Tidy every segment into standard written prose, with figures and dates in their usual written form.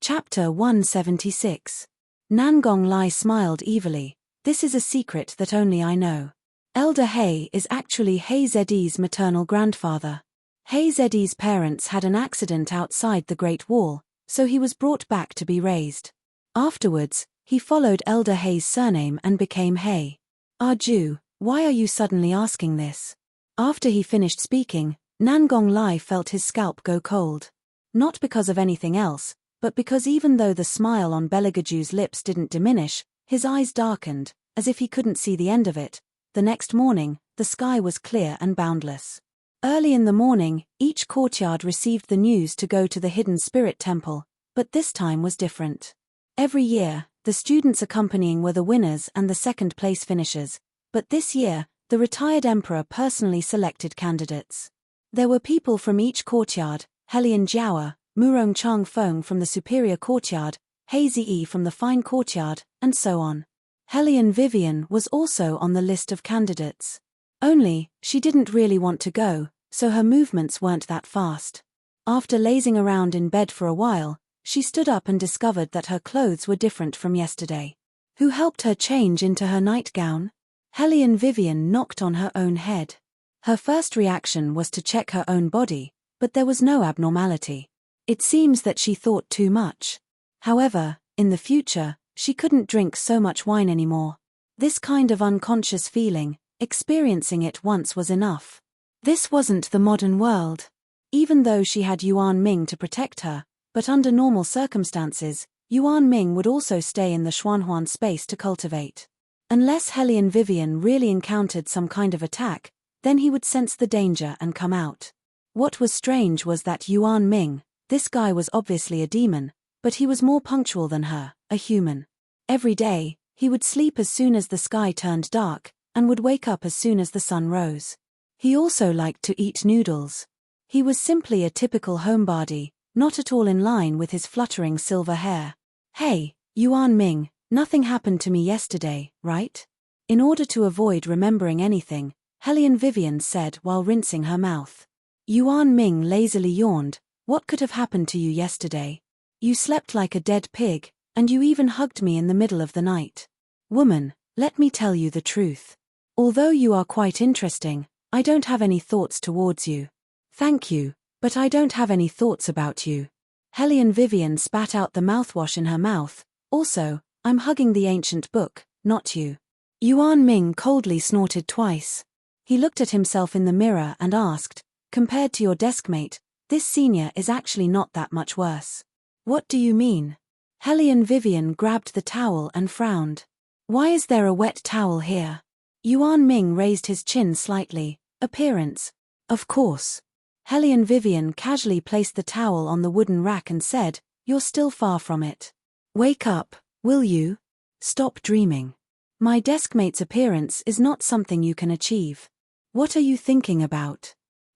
Chapter 176. Nangong Lai smiled evilly. This is a secret that only I know. Elder He is actually He Zed's maternal grandfather. He Zed's parents had an accident outside the Great Wall, so he was brought back to be raised. Afterwards, he followed Elder He's surname and became He. Arju, why are you suddenly asking this? After he finished speaking, Nangong Lai felt his scalp go cold. Not because of anything else, but because even though the smile on Beligaju's lips didn't diminish, his eyes darkened, as if he couldn't see the end of it. The next morning, the sky was clear and boundless. Early in the morning, each courtyard received the news to go to the hidden spirit temple, but this time was different. Every year, the students accompanying were the winners and the second-place finishers, but this year, the retired emperor personally selected candidates. There were people from each courtyard: Helian Jiawa, Murong Chang Feng from the superior courtyard, He from the fine courtyard, and so on. Helian Vivian was also on the list of candidates. Only, she didn't really want to go, so her movements weren't that fast. After lazing around in bed for a while, she stood up and discovered that her clothes were different from yesterday. Who helped her change into her nightgown? Helian Vivian knocked on her own head. Her first reaction was to check her own body, but there was no abnormality. It seems that she thought too much. However, in the future, she couldn't drink so much wine anymore. This kind of unconscious feeling, experiencing it once was enough. This wasn't the modern world. Even though she had Yuan Ming to protect her, but under normal circumstances, Yuan Ming would also stay in the Xuanhuan space to cultivate. Unless Helian Vivian really encountered some kind of attack, then he would sense the danger and come out. What was strange was that Yuan Ming, this guy was obviously a demon, but he was more punctual than her, a human. Every day, he would sleep as soon as the sky turned dark, and would wake up as soon as the sun rose. He also liked to eat noodles. He was simply a typical homebody, not at all in line with his fluttering silver hair. Hey, Yuan Ming, nothing happened to me yesterday, right? In order to avoid remembering anything, Helian Vivian said while rinsing her mouth. Yuan Ming lazily yawned. What could have happened to you yesterday? You slept like a dead pig, and you even hugged me in the middle of the night. Woman, let me tell you the truth. Although you are quite interesting, I don't have any thoughts towards you. Thank you, but I don't have any thoughts about you. Helian Vivian spat out the mouthwash in her mouth. Also, I'm hugging the ancient book, not you. Yuan Ming coldly snorted twice. He looked at himself in the mirror and asked, compared to your deskmate, this senior is actually not that much worse. What do you mean? Helian Vivian grabbed the towel and frowned. Why is there a wet towel here? Yuan Ming raised his chin slightly. Appearance. Of course. Helian Vivian casually placed the towel on the wooden rack and said, You're still far from it. Wake up, will you? Stop dreaming. My deskmate's appearance is not something you can achieve. What are you thinking about?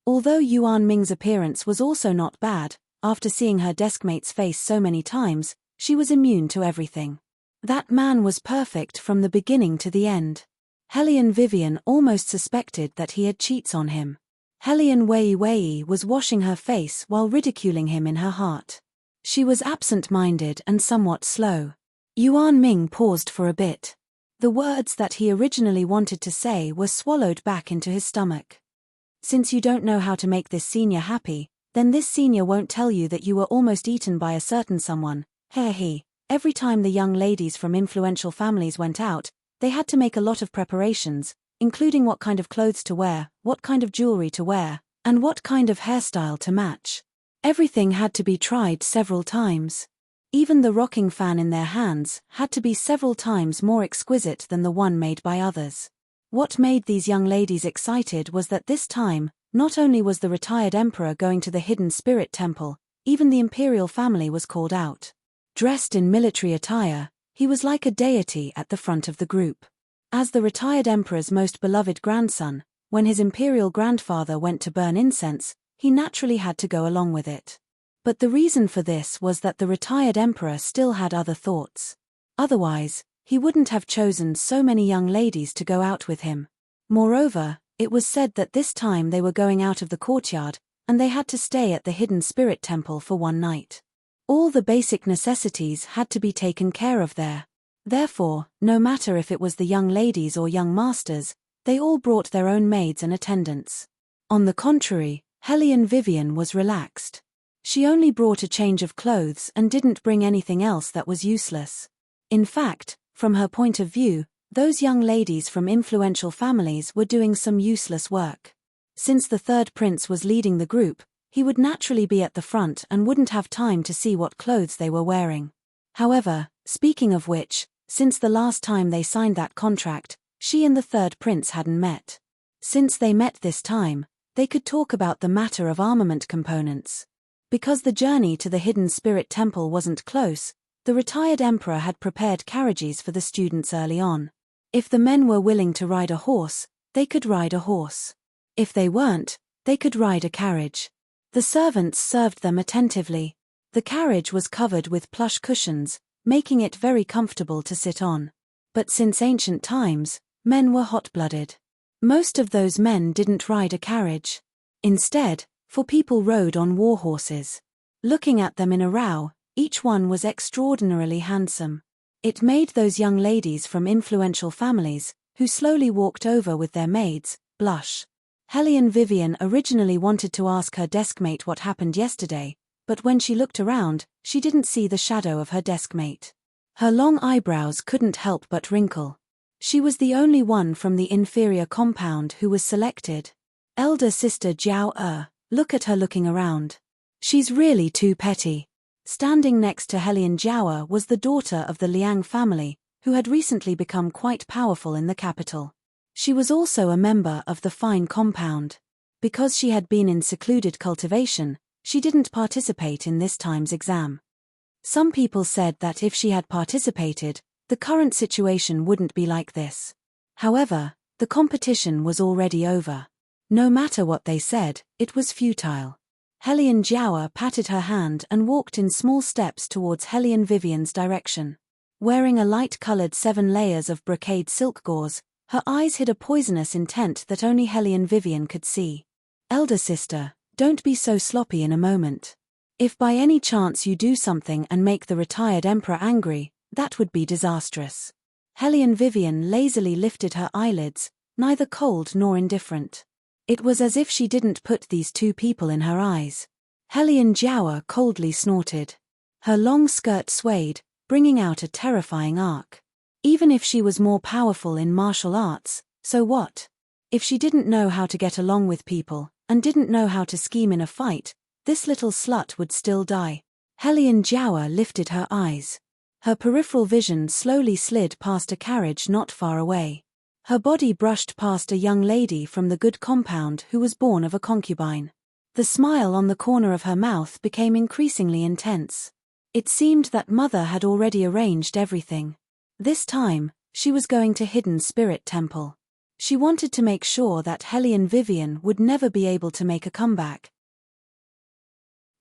Although Yuan Ming's appearance was also not bad, after seeing her deskmate's face so many times, she was immune to everything. That man was perfect from the beginning to the end. Helian Vivian almost suspected that he had cheats on him. Helian Wei was washing her face while ridiculing him in her heart. She was absent-minded and somewhat slow. Yuan Ming paused for a bit. The words that he originally wanted to say were swallowed back into his stomach. Since you don't know how to make this senior happy, then this senior won't tell you that you were almost eaten by a certain someone. Every time the young ladies from influential families went out, they had to make a lot of preparations, including what kind of clothes to wear, what kind of jewelry to wear, and what kind of hairstyle to match. Everything had to be tried several times. Even the rocking fan in their hands had to be several times more exquisite than the one made by others. What made these young ladies excited was that this time, not only was the retired emperor going to the hidden spirit temple, even the imperial family was called out. Dressed in military attire, he was like a deity at the front of the group. As the retired emperor's most beloved grandson, when his imperial grandfather went to burn incense, he naturally had to go along with it. But the reason for this was that the retired emperor still had other thoughts. Otherwise, he wouldn't have chosen so many young ladies to go out with him. Moreover, it was said that this time they were going out of the courtyard, and they had to stay at the hidden spirit temple for one night. All the basic necessities had to be taken care of there. Therefore, no matter if it was the young ladies or young masters, they all brought their own maids and attendants. On the contrary, Hellion Vivian was relaxed. She only brought a change of clothes and didn't bring anything else that was useless. In fact, from her point of view, those young ladies from influential families were doing some useless work. Since the third prince was leading the group, he would naturally be at the front and wouldn't have time to see what clothes they were wearing. However, speaking of which, since the last time they signed that contract, she and the third prince hadn't met. Since they met this time, they could talk about the matter of armament components. Because the journey to the hidden spirit temple wasn't close, the retired emperor had prepared carriages for the students early on. If the men were willing to ride a horse, they could ride a horse. If they weren't, they could ride a carriage. The servants served them attentively. The carriage was covered with plush cushions, making it very comfortable to sit on. But since ancient times, men were hot-blooded. Most of those men didn't ride a carriage. Instead, for people rode on war horses. Looking at them in a row, each one was extraordinarily handsome. It made those young ladies from influential families, who slowly walked over with their maids, blush. Hellion Vivian originally wanted to ask her deskmate what happened yesterday, but when she looked around, she didn't see the shadow of her deskmate. Her long eyebrows couldn't help but wrinkle. She was the only one from the inferior compound who was selected. Elder sister Jiao look at her looking around. She's really too petty. Standing next to Hellion Jiao was the daughter of the Liang family, who had recently become quite powerful in the capital. She was also a member of the fine compound. Because she had been in secluded cultivation, she didn't participate in this time's exam. Some people said that if she had participated, the current situation wouldn't be like this. However, the competition was already over. No matter what they said, it was futile. Hellion Jiao patted her hand and walked in small steps towards Hellion Vivian's direction. Wearing a light-colored 7 layers of brocade silk gauze, her eyes hid a poisonous intent that only Hellion Vivian could see. Elder sister, don't be so sloppy in a moment. If by any chance you do something and make the retired emperor angry, that would be disastrous. Hellion Vivian lazily lifted her eyelids, neither cold nor indifferent. It was as if she didn't put these two people in her eyes. Hellion Jiao coldly snorted. Her long skirt swayed, bringing out a terrifying arc. Even if she was more powerful in martial arts, so what? If she didn't know how to get along with people, and didn't know how to scheme in a fight, this little slut would still die. Hellion Jiao lifted her eyes. Her peripheral vision slowly slid past a carriage not far away. Her body brushed past a young lady from the good compound who was born of a concubine. The smile on the corner of her mouth became increasingly intense. It seemed that Mother had already arranged everything. This time, she was going to Hidden Spirit Temple. She wanted to make sure that Hellion Vivian would never be able to make a comeback.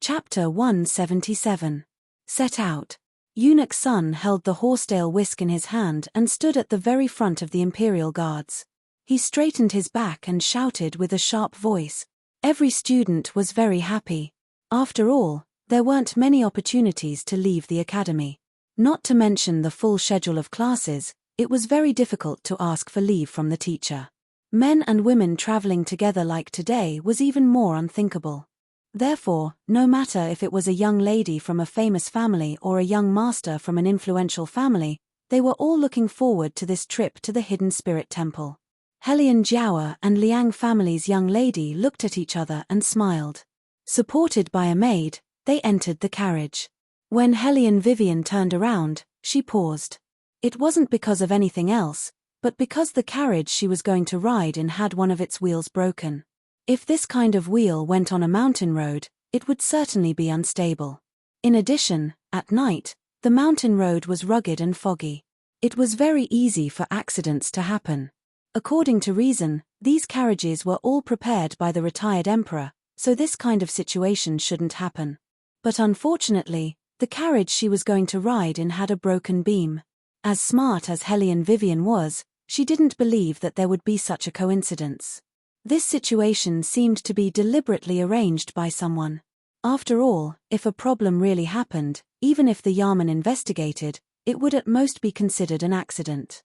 Chapter 177. Set out. Eunuch Sun held the horsetail whisk in his hand and stood at the very front of the Imperial Guards. He straightened his back and shouted with a sharp voice. Every student was very happy. After all, there weren't many opportunities to leave the academy. Not to mention the full schedule of classes, it was very difficult to ask for leave from the teacher. Men and women traveling together like today was even more unthinkable. Therefore, no matter if it was a young lady from a famous family or a young master from an influential family, they were all looking forward to this trip to the Hidden Spirit Temple. Hellion Jiao and Liang family's young lady looked at each other and smiled. Supported by a maid, they entered the carriage. When Hellion Vivian turned around, she paused. It wasn't because of anything else, but because the carriage she was going to ride in had one of its wheels broken. If this kind of wheel went on a mountain road, it would certainly be unstable. In addition, at night, the mountain road was rugged and foggy. It was very easy for accidents to happen. According to reason, these carriages were all prepared by the retired emperor, so this kind of situation shouldn't happen. But unfortunately, the carriage she was going to ride in had a broken beam. As smart as Hellion Vivian was, she didn't believe that there would be such a coincidence. This situation seemed to be deliberately arranged by someone. After all, if a problem really happened, even if the Yamen investigated, it would at most be considered an accident.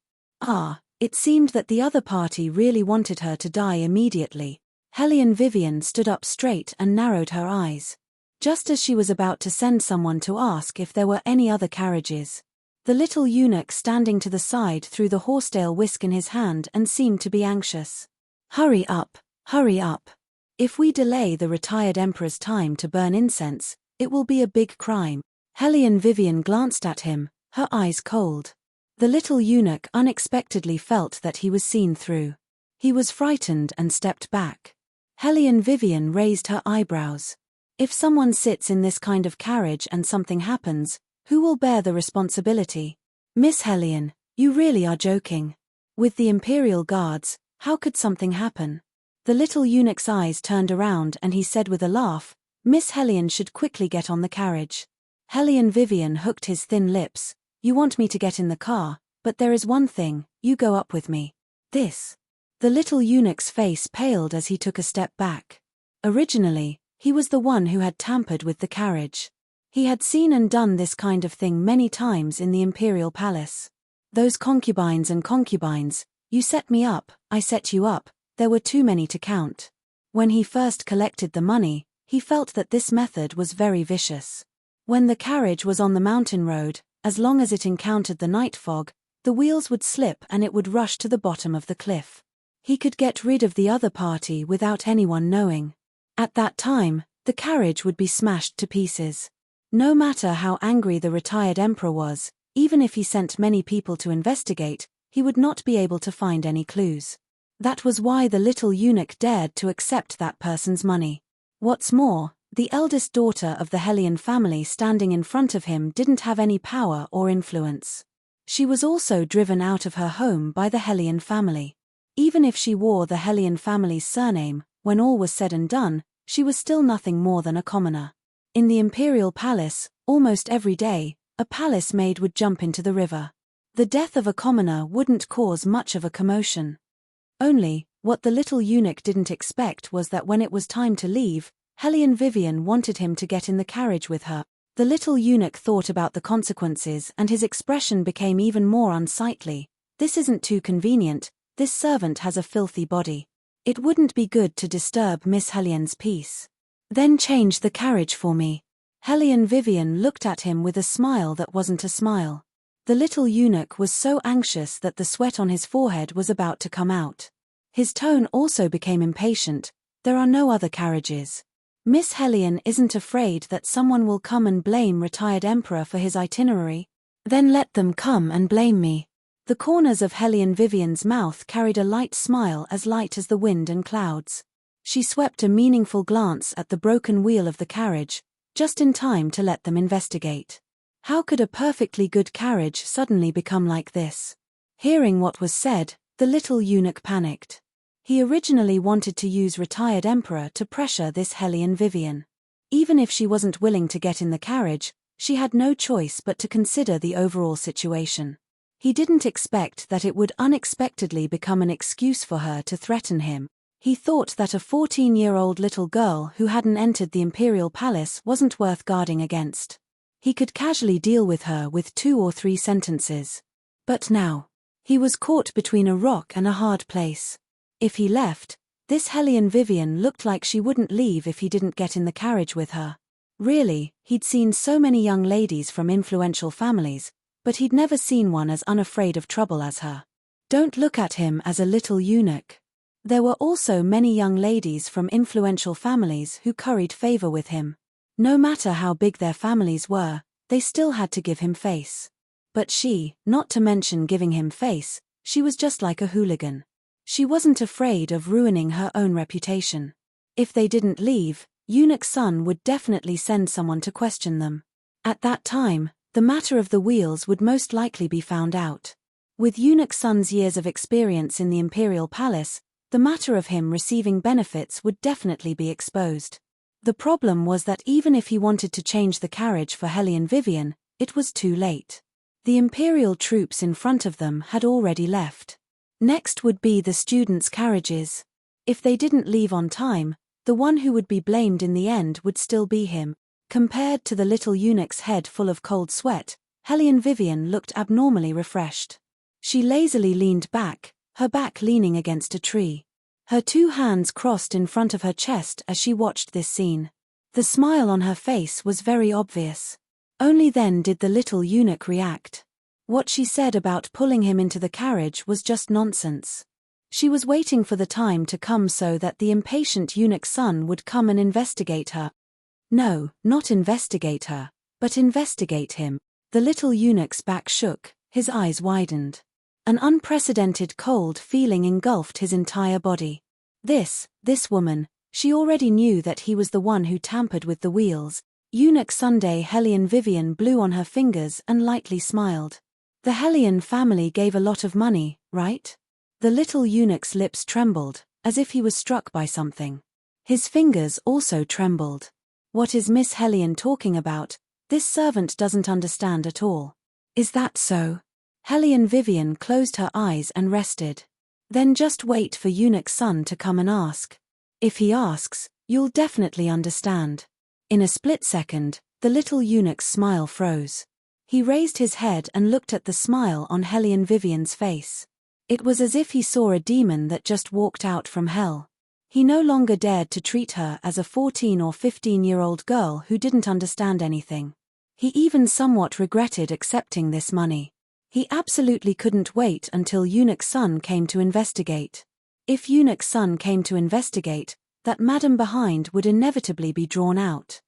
It seemed that the other party really wanted her to die immediately. Hellion Vivian stood up straight and narrowed her eyes. Just as she was about to send someone to ask if there were any other carriages, the little eunuch standing to the side threw the horsetail whisk in his hand and seemed to be anxious. Hurry up, hurry up. If we delay the retired emperor's time to burn incense, it will be a big crime. Hellion Vivian glanced at him, her eyes cold. The little eunuch unexpectedly felt that he was seen through. He was frightened and stepped back. Hellion Vivian raised her eyebrows. If someone sits in this kind of carriage and something happens, who will bear the responsibility? Miss Hellion, you really are joking. With the Imperial Guards, how could something happen? The little eunuch's eyes turned around and he said with a laugh, Miss Hellion should quickly get on the carriage. Hellion Vivian hooked his thin lips. You want me to get in the car, but there is one thing, you go up with me. This. The little eunuch's face paled as he took a step back. Originally, he was the one who had tampered with the carriage. He had seen and done this kind of thing many times in the imperial palace. Those concubines and concubines, you set me up, I set you up, there were too many to count. When he first collected the money, he felt that this method was very vicious. When the carriage was on the mountain road, as long as it encountered the night fog, the wheels would slip and it would rush to the bottom of the cliff. He could get rid of the other party without anyone knowing. At that time, the carriage would be smashed to pieces. No matter how angry the retired emperor was, even if he sent many people to investigate, he would not be able to find any clues. That was why the little eunuch dared to accept that person's money. What's more, the eldest daughter of the Hellion family standing in front of him didn't have any power or influence. She was also driven out of her home by the Hellion family. Even if she wore the Hellion family's surname, when all was said and done, she was still nothing more than a commoner. In the imperial palace, almost every day, a palace maid would jump into the river. The death of a commoner wouldn't cause much of a commotion. Only, what the little eunuch didn't expect was that when it was time to leave, Hellion Vivian wanted him to get in the carriage with her. The little eunuch thought about the consequences and his expression became even more unsightly. This isn't too convenient, this servant has a filthy body. It wouldn't be good to disturb Miss Hellion's peace. Then change the carriage for me. Hellion Vivian looked at him with a smile that wasn't a smile. The little eunuch was so anxious that the sweat on his forehead was about to come out. His tone also became impatient. There are no other carriages. Miss Hellion isn't afraid that someone will come and blame retired emperor for his itinerary? Then let them come and blame me. The corners of Hellion Vivian's mouth carried a light smile as light as the wind and clouds. She swept a meaningful glance at the broken wheel of the carriage, just in time to let them investigate. How could a perfectly good carriage suddenly become like this? Hearing what was said, the little eunuch panicked. He originally wanted to use retired emperor to pressure this Hellion Vivian. Even if she wasn't willing to get in the carriage, she had no choice but to consider the overall situation. He didn't expect that it would unexpectedly become an excuse for her to threaten him. He thought that a 14-year-old little girl who hadn't entered the imperial palace wasn't worth guarding against. He could casually deal with her with 2 or 3 sentences. But now, he was caught between a rock and a hard place. If he left, this Hellion Vivian looked like she wouldn't leave if he didn't get in the carriage with her. Really, he'd seen so many young ladies from influential families, but he'd never seen one as unafraid of trouble as her. Don't look at him as a little eunuch. There were also many young ladies from influential families who curried favor with him. No matter how big their families were, they still had to give him face. But she, not to mention giving him face, she was just like a hooligan. She wasn't afraid of ruining her own reputation. If they didn't leave, Eunuch Sun would definitely send someone to question them. At that time, the matter of the wheels would most likely be found out. With Eunuch Sun's years of experience in the imperial palace, the matter of him receiving benefits would definitely be exposed. The problem was that even if he wanted to change the carriage for Hellion Vivian, it was too late. The imperial troops in front of them had already left. Next would be the students' carriages. If they didn't leave on time, The one who would be blamed in the end would still be him. Compared to the little eunuch's head full of cold sweat, Hellion Vivian looked abnormally refreshed. She lazily leaned back, her back leaning against a tree. Her two hands crossed in front of her chest as she watched this scene. The smile on her face was very obvious. Only then did the little eunuch react. What she said about pulling him into the carriage was just nonsense. She was waiting for the time to come so that the impatient eunuch's son would come and investigate her. No, not investigate her, but investigate him. The little eunuch's back shook, his eyes widened. An unprecedented cold feeling engulfed his entire body. This woman, she already knew that he was the one who tampered with the wheels. Eunuch Sunday Hellion Vivian blew on her fingers and lightly smiled. The Hellion family gave a lot of money, right? The little eunuch's lips trembled, as if he was struck by something. His fingers also trembled. What is Miss Hellion talking about? This servant doesn't understand at all. Is that so? Hellion Vivian closed her eyes and rested. Then just wait for eunuch's son to come and ask. If he asks, you'll definitely understand. In a split second, the little eunuch's smile froze. He raised his head and looked at the smile on Hellion Vivian's face. It was as if he saw a demon that just walked out from hell. He no longer dared to treat her as a 14 or 15-year-old girl who didn't understand anything. He even somewhat regretted accepting this money. He absolutely couldn't wait until eunuch's son came to investigate. If eunuch's son came to investigate, that madam behind would inevitably be drawn out.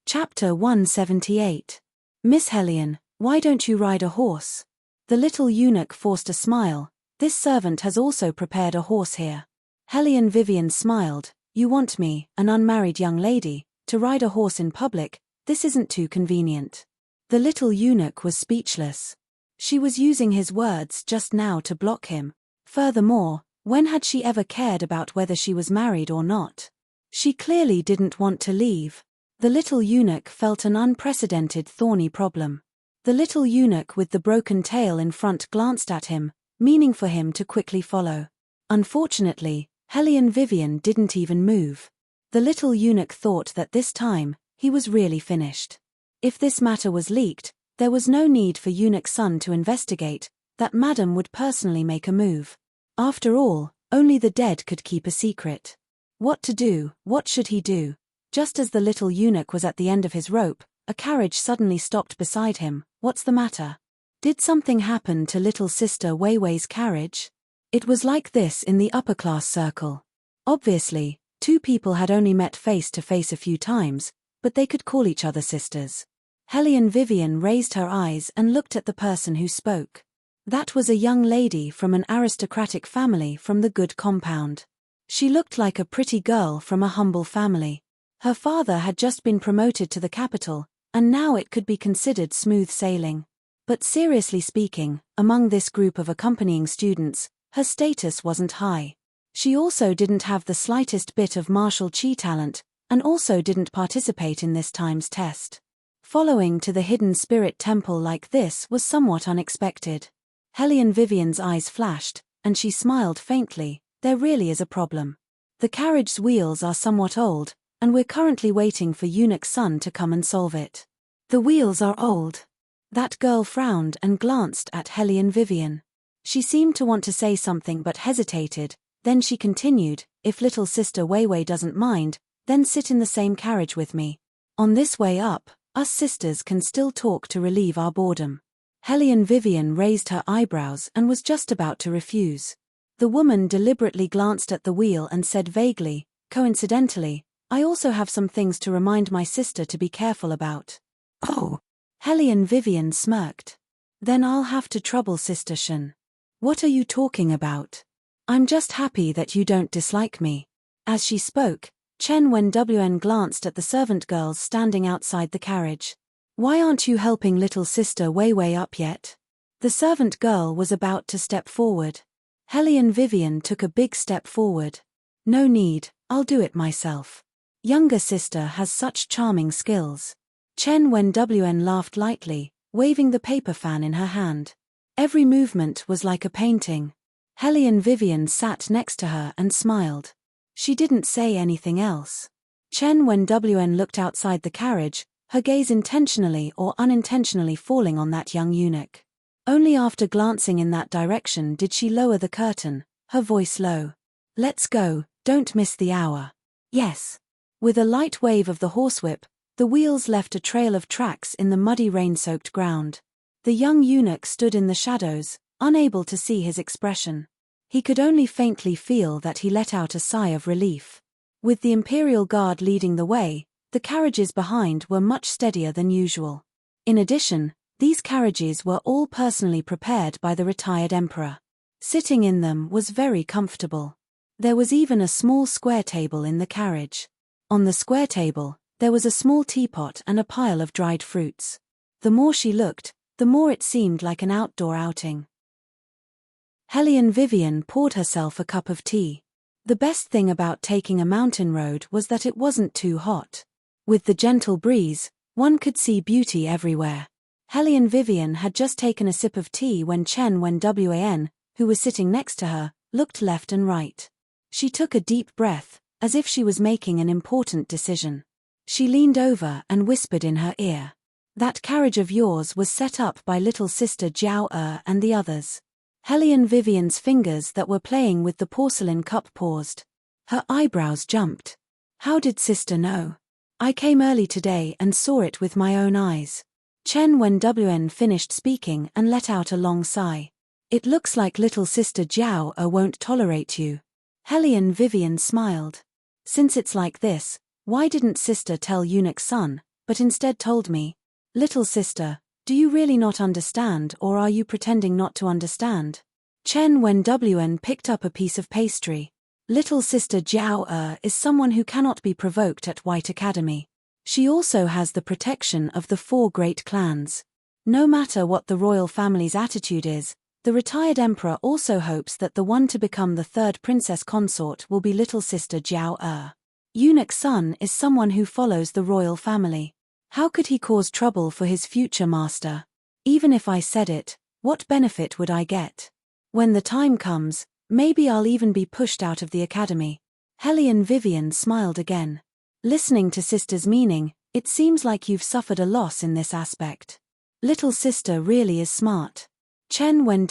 Chapter 178. Miss Hellion, why don't you ride a horse? The little eunuch forced a smile. This servant has also prepared a horse here. Hellion Vivian smiled. You want me, an unmarried young lady, to ride a horse in public? This isn't too convenient. The little eunuch was speechless. She was using his words just now to block him. Furthermore, when had she ever cared about whether she was married or not? She clearly didn't want to leave. The little eunuch felt an unprecedented thorny problem. The little eunuch with the broken tail in front glanced at him, meaning for him to quickly follow. Unfortunately, Hellion Vivian didn't even move. The little eunuch thought that this time, he was really finished. If this matter was leaked, there was no need for eunuch's son to investigate, that madam would personally make a move. After all, only the dead could keep a secret. What to do? What should he do? Just as the little eunuch was at the end of his rope, a carriage suddenly stopped beside him. What's the matter? Did something happen to little sister Wei Wei's carriage? It was like this in the upper-class circle. Obviously, two people had only met face to face a few times, but they could call each other sisters. Hellion Vivian raised her eyes and looked at the person who spoke. That was a young lady from an aristocratic family from the good compound. She looked like a pretty girl from a humble family. Her father had just been promoted to the capital, and now it could be considered smooth sailing. But seriously speaking, among this group of accompanying students, her status wasn't high. She also didn't have the slightest bit of martial chi talent, and also didn't participate in this time's test. Following to the hidden spirit temple like this was somewhat unexpected. Hellion Vivian's eyes flashed, and she smiled faintly. There really is a problem. The carriage's wheels are somewhat old, and we're currently waiting for eunuch's son to come and solve it. The wheels are old. That girl frowned and glanced at Hellion Vivian. She seemed to want to say something but hesitated, then she continued, if little sister Wei Wei doesn't mind, then sit in the same carriage with me. On this way up, us sisters can still talk to relieve our boredom. Hellion Vivian raised her eyebrows and was just about to refuse. The woman deliberately glanced at the wheel and said vaguely, coincidentally, I also have some things to remind my sister to be careful about. Oh! Hellion Vivian smirked. Then I'll have to trouble Sister Shen. What are you talking about? I'm just happy that you don't dislike me. As she spoke, Chen Wen glanced at the servant girls standing outside the carriage. Why aren't you helping little sister Wei Wei up yet? The servant girl was about to step forward. Hellion Vivian took a big step forward. No need, I'll do it myself. Younger sister has such charming skills. Chen Wen laughed lightly, waving the paper fan in her hand. Every movement was like a painting. Hellion Vivian sat next to her and smiled. She didn't say anything else. Chen Wen looked outside the carriage, her gaze intentionally or unintentionally falling on that young eunuch. Only after glancing in that direction did she lower the curtain, her voice low. "Let's go, don't miss the hour." "Yes." With a light wave of the horsewhip, the wheels left a trail of tracks in the muddy rain-soaked ground. The young eunuch stood in the shadows, unable to see his expression. He could only faintly feel that he let out a sigh of relief. With the Imperial Guard leading the way, the carriages behind were much steadier than usual. In addition, these carriages were all personally prepared by the retired emperor. Sitting in them was very comfortable. There was even a small square table in the carriage. On the square table, there was a small teapot and a pile of dried fruits. The more she looked, the more it seemed like an outdoor outing. Hellion Vivian poured herself a cup of tea. The best thing about taking a mountain road was that it wasn't too hot. With the gentle breeze, one could see beauty everywhere. Hellion Vivian had just taken a sip of tea when Chen Wen, who was sitting next to her, looked left and right. She took a deep breath, as if she was making an important decision. She leaned over and whispered in her ear. "That carriage of yours was set up by little sister Jiao and the others." Hellion Vivian's fingers that were playing with the porcelain cup paused. Her eyebrows jumped. "How did sister know?" "I came early today and saw it with my own eyes." Chen Wen finished speaking and let out a long sigh. "It looks like little sister Jiao won't tolerate you." Hellion Vivian smiled. "Since it's like this, why didn't sister tell Eunuch's son, but instead told me? Little sister, do you really not understand or are you pretending not to understand?" Chen Wen picked up a piece of pastry. "Little sister Jiao is someone who cannot be provoked at White Academy. She also has the protection of the 4 great clans. No matter what the royal family's attitude is, the retired emperor also hopes that the one to become the 3rd princess consort will be little sister Jiao. Eunuch's son is someone who follows the royal family. How could he cause trouble for his future master? Even if I said it, what benefit would I get? When the time comes, maybe I'll even be pushed out of the academy." Hellion Vivian smiled again. "Listening to sister's meaning, it seems like you've suffered a loss in this aspect. Little sister really is smart." Chen Wen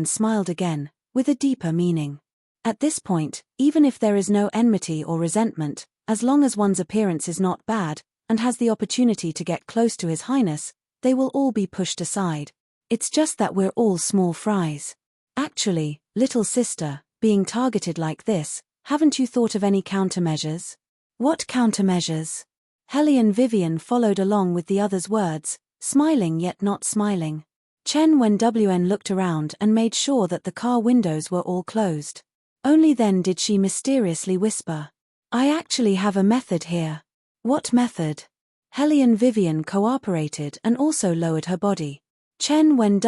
smiled again, with a deeper meaning. At this point, even if there is no enmity or resentment, as long as one's appearance is not bad, and has the opportunity to get close to His Highness, they will all be pushed aside. It's just that we're all small fries. Actually, little sister, being targeted like this, haven't you thought of any countermeasures? What countermeasures? Hellion Vivian followed along with the other's words, smiling yet not smiling. Chen Wen looked around and made sure that the car windows were all closed. Only then did she mysteriously whisper, "I actually have a method here." "What method?" Hellion Vivian cooperated and also lowered her body. Chen Wen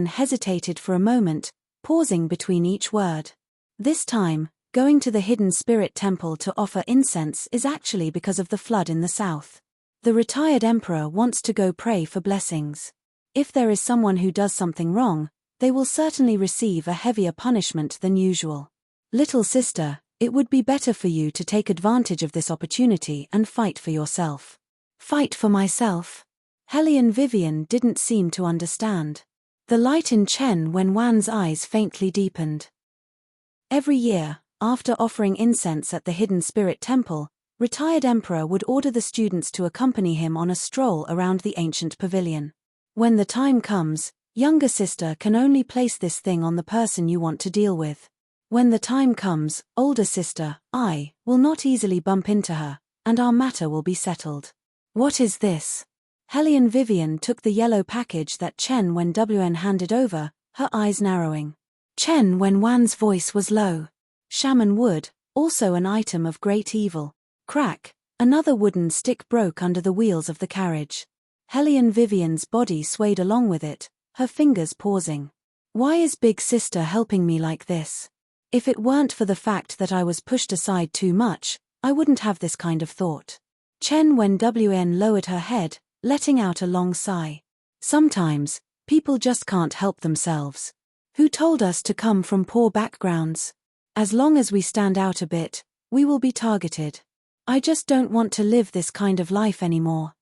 hesitated for a moment, pausing between each word. "This time, going to the hidden spirit temple to offer incense is actually because of the flood in the south. The retired emperor wants to go pray for blessings. If there is someone who does something wrong, they will certainly receive a heavier punishment than usual. Little sister, it would be better for you to take advantage of this opportunity and fight for yourself." "Fight for myself?" Hellion Vivian didn't seem to understand. The light in Chen Wen's eyes faintly deepened. Every year, after offering incense at the hidden spirit temple, retired emperor would order the students to accompany him on a stroll around the ancient pavilion. When the time comes, younger sister can only place this thing on the person you want to deal with. When the time comes, older sister, I, will not easily bump into her, and our matter will be settled. What is this? Hellion Vivian took the yellow package that Chen Wen handed over, her eyes narrowing. Chen Wen's voice was low. Shaman wood, also an item of great evil. Crack, another wooden stick broke under the wheels of the carriage. Hellion Vivian's body swayed along with it, her fingers pausing. Why is big sister helping me like this? If it weren't for the fact that I was pushed aside too much, I wouldn't have this kind of thought. Chen Wen lowered her head, letting out a long sigh. Sometimes, people just can't help themselves. Who told us to come from poor backgrounds? As long as we stand out a bit, We will be targeted. I just don't want to live this kind of life anymore.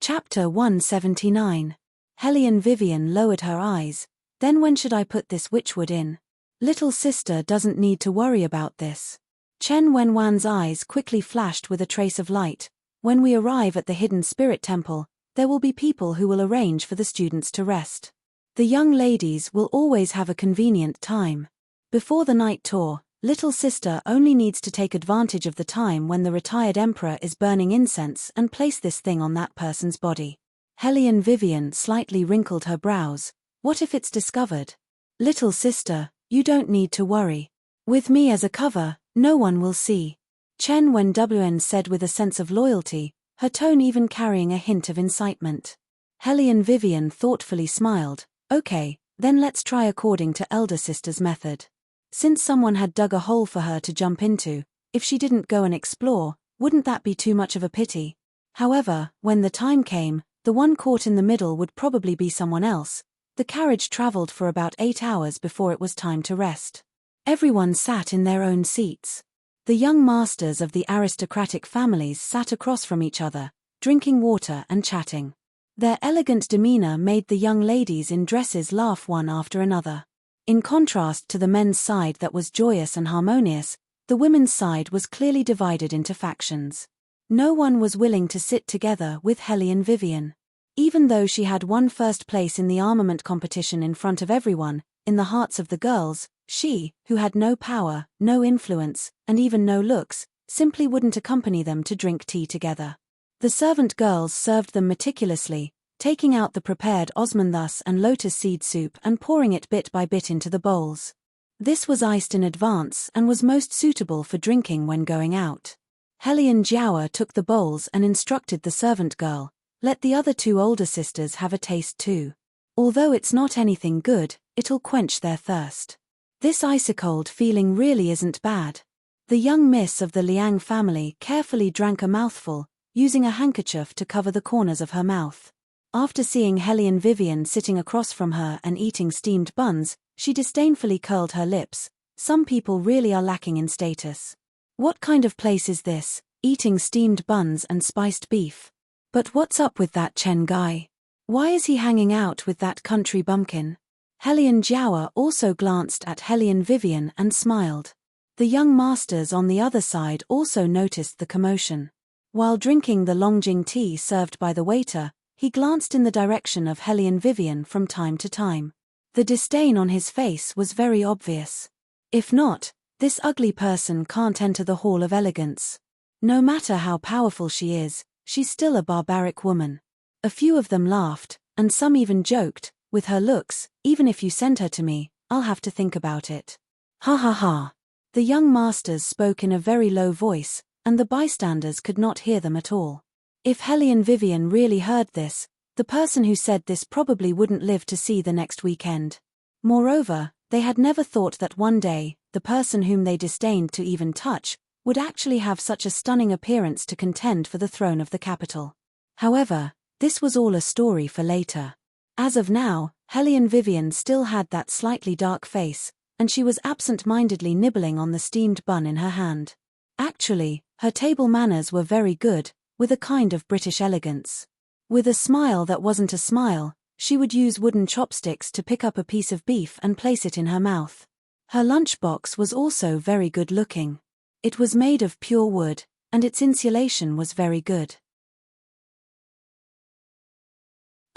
Chapter 179. Hellion Vivian lowered her eyes. Then when should I put this witchwood in? Little sister doesn't need to worry about this. Chen Wenwan's eyes quickly flashed with a trace of light. When we arrive at the hidden spirit temple, there will be people who will arrange for the students to rest. The young ladies will always have a convenient time. Before the night tour, little sister only needs to take advantage of the time when the retired emperor is burning incense and place this thing on that person's body. Hellion Vivian slightly wrinkled her brows. What if it's discovered? Little sister, you don't need to worry. With me as a cover, no one will see. Chen Wenwen said with a sense of loyalty, her tone even carrying a hint of incitement. Hellion Vivian thoughtfully smiled. Okay, then let's try according to elder sister's method. Since someone had dug a hole for her to jump into, if she didn't go and explore, wouldn't that be too much of a pity? However, when the time came, the one caught in the middle would probably be someone else. The carriage traveled for about 8 hours before it was time to rest. Everyone sat in their own seats. The young masters of the aristocratic families sat across from each other, drinking water and chatting. Their elegant demeanor made the young ladies in dresses laugh one after another. In contrast to the men's side that was joyous and harmonious, the women's side was clearly divided into factions. No one was willing to sit together with Hellion Vivian. Even though she had won first place in the armament competition in front of everyone, in the hearts of the girls, she, who had no power, no influence, and even no looks, simply wouldn't accompany them to drink tea together. The servant girls served them meticulously, taking out the prepared osmanthus and lotus seed soup and pouring it bit by bit into the bowls. This was iced in advance and was most suitable for drinking when going out. Hellion Jiawa took the bowls and instructed the servant girl, let the other 2 older sisters have a taste too. Although it's not anything good, it'll quench their thirst. This ice-cold feeling really isn't bad. The young miss of the Liang family carefully drank a mouthful, using a handkerchief to cover the corners of her mouth. After seeing Hellion Vivian sitting across from her and eating steamed buns, she disdainfully curled her lips. Some people really are lacking in status. What kind of place is this, eating steamed buns and spiced beef? But what's up with that Chen guy? Why is he hanging out with that country bumpkin? Hellion Jiawa also glanced at Hellion Vivian and smiled. The young masters on the other side also noticed the commotion. While drinking the Longjing tea served by the waiter, he glanced in the direction of Hellion Vivian from time to time. The disdain on his face was very obvious. If not, this ugly person can't enter the Hall of Elegance. No matter how powerful she is, she's still a barbaric woman. A few of them laughed, and some even joked, with her looks, even if you send her to me, I'll have to think about it. Ha ha ha. The young masters spoke in a very low voice, and the bystanders could not hear them at all. If Hellion Vivian really heard this, the person who said this probably wouldn't live to see the next weekend. Moreover, they had never thought that one day, the person whom they disdained to even touch, would actually have such a stunning appearance to contend for the throne of the capital. However, this was all a story for later. As of now, Hellion Vivian still had that slightly dark face, and she was absent-mindedly nibbling on the steamed bun in her hand. Actually, her table manners were very good, with a kind of British elegance. With a smile that wasn't a smile, she would use wooden chopsticks to pick up a piece of beef and place it in her mouth. Her lunchbox was also very good-looking. It was made of pure wood, and its insulation was very good.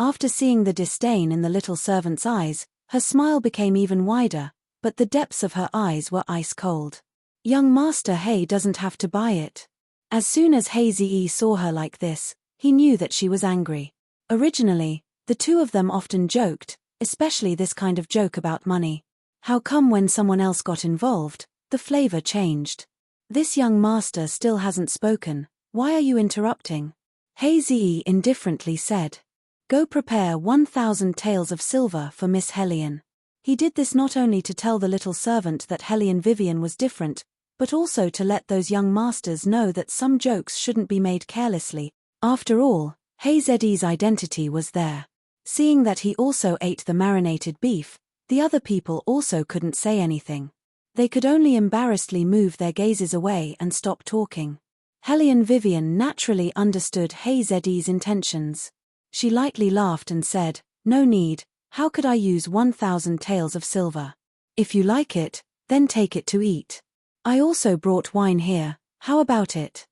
After seeing the disdain in the little servant's eyes, her smile became even wider, but the depths of her eyes were ice-cold. Young Master He doesn't have to buy it. As soon as He Ziyi saw her like this, he knew that she was angry. Originally, the two of them often joked, especially this kind of joke about money. How come when someone else got involved, the flavor changed? This young master still hasn't spoken, why are you interrupting? He Ziyi indifferently said. Go prepare 1,000 taels of silver for Miss Hellion. He did this not only to tell the little servant that Hellion Vivian was different, but also to let those young masters know that some jokes shouldn't be made carelessly. After all, He Ziyi's identity was there. Seeing that he also ate the marinated beef, the other people also couldn't say anything. They could only embarrassedly move their gazes away and stop talking. Hellion Vivian naturally understood Hezede's intentions. She lightly laughed and said, "No need, how could I use 1,000 taels of silver? If you like it, then take it to eat. I also brought wine here, how about it?"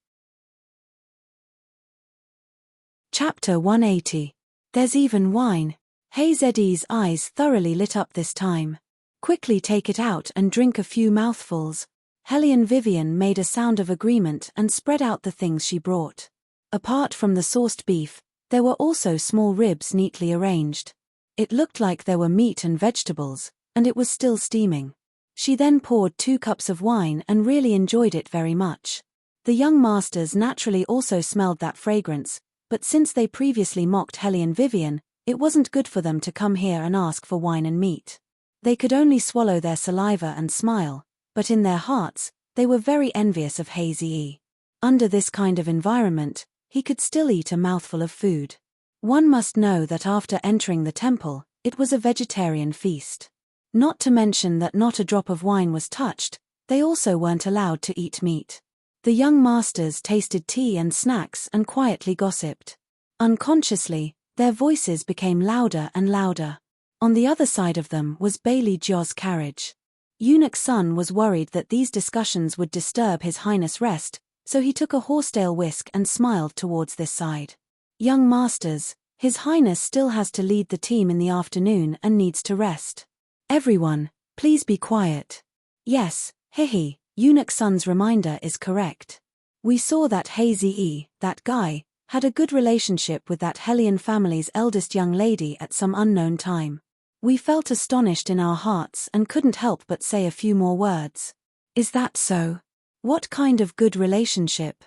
Chapter 180. There's even wine. Hezede's eyes thoroughly lit up this time. "Quickly take it out and drink a few mouthfuls." Hellion Vivian made a sound of agreement and spread out the things she brought. Apart from the sourced beef, there were also small ribs neatly arranged. It looked like there were meat and vegetables, and it was still steaming. She then poured 2 cups of wine and really enjoyed it very much. The young masters naturally also smelled that fragrance, but since they previously mocked Hellion Vivian, it wasn't good for them to come here and ask for wine and meat. They could only swallow their saliva and smile, but in their hearts, they were very envious of Heze. Under this kind of environment, he could still eat a mouthful of food. One must know that after entering the temple, it was a vegetarian feast. Not to mention that not a drop of wine was touched, they also weren't allowed to eat meat. The young masters tasted tea and snacks and quietly gossiped. Unconsciously, their voices became louder and louder. On the other side of them was Bailey Jio's carriage. Eunuch Sun was worried that these discussions would disturb His Highness' rest, so he took a horsetail whisk and smiled towards this side. "Young masters, His Highness still has to lead the team in the afternoon and needs to rest. Everyone, please be quiet." "Yes, hehe, Eunuch Sun's reminder is correct. We saw that Heze, that guy, had a good relationship with that Hellion family's eldest young lady at some unknown time. We felt astonished in our hearts and couldn't help but say a few more words." "Is that so? What kind of good relationship?"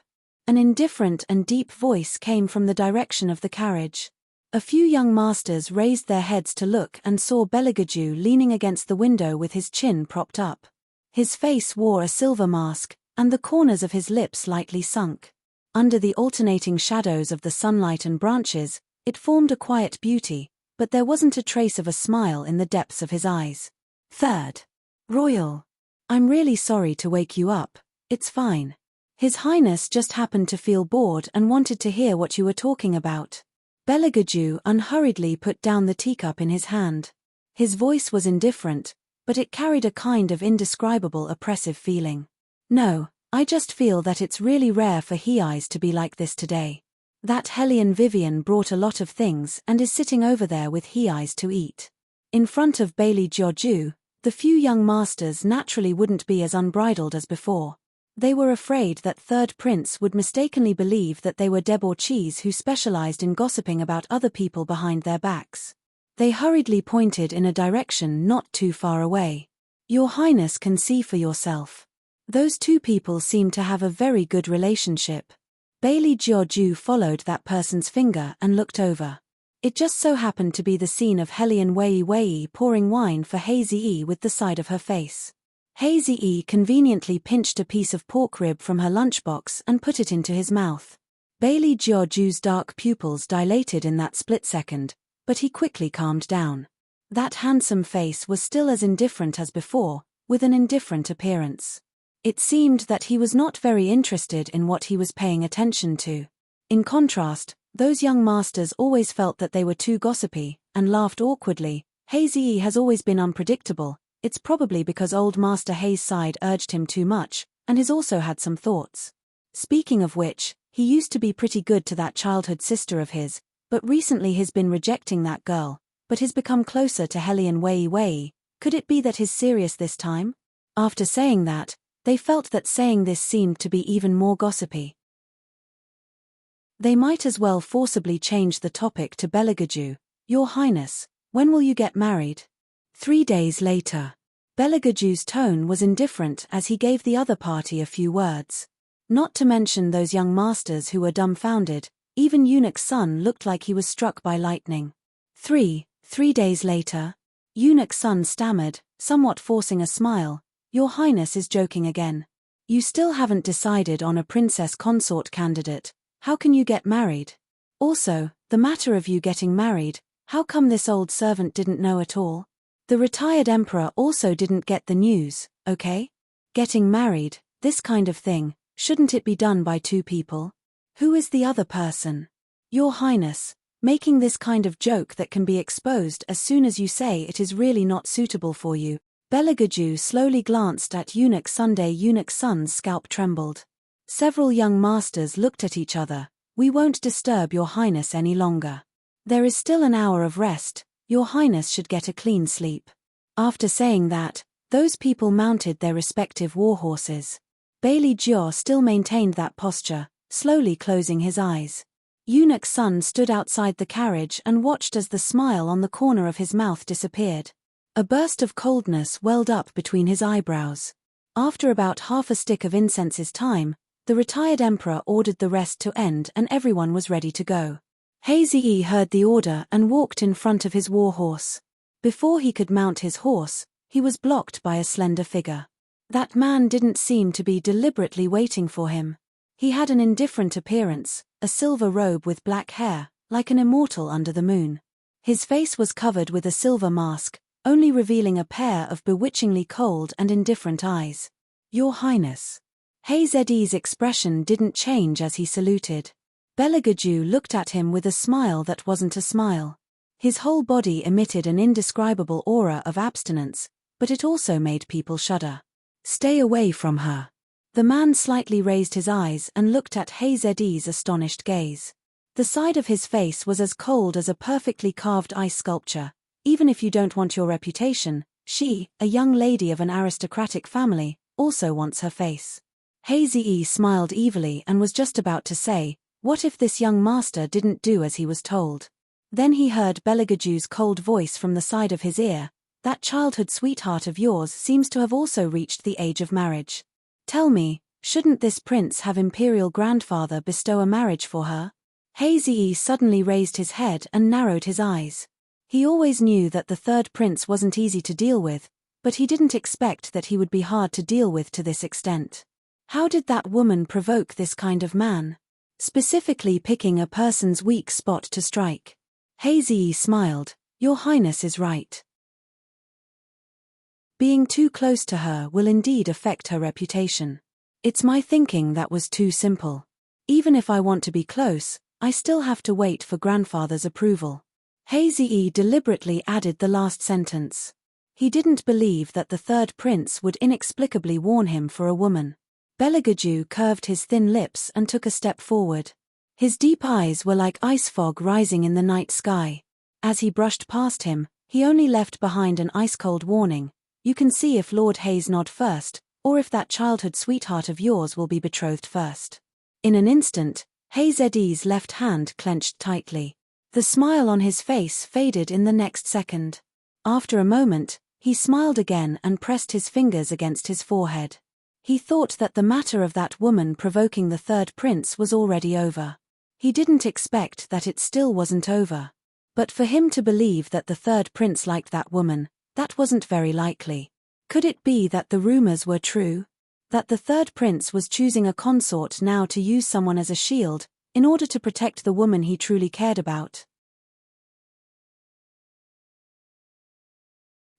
An indifferent and deep voice came from the direction of the carriage. A few young masters raised their heads to look and saw Beligaju leaning against the window with his chin propped up. His face wore a silver mask, and the corners of his lips slightly sunk. Under the alternating shadows of the sunlight and branches, it formed a quiet beauty, but there wasn't a trace of a smile in the depths of his eyes. "Third Royal, I'm really sorry to wake you up, it's fine. His Highness just happened to feel bored and wanted to hear what you were talking about." Beligaju unhurriedly put down the teacup in his hand. His voice was indifferent, but it carried a kind of indescribable oppressive feeling. "No, I just feel that it's really rare for He-Eyes to be like this today. That Hellion Vivian brought a lot of things and is sitting over there with He-Eyes to eat." In front of Bailey Jioju, the few young masters naturally wouldn't be as unbridled as before. They were afraid that Third Prince would mistakenly believe that they were debauchees who specialized in gossiping about other people behind their backs. They hurriedly pointed in a direction not too far away. "Your Highness can see for yourself. Those 2 people seem to have a very good relationship." Bailey Jioju followed that person's finger and looked over. It just so happened to be the scene of Hellion Wei pouring wine for Heze with the side of her face. Heze conveniently pinched a piece of pork rib from her lunchbox and put it into his mouth. Bailey Jioju's dark pupils dilated in that split second, but he quickly calmed down. That handsome face was still as indifferent as before, with an indifferent appearance. It seemed that he was not very interested in what he was paying attention to. In contrast, those young masters always felt that they were too gossipy, and laughed awkwardly. Heze has always been unpredictable. It's probably because old Master Hayes' side urged him too much, and he's also had some thoughts. Speaking of which, he used to be pretty good to that childhood sister of his, but recently he's been rejecting that girl, but he's become closer to Hellion Wei. Could it be that he's serious this time? After saying that, they felt that saying this seemed to be even more gossipy. They might as well forcibly change the topic to Beligaju. "Your Highness, when will you get married?" 3 days later. Beligaju's tone was indifferent as he gave the other party a few words. Not to mention those young masters who were dumbfounded, even Eunuch Sun looked like he was struck by lightning. Three days later. Eunuch Sun stammered, somewhat forcing a smile. "Your Highness is joking again. You still haven't decided on a princess consort candidate. How can you get married? Also, the matter of you getting married, how come this old servant didn't know at all?" The retired emperor also didn't get the news, okay? Getting married, this kind of thing, shouldn't it be done by two people? Who is the other person? Your Highness, making this kind of joke that can be exposed as soon as you say it is really not suitable for you. Beligaju slowly glanced at Eunuch Sunday. Eunuch Sun's scalp trembled. Several young masters looked at each other. We won't disturb Your Highness any longer. There is still an hour of rest. Your Highness should get a clean sleep. After saying that, those people mounted their respective war horses. Bailey Jiao still maintained that posture, slowly closing his eyes. Eunuch Sun stood outside the carriage and watched as the smile on the corner of his mouth disappeared. A burst of coldness welled up between his eyebrows. After about half a stick of incense's time, the retired emperor ordered the rest to end and everyone was ready to go. Hazy heard the order and walked in front of his war horse. Before he could mount his horse, he was blocked by a slender figure. That man didn't seem to be deliberately waiting for him. He had an indifferent appearance, a silver robe with black hair, like an immortal under the moon. His face was covered with a silver mask, only revealing a pair of bewitchingly cold and indifferent eyes. Your Highness. Hazy's expression didn't change as he saluted. Beligaju looked at him with a smile that wasn't a smile. His whole body emitted an indescribable aura of abstinence, but it also made people shudder. Stay away from her. The man slightly raised his eyes and looked at Hazy's astonished gaze. The side of his face was as cold as a perfectly carved ice sculpture. Even if you don't want your reputation, she, a young lady of an aristocratic family, also wants her face. Hazy smiled evilly and was just about to say, what if this young master didn't do as he was told? Then he heard Beligaju's cold voice from the side of his ear. That childhood sweetheart of yours seems to have also reached the age of marriage. Tell me, shouldn't this prince have imperial grandfather bestow a marriage for her? Hazy suddenly raised his head and narrowed his eyes. He always knew that the third prince wasn't easy to deal with, but he didn't expect that he would be hard to deal with to this extent. How did that woman provoke this kind of man? Specifically picking a person's weak spot to strike. Hazy smiled. Your Highness is right. Being too close to her will indeed affect her reputation. It's my thinking that was too simple. Even if I want to be close, I still have to wait for grandfather's approval. Hazy deliberately added the last sentence. He didn't believe that the third prince would inexplicably warn him for a woman. Beligaju curved his thin lips and took a step forward. His deep eyes were like ice fog rising in the night sky. As he brushed past him, he only left behind an ice-cold warning. You can see if Lord Hayes nod first, or if that childhood sweetheart of yours will be betrothed first. In an instant, Hazy's left hand clenched tightly. The smile on his face faded in the next second. After a moment, he smiled again and pressed his fingers against his forehead. He thought that the matter of that woman provoking the third prince was already over. He didn't expect that it still wasn't over. But for him to believe that the third prince liked that woman, that wasn't very likely. Could it be that the rumors were true? That the third prince was choosing a consort now to use someone as a shield, in order to protect the woman he truly cared about?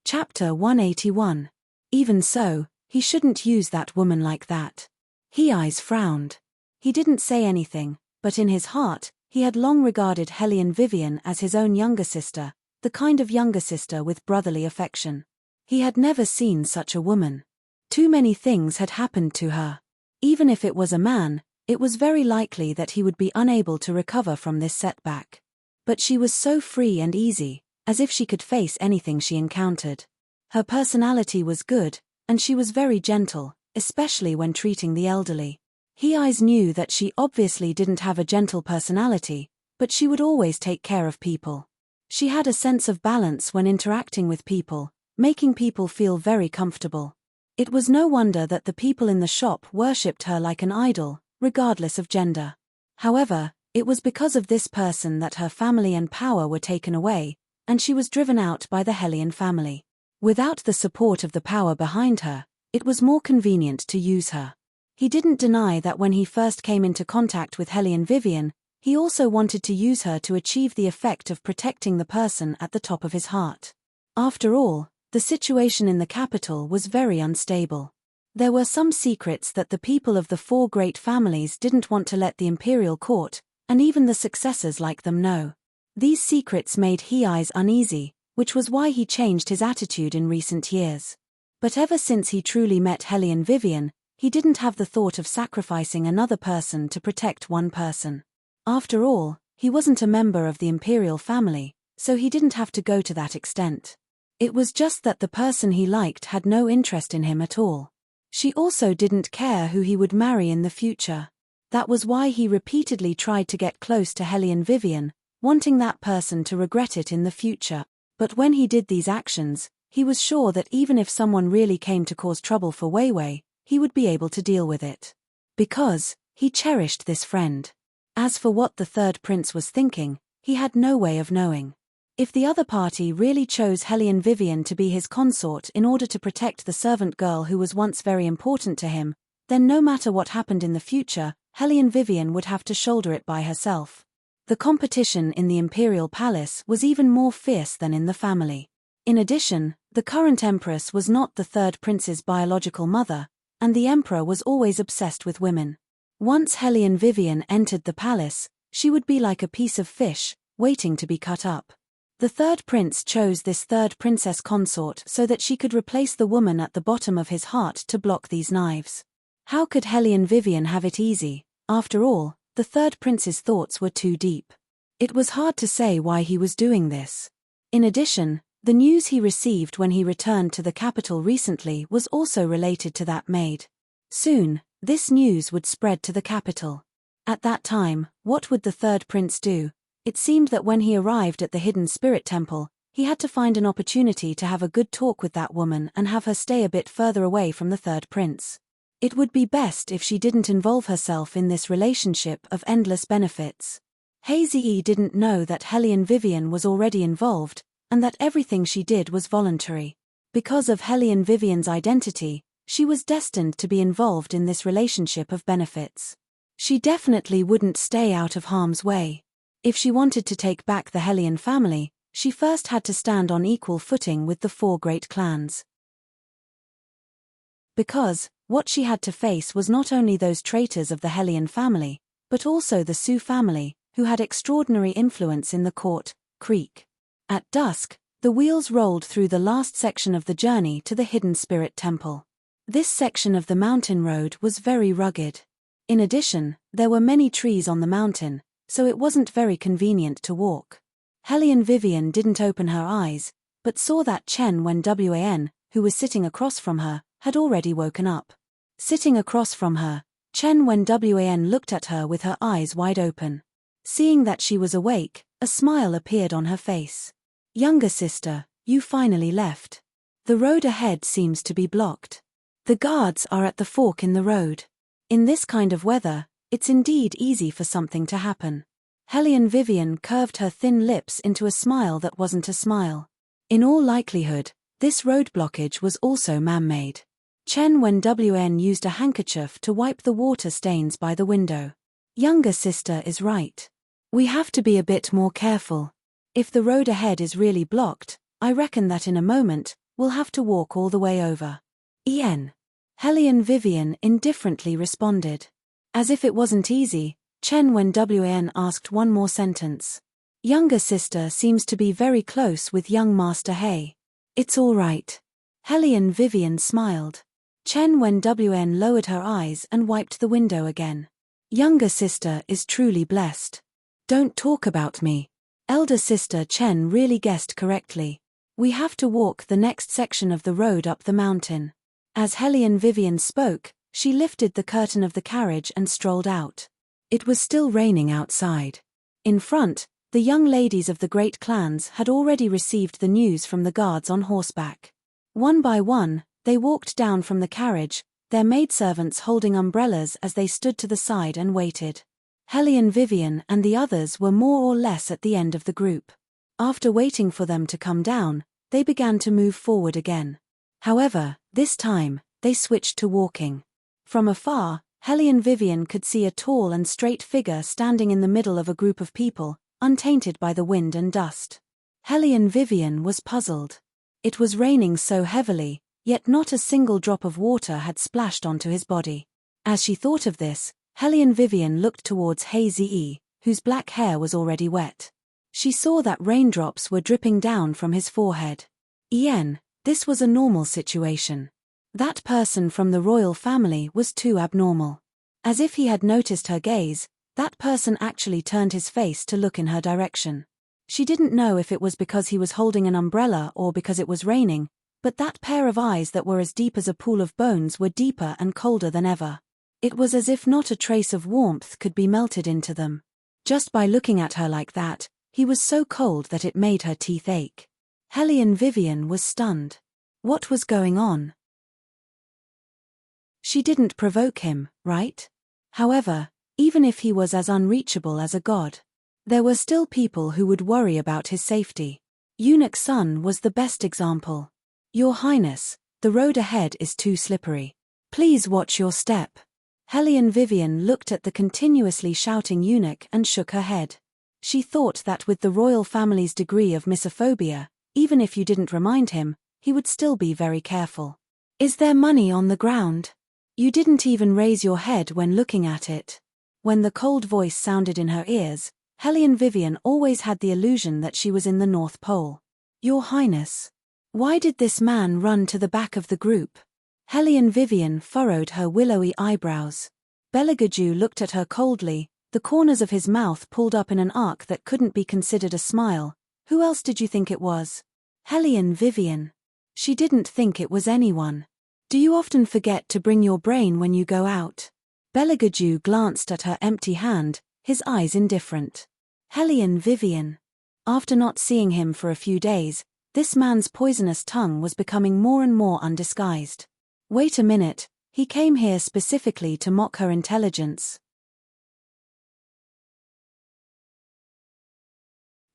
Chapter 181. Even so, he shouldn't use that woman like that. Eyes frowned. He didn't say anything, but in his heart, he had long regarded Hellion Vivian as his own younger sister, the kind of younger sister with brotherly affection. He had never seen such a woman. Too many things had happened to her. Even if it was a man, it was very likely that he would be unable to recover from this setback. But she was so free and easy, as if she could face anything she encountered. Her personality was good, and she was very gentle, especially when treating the elderly. Eyes knew that she obviously didn't have a gentle personality, but she would always take care of people. She had a sense of balance when interacting with people, making people feel very comfortable. It was no wonder that the people in the shop worshipped her like an idol, regardless of gender. However, it was because of this person that her family and power were taken away, and she was driven out by the Hellion family. Without the support of the power behind her, it was more convenient to use her. He didn't deny that when he first came into contact with Hellion Vivian, he also wanted to use her to achieve the effect of protecting the person at the top of his heart. After all, The situation in the capital was very unstable. There were some secrets that the people of the four great families didn't want to let the imperial court, and even the successors like them, know. These secrets made Hei's uneasy, which was why he changed his attitude in recent years. But ever since he truly met Hellion Vivian, he didn't have the thought of sacrificing another person to protect one person. After all, he wasn't a member of the imperial family, so he didn't have to go to that extent. It was just that the person he liked had no interest in him at all. She also didn't care who he would marry in the future. That was why he repeatedly tried to get close to Hellion Vivian, wanting that person to regret it in the future. But when he did these actions, he was sure that even if someone really came to cause trouble for Wei Wei, he would be able to deal with it. Because he cherished this friend. As for what the third prince was thinking, he had no way of knowing. If the other party really chose Hellion Vivian to be his consort in order to protect the servant girl who was once very important to him, then no matter what happened in the future, Hellion Vivian would have to shoulder it by herself. The competition in the imperial palace was even more fierce than in the family. In addition, the current empress was not the third prince's biological mother, and the emperor was always obsessed with women. Once Hellion Vivian entered the palace, she would be like a piece of fish, waiting to be cut up. The third prince chose this third princess consort so that she could replace the woman at the bottom of his heart to block these knives. How could Hellion Vivian have it easy? After all, the third prince's thoughts were too deep. It was hard to say why he was doing this. In addition, the news he received when he returned to the capital recently was also related to that maid. Soon, this news would spread to the capital. At that time, what would the third prince do? It seemed that when he arrived at the hidden spirit temple, he had to find an opportunity to have a good talk with that woman and have her stay a bit further away from the third prince. It would be best if she didn't involve herself in this relationship of endless benefits. Hazy didn't know that Hellion Vivian was already involved, and that everything she did was voluntary. Because of Hellion Vivian's identity, she was destined to be involved in this relationship of benefits. She definitely wouldn't stay out of harm's way. If she wanted to take back the Hellion family, she first had to stand on equal footing with the four great clans. Because what she had to face was not only those traitors of the Hellion family, but also the Su family, who had extraordinary influence in the court, Creek. At dusk, the wheels rolled through the last section of the journey to the hidden spirit temple. This section of the mountain road was very rugged. In addition, there were many trees on the mountain, so it wasn't very convenient to walk. Hellion Vivian didn't open her eyes, but saw that Chen Wen, who was sitting across from her, had already woken up. Sitting across from her, Chen Wen looked at her with her eyes wide open. Seeing that she was awake, a smile appeared on her face. "Younger sister, you finally left. The road ahead seems to be blocked. The guards are at the fork in the road. In this kind of weather, it's indeed easy for something to happen." Hellion Vivian curved her thin lips into a smile that wasn't a smile. In all likelihood, this road blockage was also man-made. Chen Wen used a handkerchief to wipe the water stains by the window. "Younger sister is right. We have to be a bit more careful. If the road ahead is really blocked, I reckon that in a moment, we'll have to walk all the way over." Hellion Vivian indifferently responded. As if it wasn't easy, Chen Wen asked one more sentence. "Younger sister seems to be very close with young Master He." "It's all right." Hellion Vivian smiled. Chen Wen lowered her eyes and wiped the window again. "Younger sister is truly blessed. Don't talk about me." Elder sister Chen really guessed correctly. "We have to walk the next section of the road up the mountain." As Hellion Vivian spoke, she lifted the curtain of the carriage and strolled out. It was still raining outside. In front, the young ladies of the great clans had already received the news from the guards on horseback. One by one, they walked down from the carriage, their maidservants holding umbrellas as they stood to the side and waited. Hellion Vivian and the others were more or less at the end of the group. After waiting for them to come down, they began to move forward again. However, this time, they switched to walking. From afar, Hellion Vivian could see a tall and straight figure standing in the middle of a group of people, untainted by the wind and dust. Hellion Vivian was puzzled. It was raining so heavily, yet not a single drop of water had splashed onto his body. As she thought of this, Hellion Vivian looked towards Hazy, whose black hair was already wet. She saw that raindrops were dripping down from his forehead. This was a normal situation. That person from the royal family was too abnormal. As if he had noticed her gaze, that person actually turned his face to look in her direction. She didn't know if it was because he was holding an umbrella or because it was raining, but that pair of eyes that were as deep as a pool of bones were deeper and colder than ever. It was as if not a trace of warmth could be melted into them. Just by looking at her like that, he was so cold that it made her teeth ache. Hellion Vivian was stunned. What was going on? She didn't provoke him, right? However, even if he was as unreachable as a god, there were still people who would worry about his safety. Eunuch Sun was the best example. Your Highness, the road ahead is too slippery. Please watch your step. Hellion Vivian looked at the continuously shouting eunuch and shook her head. She thought that with the royal family's degree of misophobia, even if you didn't remind him, he would still be very careful. Is there money on the ground? You didn't even raise your head when looking at it. When the cold voice sounded in her ears, Hellion Vivian always had the illusion that she was in the North Pole. Your Highness. Why did this man run to the back of the group? Hellion Vivian furrowed her willowy eyebrows. Beligaju looked at her coldly, the corners of his mouth pulled up in an arc that couldn't be considered a smile. Who else did you think it was? Hellion Vivian. She didn't think it was anyone. Do you often forget to bring your brain when you go out? Beligaju glanced at her empty hand, his eyes indifferent. Hellion Vivian. After not seeing him for a few days, this man's poisonous tongue was becoming more and more undisguised. Wait a minute, he came here specifically to mock her intelligence.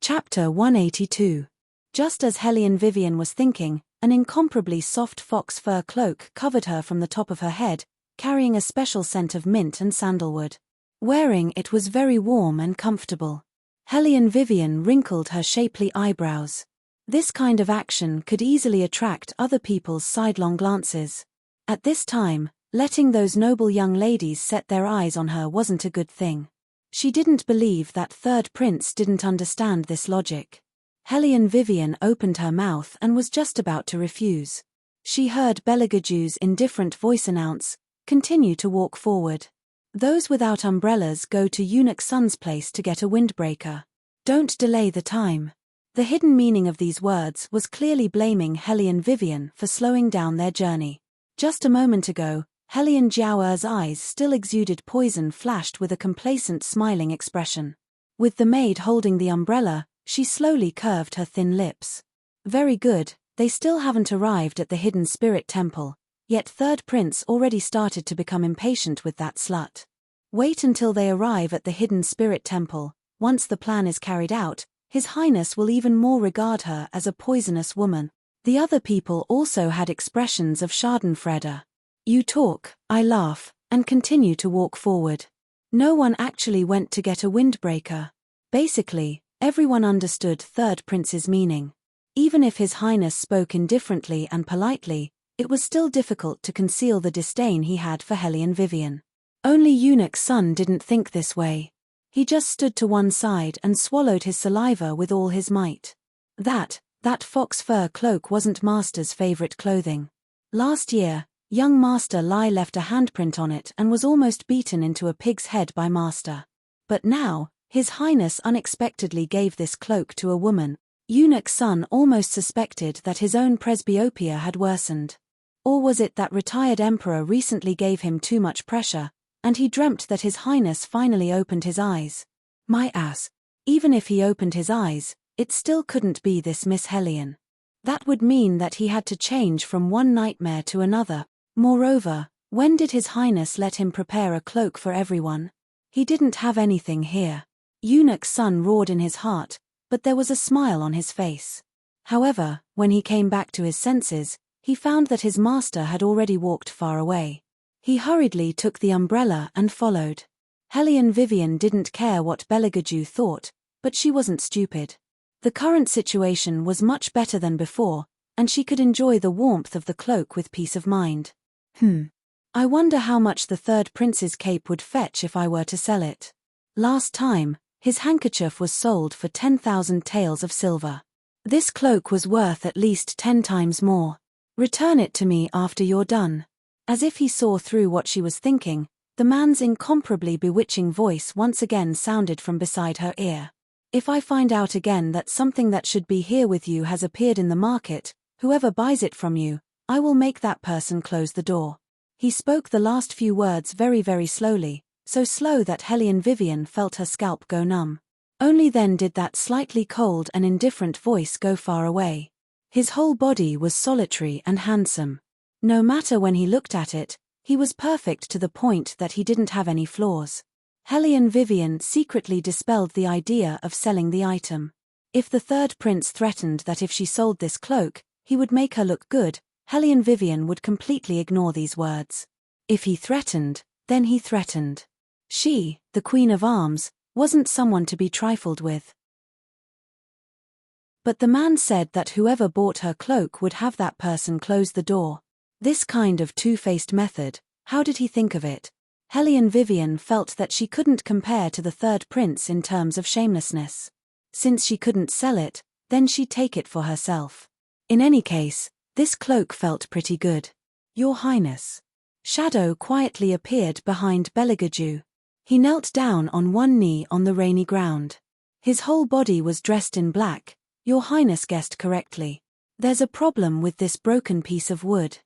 Chapter 182. Just as Hellion Vivian was thinking, an incomparably soft fox fur cloak covered her from the top of her head, carrying a special scent of mint and sandalwood. Wearing it was very warm and comfortable. Hellion Vivian wrinkled her shapely eyebrows. This kind of action could easily attract other people's sidelong glances. At this time, letting those noble young ladies set their eyes on her wasn't a good thing. She didn't believe that third prince didn't understand this logic. Hellion Vivian opened her mouth and was just about to refuse. She heard Beligaju's indifferent voice announce, "Continue to walk forward. Those without umbrellas go to Eunuch Sun's place to get a windbreaker. Don't delay the time." The hidden meaning of these words was clearly blaming Hellion Vivian for slowing down their journey. Just a moment ago, Hellion Jiaoer's eyes still exuded poison flashed with a complacent smiling expression. With the maid holding the umbrella, she slowly curved her thin lips. Very good, they still haven't arrived at the hidden spirit temple, yet third prince already started to become impatient with that slut. Wait until they arrive at the hidden spirit temple. Once the plan is carried out, His Highness will even more regard her as a poisonous woman. The other people also had expressions of schadenfreude. You talk, I laugh, and continue to walk forward. No one actually went to get a windbreaker. Basically, everyone understood third prince's meaning. Even if His Highness spoke indifferently and politely, it was still difficult to conceal the disdain he had for Hellion Vivian. Only Eunuch Sun didn't think this way. He just stood to one side and swallowed his saliva with all his might. That fox fur cloak wasn't Master's favorite clothing. Last year, young Master Lai left a handprint on it and was almost beaten into a pig's head by Master. But now, His Highness unexpectedly gave this cloak to a woman. Eunuch Sun almost suspected that his own presbyopia had worsened. Or was it that retired emperor recently gave him too much pressure, and he dreamt that His Highness finally opened his eyes? My ass. Even if he opened his eyes, it still couldn't be this Miss Hellion. That would mean that he had to change from one nightmare to another. Moreover, when did His Highness let him prepare a cloak for everyone? He didn't have anything here. Eunuch Sun roared in his heart, but there was a smile on his face. However, when he came back to his senses, he found that his master had already walked far away. He hurriedly took the umbrella and followed. Hellion Vivian didn't care what Beligaju thought, but she wasn't stupid. The current situation was much better than before, and she could enjoy the warmth of the cloak with peace of mind. I wonder how much the third prince's cape would fetch if I were to sell it. Last time, his handkerchief was sold for 10,000 taels of silver. This cloak was worth at least 10 times more. Return it to me after you're done. As if he saw through what she was thinking, the man's incomparably bewitching voice once again sounded from beside her ear. If I find out again that something that should be here with you has appeared in the market, whoever buys it from you, I will make that person close the door. He spoke the last few words very, very slowly, so slow that Helene Vivian felt her scalp go numb. Only then did that slightly cold and indifferent voice go far away. His whole body was solitary and handsome. No matter when he looked at it, he was perfect to the point that he didn't have any flaws. Helene Vivian secretly dispelled the idea of selling the item. If the third prince threatened that if she sold this cloak, he would make her look good, Helene Vivian would completely ignore these words. If he threatened, then he threatened. She, the Queen of Arms, wasn't someone to be trifled with. But the man said that whoever bought her cloak would have that person close the door. This kind of two-faced method, how did he think of it? Helene Vivian felt that she couldn't compare to the third prince in terms of shamelessness. Since she couldn't sell it, then she'd take it for herself. In any case, this cloak felt pretty good. Your Highness. Shadow quietly appeared behind Beligaju. He knelt down on one knee on the rainy ground. His whole body was dressed in black. Your Highness guessed correctly. There's a problem with this broken piece of wood.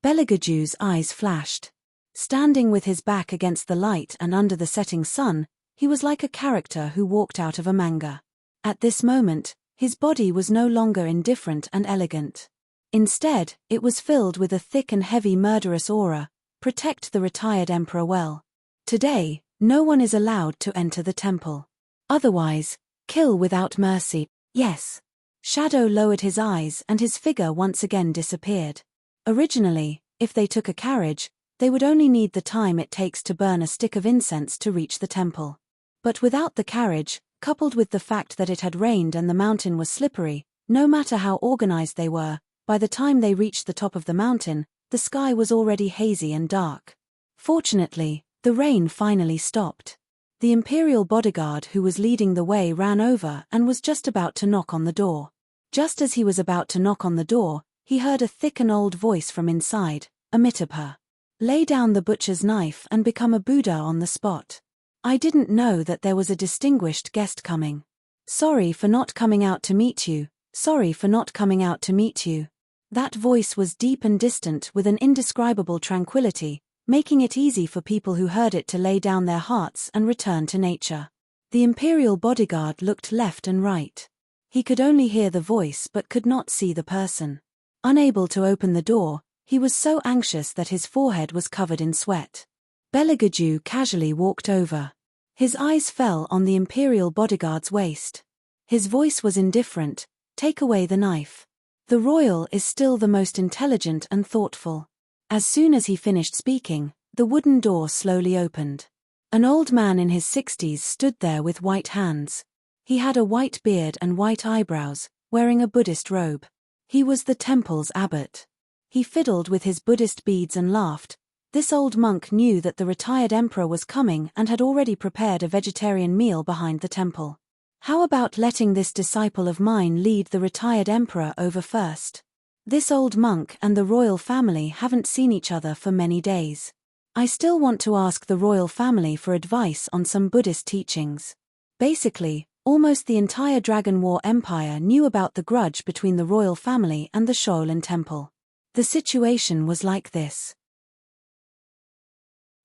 Beligaju's eyes flashed. Standing with his back against the light and under the setting sun, he was like a character who walked out of a manga. At this moment, his body was no longer indifferent and elegant. Instead, it was filled with a thick and heavy murderous aura. Protect the retired emperor well. Today, no one is allowed to enter the temple. Otherwise, kill without mercy. Yes. Shadow lowered his eyes and his figure once again disappeared. Originally, if they took a carriage, they would only need the time it takes to burn a stick of incense to reach the temple. But without the carriage, coupled with the fact that it had rained and the mountain was slippery, no matter how organized they were, by the time they reached the top of the mountain, the sky was already hazy and dark. Fortunately, the rain finally stopped. The imperial bodyguard who was leading the way ran over and was just about to knock on the door. Just as he was about to knock on the door, he heard a thick and old voice from inside, Amitabha. Lay down the butcher's knife and become a Buddha on the spot. I didn't know that there was a distinguished guest coming. Sorry for not coming out to meet you, sorry for not coming out to meet you. That voice was deep and distant with an indescribable tranquility, making it easy for people who heard it to lay down their hearts and return to nature. The imperial bodyguard looked left and right. He could only hear the voice but could not see the person. Unable to open the door, he was so anxious that his forehead was covered in sweat. Beligaju casually walked over. His eyes fell on the imperial bodyguard's waist. His voice was indifferent. Take away the knife. The royal is still the most intelligent and thoughtful. As soon as he finished speaking, the wooden door slowly opened. An old man in his 60s stood there with white hands. He had a white beard and white eyebrows, wearing a Buddhist robe. He was the temple's abbot. He fiddled with his Buddhist beads and laughed. This old monk knew that the retired emperor was coming and had already prepared a vegetarian meal behind the temple. How about letting this disciple of mine lead the retired emperor over first? This old monk and the royal family haven't seen each other for many days. I still want to ask the royal family for advice on some Buddhist teachings. Basically, almost the entire Dragon War Empire knew about the grudge between the royal family and the Shaolin Temple. The situation was like this.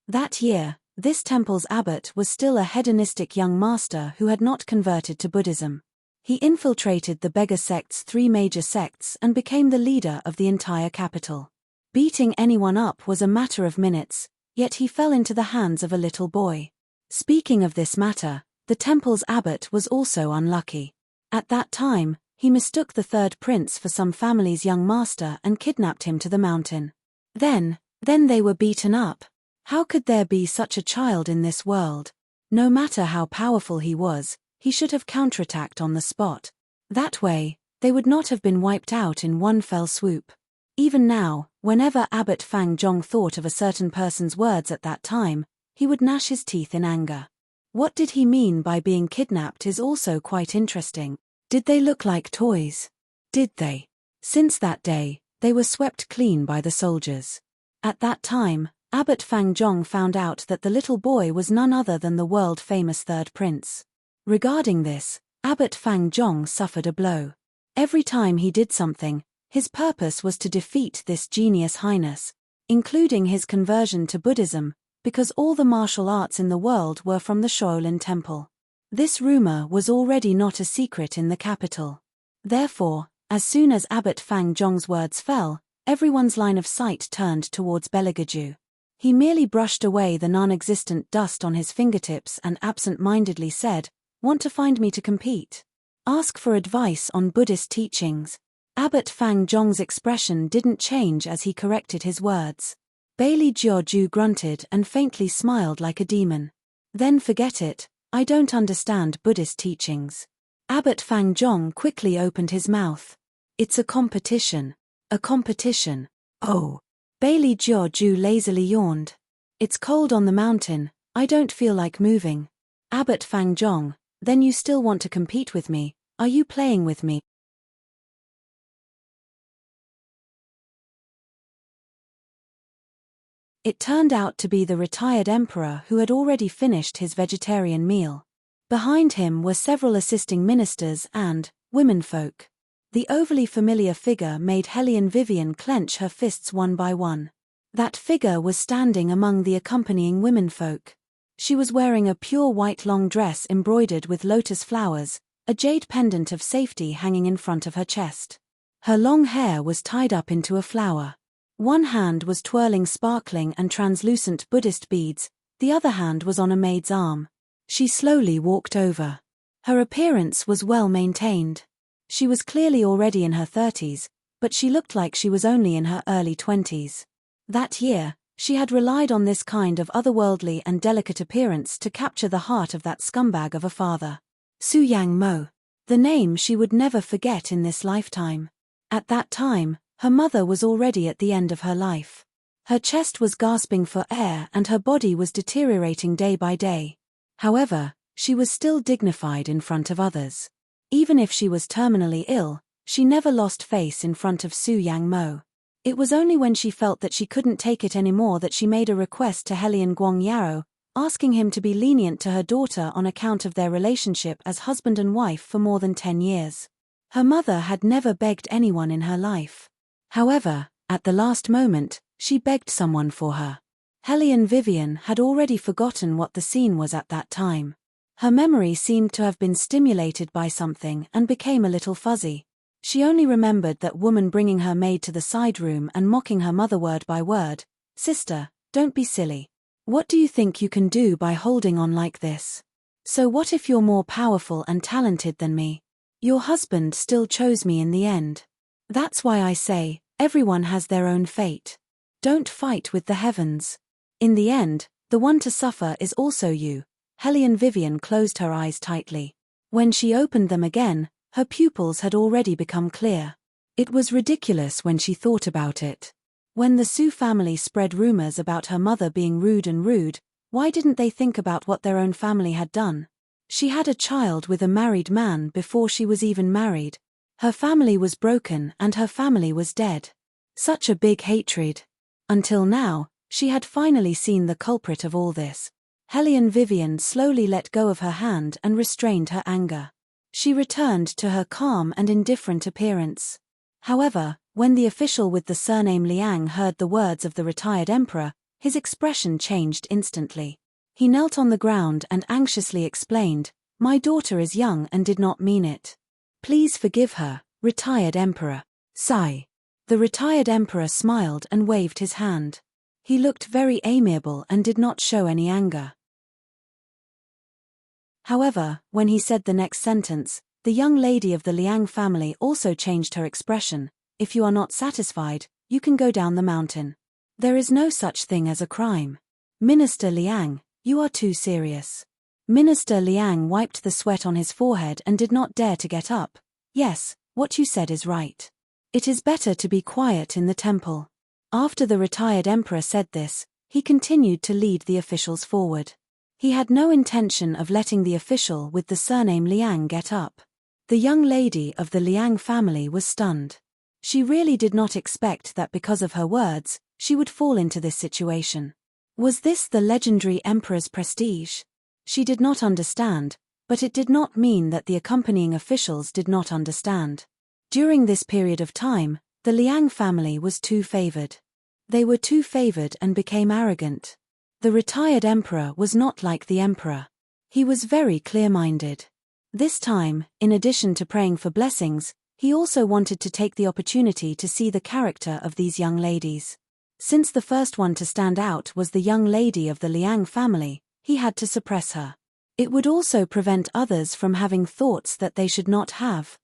That year, this temple's abbot was still a hedonistic young master who had not converted to Buddhism. He infiltrated the beggar sect's 3 major sects and became the leader of the entire capital. Beating anyone up was a matter of minutes, yet he fell into the hands of a little boy. Speaking of this matter, the temple's abbot was also unlucky. At that time, he mistook the third prince for some family's young master and kidnapped him to the mountain. Then they were beaten up. How could there be such a child in this world? No matter how powerful he was, he should have counterattacked on the spot. That way, They would not have been wiped out in one fell swoop. Even now, whenever Abbot Fang Zhong thought of a certain person's words at that time, he would gnash his teeth in anger. What did he mean by being kidnapped is also quite interesting. Did they look like toys? Did they? Since that day, they were swept clean by the soldiers. At that time, Abbot Fang Zhong found out that the little boy was none other than the world-famous third prince. Regarding this, Abbot Fang Zhong suffered a blow. Every time he did something, his purpose was to defeat this genius highness, including his conversion to Buddhism, because all the martial arts in the world were from the Shaolin Temple. This rumor was already not a secret in the capital. Therefore, as soon as Abbot Fang Zhong's words fell, everyone's line of sight turned towards Beligaju. He merely brushed away the non-existent dust on his fingertips and absent-mindedly said, "Want to find me to compete? Ask for advice on Buddhist teachings." Abbot Fang Zhong's expression didn't change as he corrected his words. Bailey Jiaoju grunted and faintly smiled like a demon. "Then forget it, I don't understand Buddhist teachings." Abbot Fang Zhong quickly opened his mouth. "It's a competition. A competition. Oh." Bailey Jiaoju lazily yawned. "It's cold on the mountain, I don't feel like moving." Abbot Fang Zhong, "Then you still want to compete with me? Are you playing with me?" It turned out to be the retired emperor who had already finished his vegetarian meal. Behind him were several assisting ministers and womenfolk. The overly familiar figure made Hellion Vivian clench her fists one by one. That figure was standing among the accompanying womenfolk. She was wearing a pure white long dress embroidered with lotus flowers, a jade pendant of safety hanging in front of her chest. Her long hair was tied up into a flower. One hand was twirling sparkling and translucent Buddhist beads, the other hand was on a maid's arm. She slowly walked over. Her appearance was well maintained. She was clearly already in her 30s, but she looked like she was only in her early 20s. That year, she had relied on this kind of otherworldly and delicate appearance to capture the heart of that scumbag of a father. Su Yang Mo. The name she would never forget in this lifetime. At that time, her mother was already at the end of her life. Her chest was gasping for air and her body was deteriorating day by day. However, she was still dignified in front of others. Even if she was terminally ill, she never lost face in front of Su Yang Mo. It was only when she felt that she couldn't take it anymore that she made a request to Helian Guang Yaro, asking him to be lenient to her daughter on account of their relationship as husband and wife for more than 10 years. Her mother had never begged anyone in her life. However, at the last moment, she begged someone for her. Helian Vivian had already forgotten what the scene was at that time. Her memory seemed to have been stimulated by something and became a little fuzzy. She only remembered that woman bringing her maid to the side room and mocking her mother word by word. "Sister, don't be silly. What do you think you can do by holding on like this? So what if you're more powerful and talented than me? Your husband still chose me in the end. That's why I say, everyone has their own fate. Don't fight with the heavens. In the end, the one to suffer is also you." Helian Vivian closed her eyes tightly. When she opened them again, her pupils had already become clear. It was ridiculous when she thought about it. When the Su family spread rumors about her mother being rude, why didn't they think about what their own family had done? She had a child with a married man before she was even married. Her family was broken and her family was dead. Such a big hatred. Until now, she had finally seen the culprit of all this. Helian Vivian slowly let go of her hand and restrained her anger. She returned to her calm and indifferent appearance. However, when the official with the surname Liang heard the words of the retired emperor, his expression changed instantly. He knelt on the ground and anxiously explained, "My daughter is young and did not mean it. Please forgive her, retired emperor." Sigh. The retired emperor smiled and waved his hand. He looked very amiable and did not show any anger. However, when he said the next sentence, the young lady of the Liang family also changed her expression. "If you are not satisfied, you can go down the mountain. There is no such thing as a crime. Minister Liang, you are too serious." Minister Liang wiped the sweat on his forehead and did not dare to get up. "Yes, What you said is right. It is better to be quiet in the temple. After the retired emperor said this, he continued to lead the officials forward. He had no intention of letting the official with the surname Liang get up. The young lady of the Liang family was stunned. She really did not expect that because of her words, she would fall into this situation. Was this the legendary emperor's prestige? She did not understand, but it did not mean that the accompanying officials did not understand. During this period of time, the Liang family was too favored. They were too favored and became arrogant. The retired emperor was not like the emperor. He was very clear-minded. This time, in addition to praying for blessings, he also wanted to take the opportunity to see the character of these young ladies. Since the first one to stand out was the young lady of the Liang family, he had to suppress her. It would also prevent others from having thoughts that they should not have.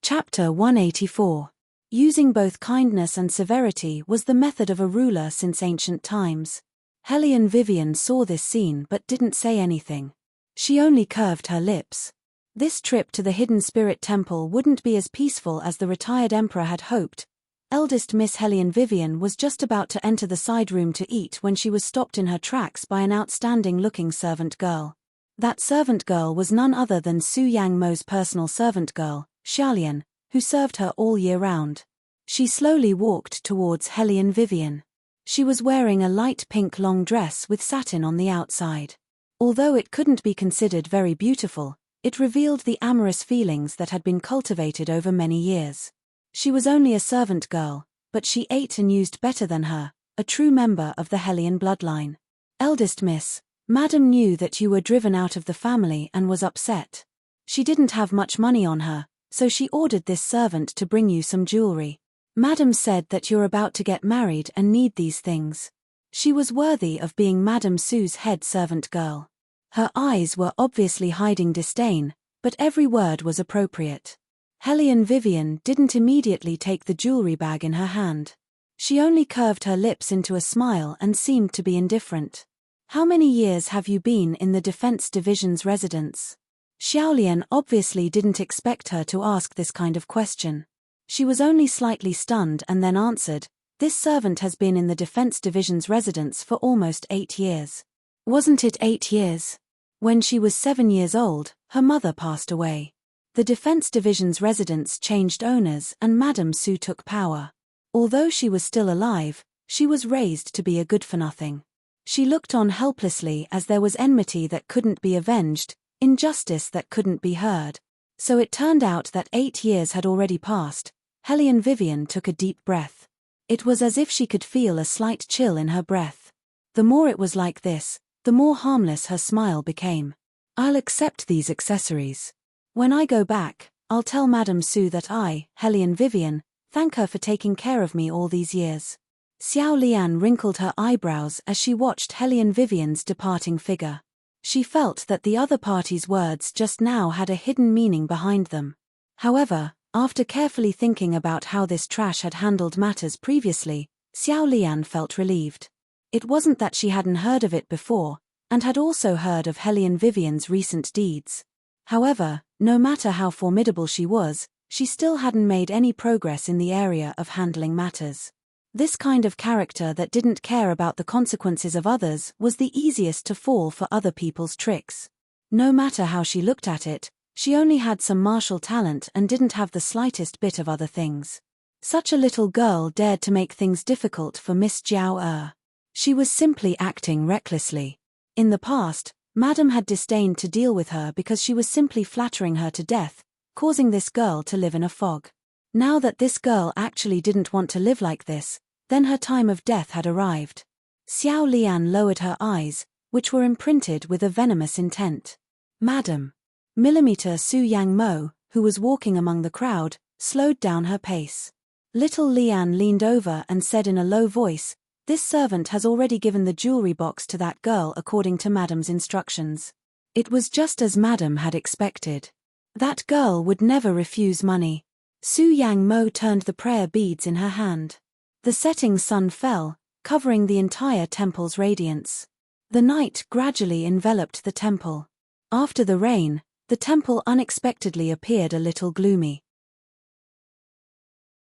Chapter 184. Using both kindness and severity was the method of a ruler since ancient times. Hellion Vivian saw this scene but didn't say anything. She only curved her lips. This trip to the Hidden Spirit Temple wouldn't be as peaceful as the retired emperor had hoped. Eldest Miss Hellion Vivian was just about to enter the side room to eat when she was stopped in her tracks by an outstanding-looking servant girl. That servant girl was none other than Su Yang Mo's personal servant girl, Xiaolian, who served her all year round. She slowly walked towards Hellion Vivian. She was wearing a light pink long dress with satin on the outside. Although it couldn't be considered very beautiful, it revealed the amorous feelings that had been cultivated over many years. She was only a servant girl, but she ate and used better than her, a true member of the Hellion bloodline. Eldest Miss, Madam knew that you were driven out of the family and was upset. She didn't have much money on her, so she ordered this servant to bring you some jewelry. Madam said that you're about to get married and need these things. She was worthy of being Madam Su's head servant girl. Her eyes were obviously hiding disdain, but every word was appropriate. Hellion Vivian didn't immediately take the jewelry bag in her hand. She only curved her lips into a smile and seemed to be indifferent. How many years have you been in the Defense Division's residence? Xiaolian obviously didn't expect her to ask this kind of question. She was only slightly stunned and then answered, "This servant has been in the Defense Division's residence for almost 8 years. Wasn't it 8 years? When she was 7 years old, her mother passed away. The Defense Division's residence changed owners and Madame Su took power. Although she was still alive, she was raised to be a good-for-nothing. She looked on helplessly as there was enmity that couldn't be avenged, injustice that couldn't be heard. So it turned out that 8 years had already passed." Hellion Vivian took a deep breath. It was as if she could feel a slight chill in her breath. The more it was like this, the more harmless her smile became. "I'll accept these accessories. When I go back, I'll tell Madame Su that I, Hellion Vivian, thank her for taking care of me all these years." Xiao Lian wrinkled her eyebrows as she watched Hellion Vivian's departing figure. She felt that the other party's words just now had a hidden meaning behind them. However, after carefully thinking about how this trash had handled matters previously, Xiao Lian felt relieved. It wasn't that she hadn't heard of it before, and had also heard of Hellion Vivian's recent deeds. However, no matter how formidable she was, she still hadn't made any progress in the area of handling matters. This kind of character that didn't care about the consequences of others was the easiest to fall for other people's tricks. No matter how she looked at it, she only had some martial talent and didn't have the slightest bit of other things. Such a little girl dared to make things difficult for Miss Jiao. She was simply acting recklessly. In the past, Madam had disdained to deal with her because she was simply flattering her to death, causing this girl to live in a fog. Now that this girl actually didn't want to live like this, then her time of death had arrived. Xiao Lian lowered her eyes, which were imprinted with a venomous intent. "Madam." Millimeter Su Yang Mo, who was walking among the crowd, slowed down her pace. Little Lian leaned over and said in a low voice, "This servant has already given the jewelry box to that girl according to Madam's instructions." It was just as Madam had expected. That girl would never refuse money. Su Yang Mo turned the prayer beads in her hand. The setting sun fell, covering the entire temple's radiance. The night gradually enveloped the temple. After the rain, the temple unexpectedly appeared a little gloomy.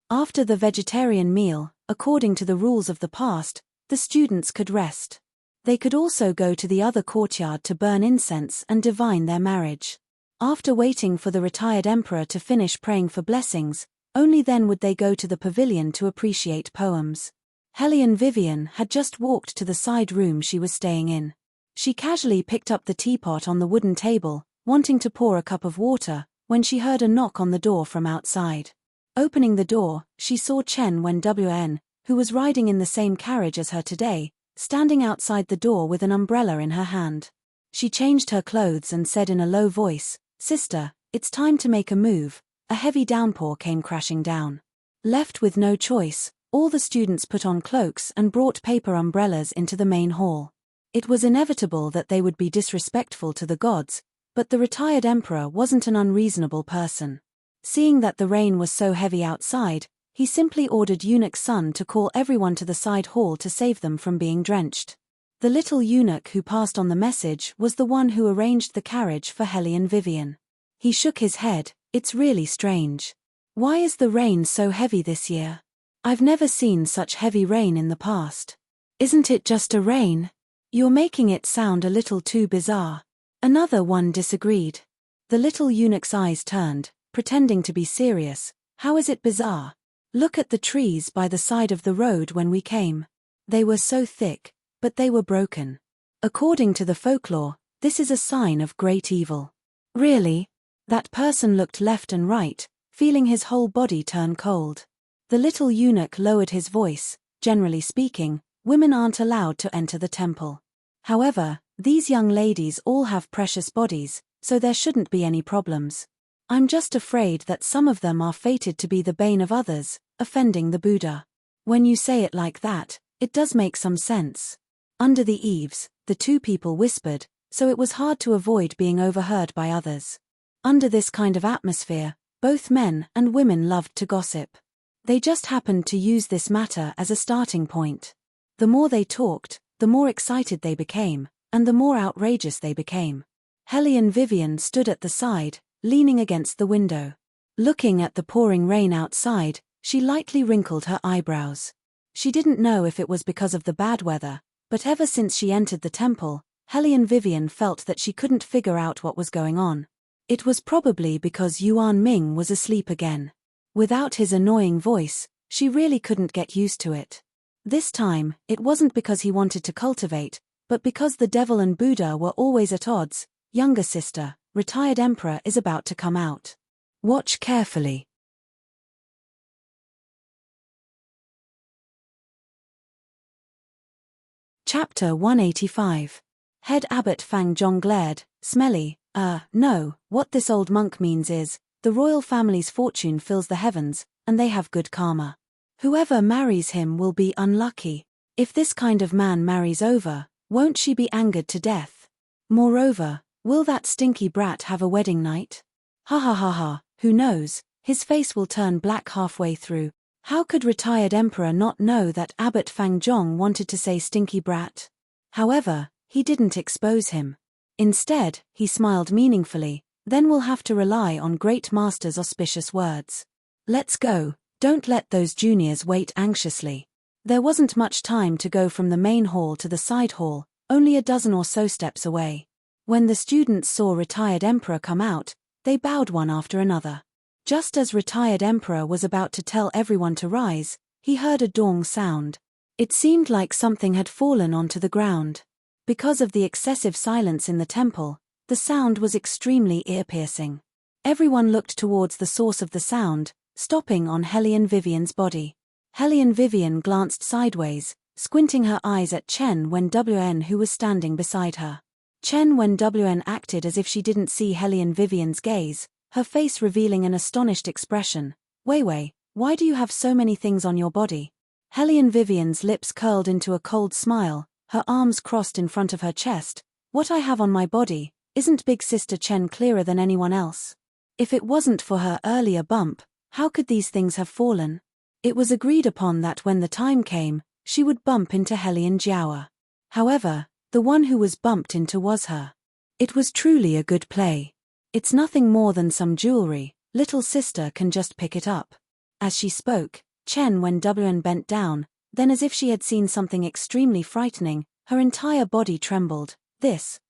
After the vegetarian meal, according to the rules of the past, the students could rest. They could also go to the other courtyard to burn incense and divine their marriage. After waiting for the retired emperor to finish praying for blessings, only then would they go to the pavilion to appreciate poems. Helene Vivian had just walked to the side room she was staying in. She casually picked up the teapot on the wooden table, wanting to pour a cup of water, when she heard a knock on the door from outside. Opening the door, she saw Chen Wen, who was riding in the same carriage as her today, standing outside the door with an umbrella in her hand. She changed her clothes and said in a low voice, "Sister, it's time to make a move." A heavy downpour came crashing down. Left with no choice, all the students put on cloaks and brought paper umbrellas into the main hall. It was inevitable that they would be disrespectful to the gods, but the retired emperor wasn't an unreasonable person. Seeing that the rain was so heavy outside, he simply ordered eunuch Sun to call everyone to the side hall to save them from being drenched. The little eunuch who passed on the message was the one who arranged the carriage for Helene Vivian. He shook his head. "It's really strange. Why is the rain so heavy this year? I've never seen such heavy rain in the past." "Isn't it just a rain? You're making it sound a little too bizarre." Another one disagreed. The little eunuch's eyes turned, pretending to be serious. "How is it bizarre? Look at the trees by the side of the road when we came. They were so thick, but they were broken. According to the folklore, this is a sign of great evil." "Really?" That person looked left and right, feeling his whole body turn cold. The little eunuch lowered his voice. "Generally speaking, women aren't allowed to enter the temple. However, these young ladies all have precious bodies, so there shouldn't be any problems. I'm just afraid that some of them are fated to be the bane of others, offending the Buddha." "When you say it like that, it does make some sense." Under the eaves, the two people whispered, so it was hard to avoid being overheard by others. Under this kind of atmosphere, both men and women loved to gossip. They just happened to use this matter as a starting point. The more they talked, the more excited they became, and the more outrageous they became. Helene Vivian stood at the side, leaning against the window. Looking at the pouring rain outside, she lightly wrinkled her eyebrows. She didn't know if it was because of the bad weather, but ever since she entered the temple, Helene Vivian felt that she couldn't figure out what was going on. It was probably because Yuan Ming was asleep again. Without his annoying voice, she really couldn't get used to it. This time, it wasn't because he wanted to cultivate, but because the devil and Buddha were always at odds. "Younger sister, retired emperor is about to come out. Watch carefully." Chapter 185. Head Abbot Fang Zhong glared, "Smelly, no, what this old monk means is, the royal family's fortune fills the heavens, and they have good karma. Whoever marries him will be unlucky. If this kind of man marries over, won't she be angered to death? Moreover, will that stinky brat have a wedding night? Ha ha ha ha, who knows, his face will turn black halfway through." How could retired emperor not know that Abbot Fang Zhong wanted to say stinky brat? However, he didn't expose him. Instead, he smiled meaningfully. "Then we'll have to rely on Great Master's auspicious words. Let's go, don't let those juniors wait anxiously." There wasn't much time to go from the main hall to the side hall, only a dozen or so steps away. When the students saw retired emperor come out, they bowed one after another. Just as retired emperor was about to tell everyone to rise, he heard a dong sound. It seemed like something had fallen onto the ground. Because of the excessive silence in the temple, the sound was extremely ear-piercing. Everyone looked towards the source of the sound, stopping on Helene Vivian's body. Helene Vivian glanced sideways, squinting her eyes at Chen Wen, who was standing beside her. Chen Wen acted as if she didn't see Helene Vivian's gaze, her face revealing an astonished expression. Wei, why do you have so many things on your body?" Helene Vivian's lips curled into a cold smile, her arms crossed in front of her chest. "What I have on my body, isn't Big Sister Chen clearer than anyone else? If it wasn't for her earlier bump, how could these things have fallen?" It was agreed upon that when the time came, she would bump into Helene Jiawa. However, the one who was bumped into was her. It was truly a good play. It's nothing more than some jewelry, little sister can just pick it up. As she spoke, Chen Wenwen bent down, then as if she had seen something extremely frightening, her entire body trembled.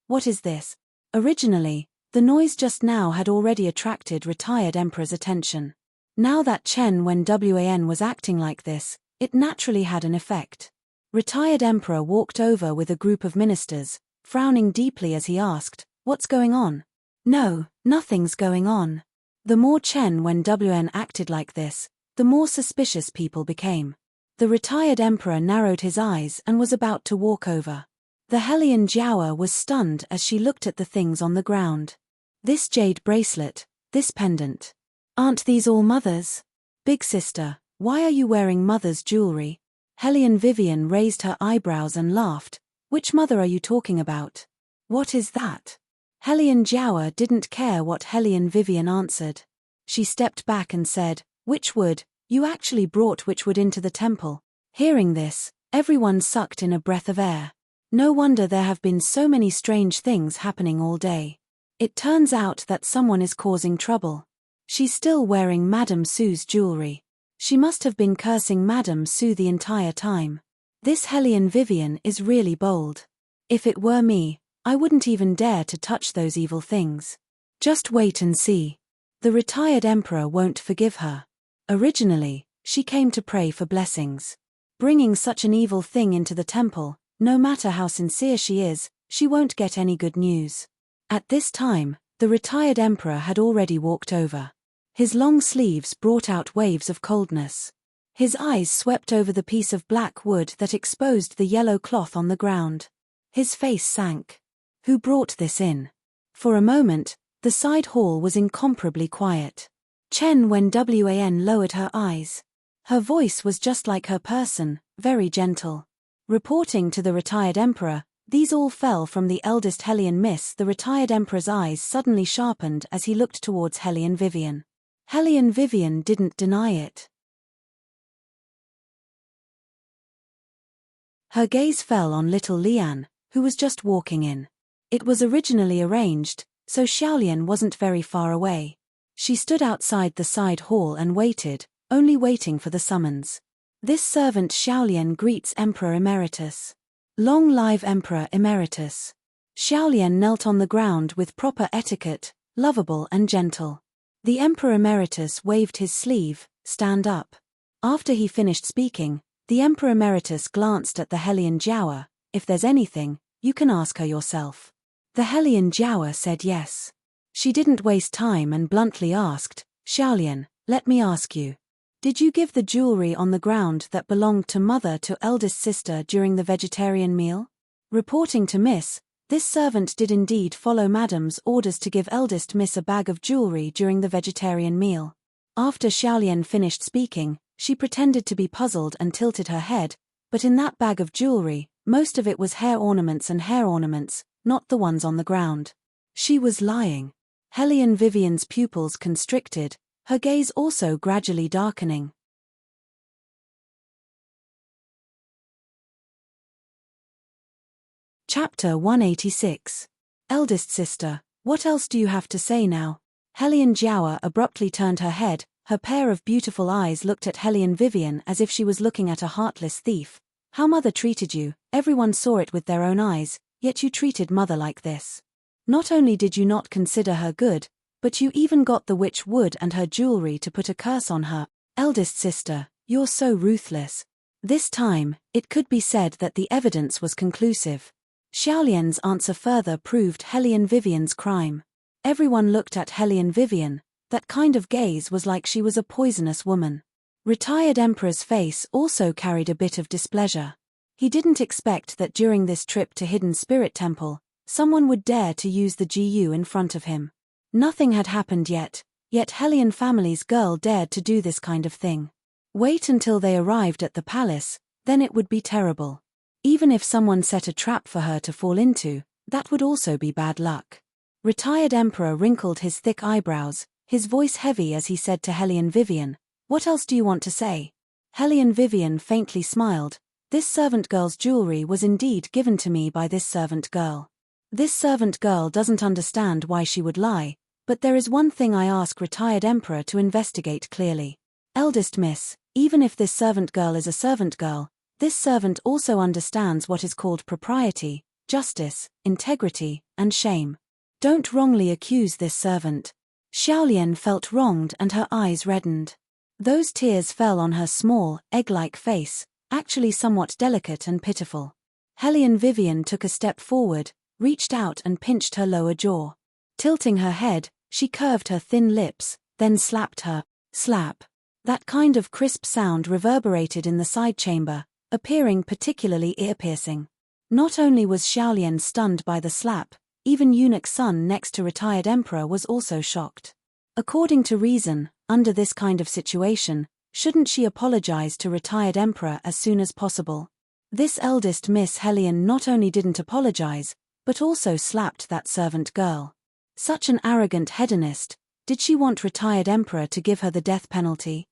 What is this? Originally, the noise just now had already attracted retired emperor's attention. Now that Chen Wenwen was acting like this, it naturally had an effect. Retired emperor walked over with a group of ministers, frowning deeply as he asked, "What's going on?" "No, nothing's going on." The more Chen Wenwen acted like this, the more suspicious people became. The retired emperor narrowed his eyes and was about to walk over. The Hellion Jiaowa was stunned as she looked at the things on the ground. This jade bracelet, this pendant. Aren't these all mother's? Big sister, why are you wearing mother's jewelry? Hellion Vivian raised her eyebrows and laughed. Which mother are you talking about? What is that? Hellion Jiaowa didn't care what Hellion Vivian answered. She stepped back and said, "Witchwood, you actually brought witchwood into the temple." Hearing this, everyone sucked in a breath of air. No wonder there have been so many strange things happening all day. It turns out that someone is causing trouble. She's still wearing Madame Sue's jewelry. She must have been cursing Madame Sue the entire time. This Hellion Vivian is really bold. If it were me, I wouldn't even dare to touch those evil things. Just wait and see. The retired emperor won't forgive her. Originally, she came to pray for blessings. Bringing such an evil thing into the temple, no matter how sincere she is, she won't get any good news. At this time, the retired emperor had already walked over. His long sleeves brought out waves of coldness. His eyes swept over the piece of black wood that exposed the yellow cloth on the ground. His face sank. Who brought this in? For a moment, the side hall was incomparably quiet. Chen Wenwen lowered her eyes. Her voice was just like her person, very gentle. Reporting to the retired emperor, these all fell from the eldest Hellion Miss. The retired emperor's eyes suddenly sharpened as he looked towards Hellion Vivian. Hellion Vivian didn't deny it. Her gaze fell on little Lian, who was just walking in. It was originally arranged, so Xiaolian wasn't very far away. She stood outside the side hall and waited, only waiting for the summons. This servant Xiaolian greets Emperor Emeritus. Long live Emperor Emeritus. Xiaolian knelt on the ground with proper etiquette, lovable and gentle. The Emperor Emeritus waved his sleeve, "Stand up." After he finished speaking, the Emperor Emeritus glanced at the Hellion Jiaowa. "If there's anything, you can ask her yourself." The Hellion Jiaowa said yes. She didn't waste time and bluntly asked, "Xiaolian, let me ask you. Did you give the jewelry on the ground that belonged to mother to eldest sister during the vegetarian meal?" Reporting to Miss, this servant did indeed follow Madame's orders to give eldest Miss a bag of jewelry during the vegetarian meal. After Xiaolian finished speaking, she pretended to be puzzled and tilted her head, but in that bag of jewelry, most of it was hair ornaments and hair ornaments, not the ones on the ground. She was lying. Hellion Vivian's pupils constricted, her gaze also gradually darkening. Chapter 186. Eldest sister, what else do you have to say now? Hellion Jiaowa abruptly turned her head, her pair of beautiful eyes looked at Hellion Vivian as if she was looking at a heartless thief. "How mother treated you, everyone saw it with their own eyes, yet you treated mother like this. Not only did you not consider her good, but you even got the witch wood and her jewelry to put a curse on her. Eldest sister, you're so ruthless." This time, it could be said that the evidence was conclusive. Xiaolian's answer further proved Hellion Vivian's crime. Everyone looked at Hellion Vivian. That kind of gaze was like she was a poisonous woman. Retired Emperor's face also carried a bit of displeasure. He didn't expect that during this trip to Hidden Spirit Temple, someone would dare to use the GU in front of him. Nothing had happened yet Hellion family's girl dared to do this kind of thing. Wait until they arrived at the palace, then it would be terrible. Even if someone set a trap for her to fall into, that would also be bad luck. Retired Emperor wrinkled his thick eyebrows, his voice heavy as he said to Hellion Vivian, "What else do you want to say?" Hellion Vivian faintly smiled. "This servant girl's jewelry was indeed given to me by this servant girl. This servant girl doesn't understand why she would lie, but there is one thing I ask retired emperor to investigate clearly. Eldest miss, even if this servant girl is a servant girl, this servant also understands what is called propriety, justice, integrity, and shame. Don't wrongly accuse this servant. Xiaolian felt wronged and her eyes reddened. Those tears fell on her small, egg-like face, actually somewhat delicate and pitiful. Hellion Vivian took a step forward, reached out and pinched her lower jaw. Tilting her head, she curved her thin lips, then slapped her. Slap. That kind of crisp sound reverberated in the side chamber, appearing particularly ear-piercing. Not only was Xiaolian stunned by the slap, even Eunuch Sun next to retired emperor was also shocked. According to reason, under this kind of situation, shouldn't she apologize to retired emperor as soon as possible? This eldest Miss Hellion not only didn't apologize, but also slapped that servant girl. Such an arrogant hedonist, did she want retired emperor to give her the death penalty?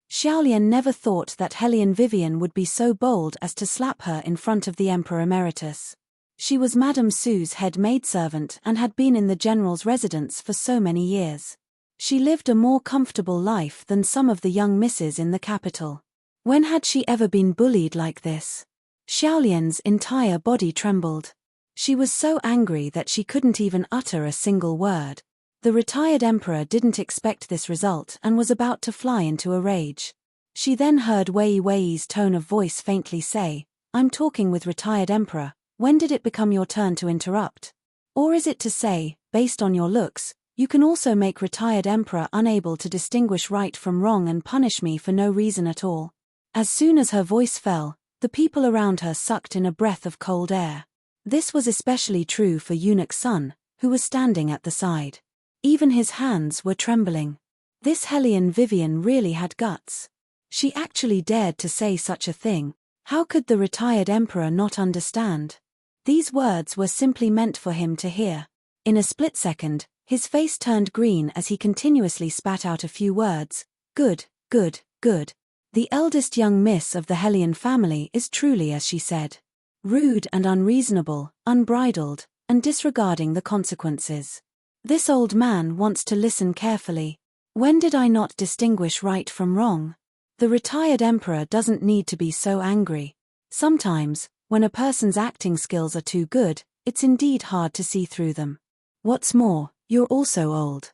Xiaolian never thought that Hellion Vivian would be so bold as to slap her in front of the Emperor Emeritus. She was Madame Su's head maidservant and had been in the general's residence for so many years. She lived a more comfortable life than some of the young misses in the capital. When had she ever been bullied like this? Xiaolian's entire body trembled. She was so angry that she couldn't even utter a single word. The retired emperor didn't expect this result and was about to fly into a rage. She then heard Wei Wei's tone of voice faintly say, "I'm talking with retired emperor, when did it become your turn to interrupt? Or is it to say, based on your looks, you can also make retired emperor unable to distinguish right from wrong and punish me for no reason at all?" As soon as her voice fell, the people around her sucked in a breath of cold air. This was especially true for Eunuch Sun, who was standing at the side. Even his hands were trembling. This Hellion Vivian really had guts. She actually dared to say such a thing. How could the retired emperor not understand? These words were simply meant for him to hear. In a split second, his face turned green as he continuously spat out a few words. Good, good, good. The eldest young miss of the Hellion family is truly as she said. Rude and unreasonable, unbridled, and disregarding the consequences. This old man wants to listen carefully. When did I not distinguish right from wrong? The retired emperor doesn't need to be so angry. Sometimes, when a person's acting skills are too good, it's indeed hard to see through them. What's more, you're also old.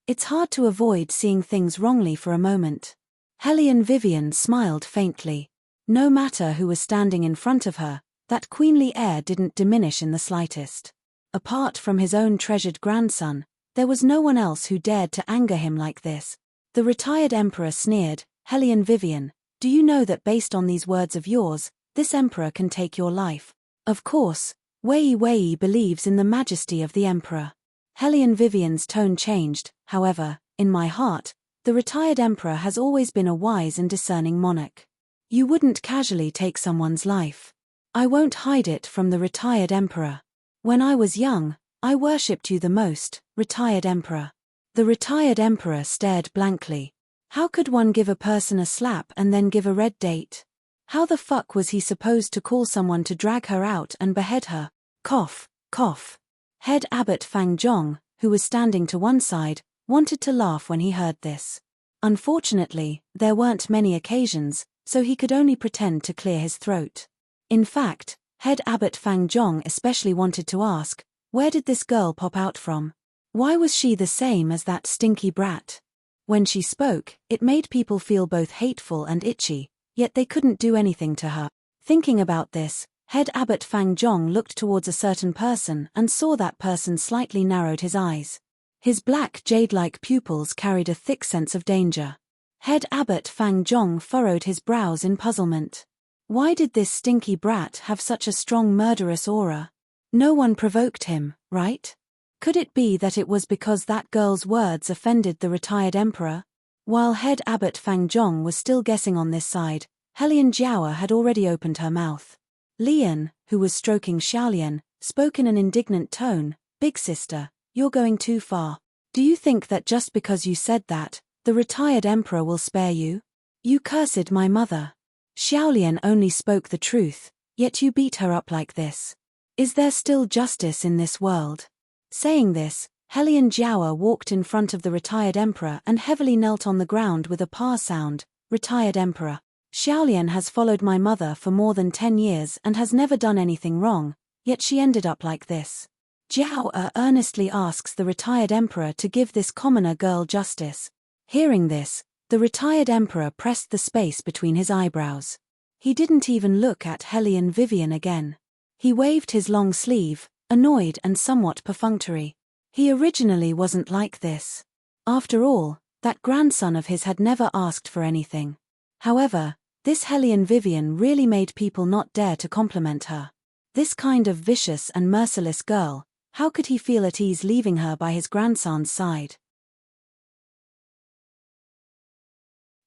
It's hard to avoid seeing things wrongly for a moment. Hellion Vivian smiled faintly. No matter who was standing in front of her, that queenly air didn't diminish in the slightest. Apart from his own treasured grandson, there was no one else who dared to anger him like this. The retired emperor sneered, "Hellion Vivian, do you know that based on these words of yours, this emperor can take your life?" Of course, Wei believes in the majesty of the emperor. Hellion Vivian's tone changed, however, in my heart, the retired emperor has always been a wise and discerning monarch. You wouldn't casually take someone's life. I won't hide it from the retired emperor. When I was young, I worshipped you the most, retired emperor. The retired emperor stared blankly. How could one give a person a slap and then give a red date? How the fuck was he supposed to call someone to drag her out and behead her? Cough, cough. Head Abbot Fang Zhong, who was standing to one side, wanted to laugh when he heard this. Unfortunately, there weren't many occasions, so he could only pretend to clear his throat. In fact, Head Abbot Fang Zhong especially wanted to ask, where did this girl pop out from? Why was she the same as that stinky brat? When she spoke, it made people feel both hateful and itchy, yet they couldn't do anything to her. Thinking about this, Head Abbot Fang Zhong looked towards a certain person and saw that person slightly narrowed his eyes. His black jade-like pupils carried a thick sense of danger. Head Abbot Fang Zhong furrowed his brows in puzzlement. Why did this stinky brat have such a strong murderous aura? No one provoked him, right? Could it be that it was because that girl's words offended the retired emperor? While Head Abbot Fang Zhong was still guessing on this side, Hellion Jiaowa had already opened her mouth. Lian, who was stroking Xiaolian, spoke in an indignant tone, "Big sister, you're going too far. Do you think that just because you said that, the retired emperor will spare you? You cursed my mother." Xiaolian only spoke the truth, Yet you beat her up like this. Is there still justice in this world? Saying this, Helian Jiaoer walked in front of the retired emperor and heavily knelt on the ground with a pa sound. Retired emperor. Xiaolian has followed my mother for more than 10 years and has never done anything wrong, yet she ended up like this. Jiaoer earnestly asks the retired emperor to give this commoner girl justice. Hearing this, the retired emperor pressed the space between his eyebrows. He didn't even look at Helian Vivian again. He waved his long sleeve, annoyed and somewhat perfunctory. He originally wasn't like this. After all, that grandson of his had never asked for anything. However, this Helian Vivian really made people not dare to compliment her. This kind of vicious and merciless girl, how could he feel at ease leaving her by his grandson's side?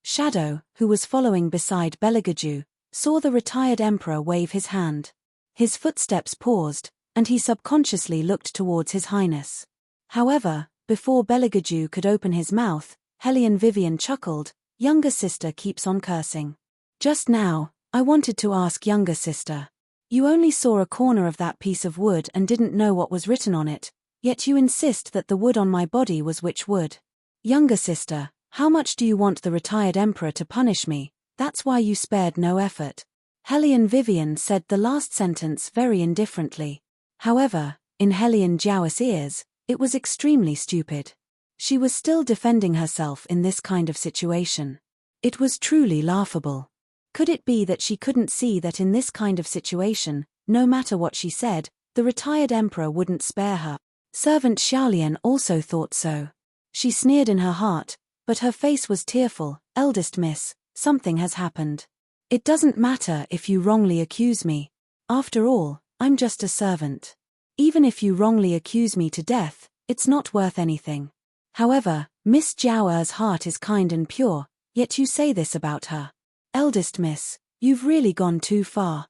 Shadow, who was following beside Beligaju, saw the retired emperor wave his hand. His footsteps paused, and he subconsciously looked towards His Highness. However, before Beligaju could open his mouth, Helian Vivian chuckled. Younger sister keeps on cursing. Just now, I wanted to ask younger sister. You only saw a corner of that piece of wood and didn't know what was written on it, yet you insist that the wood on my body was which wood? Younger sister, how much do you want the retired emperor to punish me? That's why you spared no effort. Helian Vivian said the last sentence very indifferently. However, in Helian Jiaoer's ears, it was extremely stupid. She was still defending herself in this kind of situation. It was truly laughable. Could it be that she couldn't see that in this kind of situation, no matter what she said, the retired emperor wouldn't spare her? Servant Xiaolian also thought so. She sneered in her heart, but her face was tearful. Eldest miss, something has happened. It doesn't matter if you wrongly accuse me. After all, I'm just a servant. Even if you wrongly accuse me to death, it's not worth anything. However, Miss Jiaoer's heart is kind and pure, yet you say this about her. Eldest miss, you've really gone too far.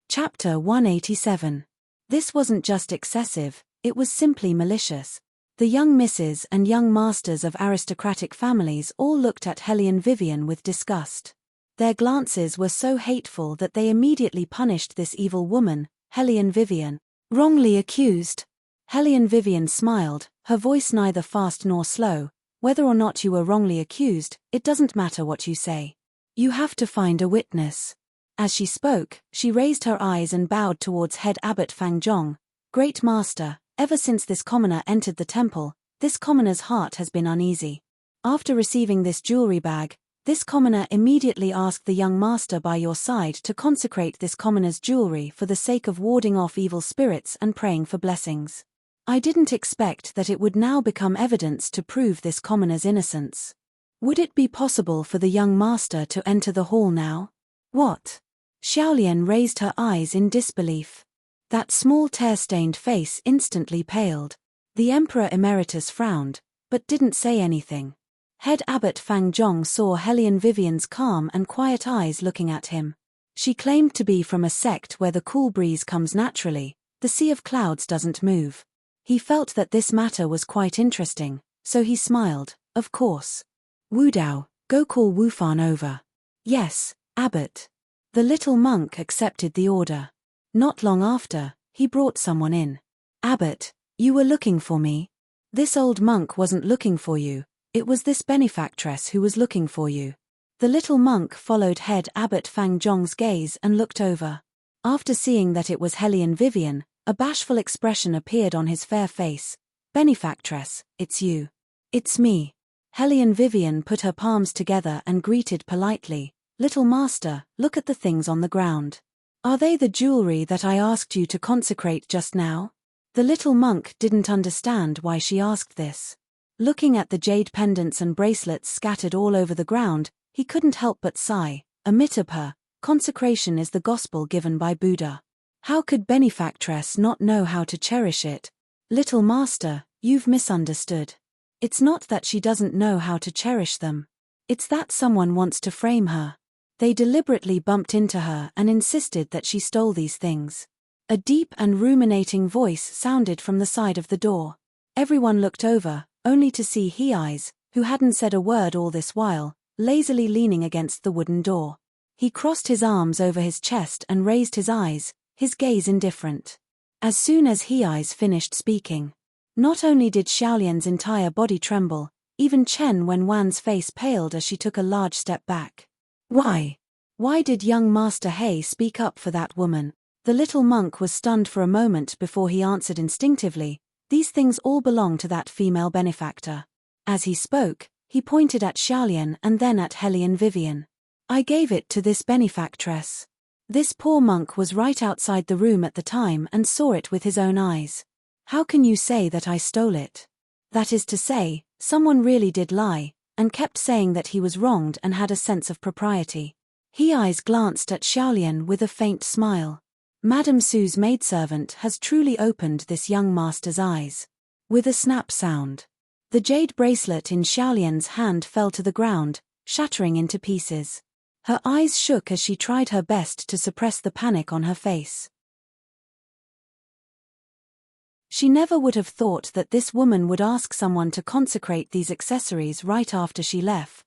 Chapter 187. This wasn't just excessive, it was simply malicious. The young misses and young masters of aristocratic families all looked at Helian Vivian with disgust. Their glances were so hateful that they immediately punished this evil woman, Helian Vivian. Wrongly accused. Helian Vivian smiled, her voice neither fast nor slow. Whether or not you were wrongly accused, it doesn't matter what you say. You have to find a witness. As she spoke, she raised her eyes and bowed towards head abbot Fangjong. Great master, ever since this commoner entered the temple, this commoner's heart has been uneasy. After receiving this jewelry bag, this commoner immediately asked the young master by your side to consecrate this commoner's jewelry for the sake of warding off evil spirits and praying for blessings. I didn't expect that it would now become evidence to prove this commoner's innocence. Would it be possible for the young master to enter the hall now? What? Xiaolian raised her eyes in disbelief. That small tear-stained face instantly paled. The Emperor Emeritus frowned, but didn't say anything. Head Abbot Fangjong saw Helian Vivian's calm and quiet eyes looking at him. She claimed to be from a sect where the cool breeze comes naturally, the sea of clouds doesn't move. He felt that this matter was quite interesting, so he smiled. Of course. Wu Dao, go call Wu Fan over. Yes, Abbot. The little monk accepted the order. Not long after, he brought someone in. Abbot, you were looking for me? This old monk wasn't looking for you, it was this benefactress who was looking for you. The little monk followed head Abbot Fangjong's gaze and looked over. After seeing that it was Helian Vivian, a bashful expression appeared on his fair face. Benefactress, it's you. It's me. Helian Vivian put her palms together and greeted politely. Little master, look at the things on the ground. Are they the jewelry that I asked you to consecrate just now? The little monk didn't understand why she asked this. Looking at the jade pendants and bracelets scattered all over the ground, he couldn't help but sigh. Amitabha, consecration is the gospel given by Buddha. How could benefactress not know how to cherish it? Little master, you've misunderstood. It's not that she doesn't know how to cherish them. It's that someone wants to frame her. They deliberately bumped into her and insisted that she stole these things. A deep and ruminating voice sounded from the side of the door. Everyone looked over, only to see He-Eyes, who hadn't said a word all this while, lazily leaning against the wooden door. He crossed his arms over his chest and raised his eyes, his gaze indifferent. As soon as He-Eyes finished speaking, not only did Xiaolian's entire body tremble, even Chen Wenwan's face paled as she took a large step back. Why? Why did young Master He speak up for that woman? The little monk was stunned for a moment before he answered instinctively, "These things all belong to that female benefactor." As he spoke, he pointed at Xiaolian and then at Hellion Vivian. "I gave it to this benefactress." This poor monk was right outside the room at the time and saw it with his own eyes. "How can you say that I stole it?" That is to say, someone really did lie, and kept saying that he was wronged and had a sense of propriety. He-Eyes glanced at Xiaolian with a faint smile. Madame Su's maidservant has truly opened this young master's eyes. With a snap sound, the jade bracelet in Xiaolian's hand fell to the ground, shattering into pieces. Her eyes shook as she tried her best to suppress the panic on her face. She never would have thought that this woman would ask someone to consecrate these accessories right after she left.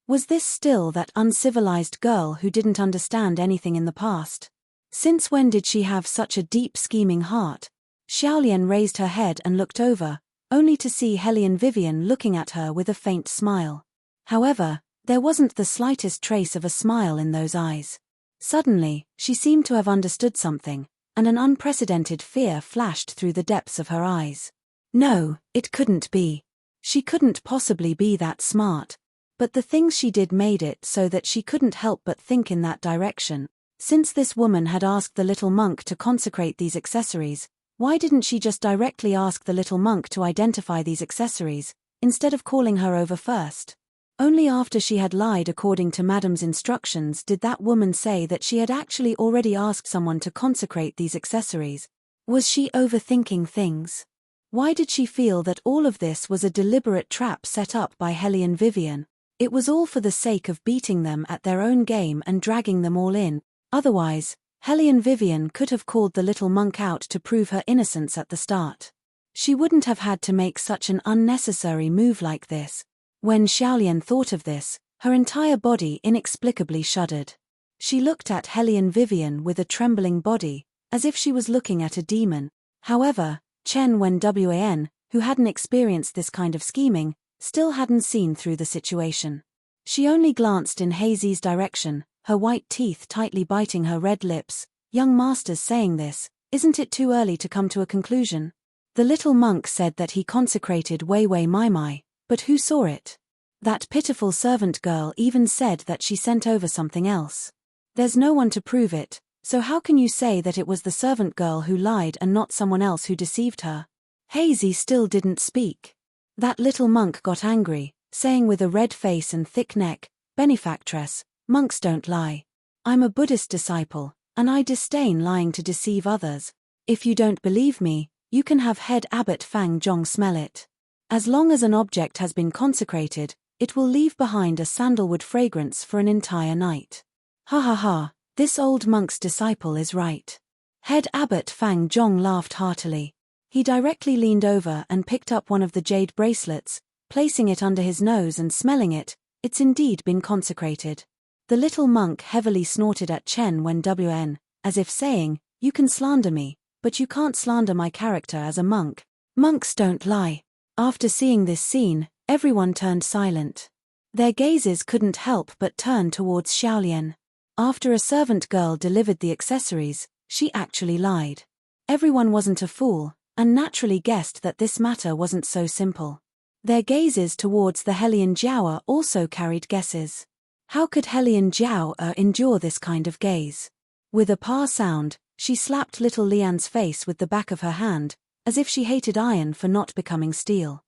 Was this still that uncivilized girl who didn't understand anything in the past? Since when did she have such a deep scheming heart? Xiaolian raised her head and looked over, only to see Hellion Vivian looking at her with a faint smile. However, there wasn't the slightest trace of a smile in those eyes. Suddenly, she seemed to have understood something, and an unprecedented fear flashed through the depths of her eyes. No, it couldn't be. She couldn't possibly be that smart. But the things she did made it so that she couldn't help but think in that direction. Since this woman had asked the little monk to consecrate these accessories, why didn't she just directly ask the little monk to identify these accessories, instead of calling her over first? Only after she had lied according to Madame's instructions did that woman say that she had actually already asked someone to consecrate these accessories. Was she overthinking things? Why did she feel that all of this was a deliberate trap set up by Hellion Vivian? It was all for the sake of beating them at their own game and dragging them all in. Otherwise, Hellion Vivian could have called the little monk out to prove her innocence at the start. She wouldn't have had to make such an unnecessary move like this. When Xiaolian thought of this, her entire body inexplicably shuddered. She looked at Hellion Vivian with a trembling body, as if she was looking at a demon. However, Chen Wen-Wan, who hadn't experienced this kind of scheming, still hadn't seen through the situation. She only glanced in Hazy's direction, her white teeth tightly biting her red lips. "Young master's saying this, isn't it too early to come to a conclusion?" The little monk said that he consecrated Wei Wei Mai Mai, but who saw it? That pitiful servant girl even said that she sent over something else. There's no one to prove it, so how can you say that it was the servant girl who lied and not someone else who deceived her? Hazy still didn't speak. That little monk got angry, saying with a red face and thick neck, "Benefactress, monks don't lie. I'm a Buddhist disciple, and I disdain lying to deceive others. If you don't believe me, you can have head Abbot Fang Zhong smell it. As long as an object has been consecrated, it will leave behind a sandalwood fragrance for an entire night." Ha ha ha, this old monk's disciple is right. Head Abbot Fang Zhong laughed heartily. He directly leaned over and picked up one of the jade bracelets, placing it under his nose and smelling it. "It's indeed been consecrated." The little monk heavily snorted at Chen Wen-Wan, as if saying, "You can slander me, but you can't slander my character as a monk. Monks don't lie." After seeing this scene, everyone turned silent. Their gazes couldn't help but turn towards Xiaolian. After a servant girl delivered the accessories, she actually lied. Everyone wasn't a fool, and naturally guessed that this matter wasn't so simple. Their gazes towards the Hellion Jiao also carried guesses. How could Hellion Jiao endure this kind of gaze? With a pa sound, she slapped little Lian's face with the back of her hand, as if she hated iron for not becoming steel.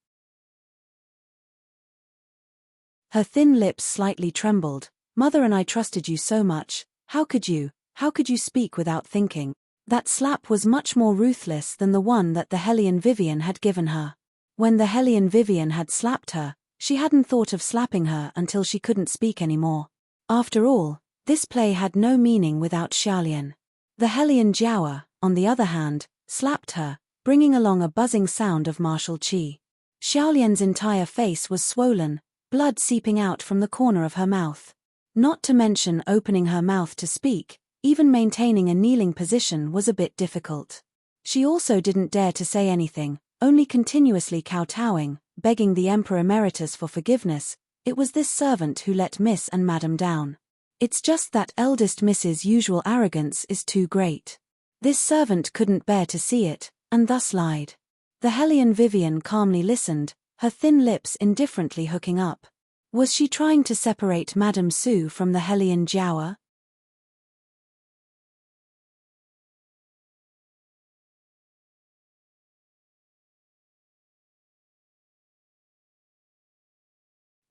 Her thin lips slightly trembled. "Mother and I trusted you so much, how could you speak without thinking?" That slap was much more ruthless than the one that the Hellion Vivian had given her. When the Hellion Vivian had slapped her, she hadn't thought of slapping her until she couldn't speak anymore. After all, this play had no meaning without Xiaolian. The Hellion Jiao, on the other hand, slapped her, bringing along a buzzing sound of martial qi. Xiaolian's entire face was swollen, blood seeping out from the corner of her mouth. Not to mention opening her mouth to speak, even maintaining a kneeling position was a bit difficult. She also didn't dare to say anything, only continuously kowtowing, begging the Emperor Emeritus for forgiveness. It was this servant who let Miss and Madam down. It's just that eldest Miss's usual arrogance is too great. This servant couldn't bear to see it, and thus lied. The Hellion Vivian calmly listened, her thin lips indifferently hooking up. Was she trying to separate Madame Su from the Hellion Jiaowa?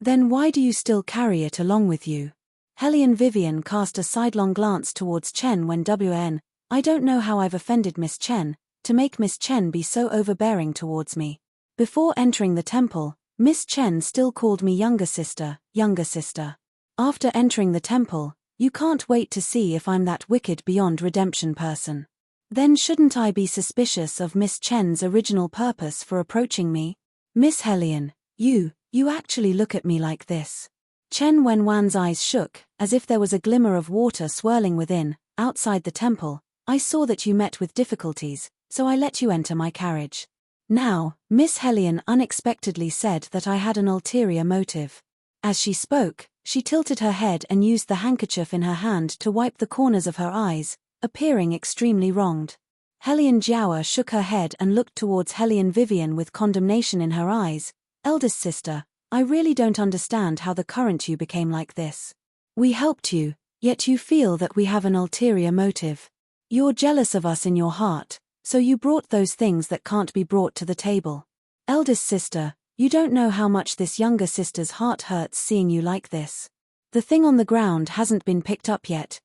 Then why do you still carry it along with you? Hellion Vivian cast a sidelong glance towards Chen Wen. I don't know how I've offended Miss Chen, to make Miss Chen be so overbearing towards me. Before entering the temple, Miss Chen still called me younger sister, younger sister. After entering the temple, you can't wait to see if I'm that wicked beyond redemption person. Then shouldn't I be suspicious of Miss Chen's original purpose for approaching me? Miss Hellion, you actually look at me like this. Chen Wenwan's eyes shook, as if there was a glimmer of water swirling within. Outside the temple, I saw that you met with difficulties, so I let you enter my carriage. Now, Miss Hellion unexpectedly said that I had an ulterior motive. As she spoke, she tilted her head and used the handkerchief in her hand to wipe the corners of her eyes, appearing extremely wronged. Hellion Jiaowa shook her head and looked towards Hellion Vivian with condemnation in her eyes. Eldest sister, I really don't understand how the current you became like this. We helped you, yet you feel that we have an ulterior motive. You're jealous of us in your heart, so you brought those things that can't be brought to the table. Eldest sister, you don't know how much this younger sister's heart hurts seeing you like this. The thing on the ground hasn't been picked up yet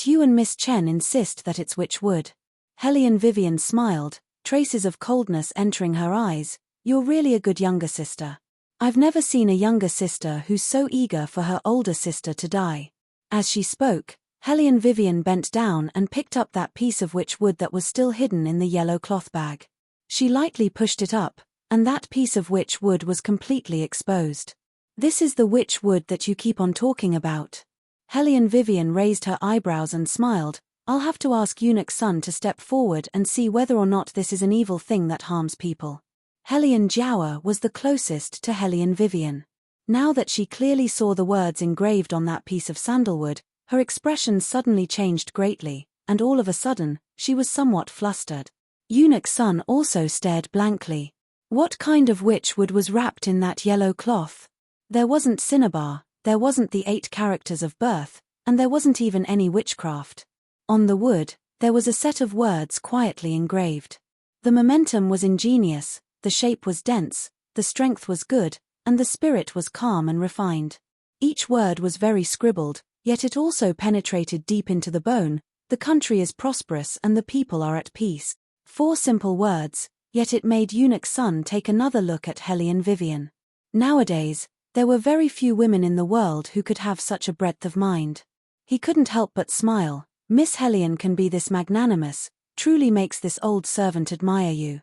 you and Miss Chen insist that it's witch wood. Hellion Vivian smiled, traces of coldness entering her eyes. You're really a good younger sister. I've never seen a younger sister who's so eager for her older sister to die. As she spoke, Hellion Vivian bent down and picked up that piece of witch wood that was still hidden in the yellow cloth bag. She lightly pushed it up, and that piece of witch wood was completely exposed. This is the witch wood that you keep on talking about. Hellion Vivian raised her eyebrows and smiled. I'll have to ask Eunuch Sun to step forward and see whether or not this is an evil thing that harms people. Hellion Jiaowa was the closest to Hellion Vivian. Now that she clearly saw the words engraved on that piece of sandalwood, her expression suddenly changed greatly, and all of a sudden, she was somewhat flustered. Eunuch Sun also stared blankly. What kind of witch wood was wrapped in that yellow cloth? There wasn't cinnabar, there wasn't the 8 characters of birth, and there wasn't even any witchcraft. On the wood, there was a set of words quietly engraved. The momentum was ingenious, the shape was dense, the strength was good, and the spirit was calm and refined. Each word was very scribbled, yet it also penetrated deep into the bone. The country is prosperous and the people are at peace. 4 simple words, yet it made Eunuch Sun take another look at Hellion Vivian. Nowadays, there were very few women in the world who could have such a breadth of mind. He couldn't help but smile. Miss Hellion can be this magnanimous, truly makes this old servant admire you.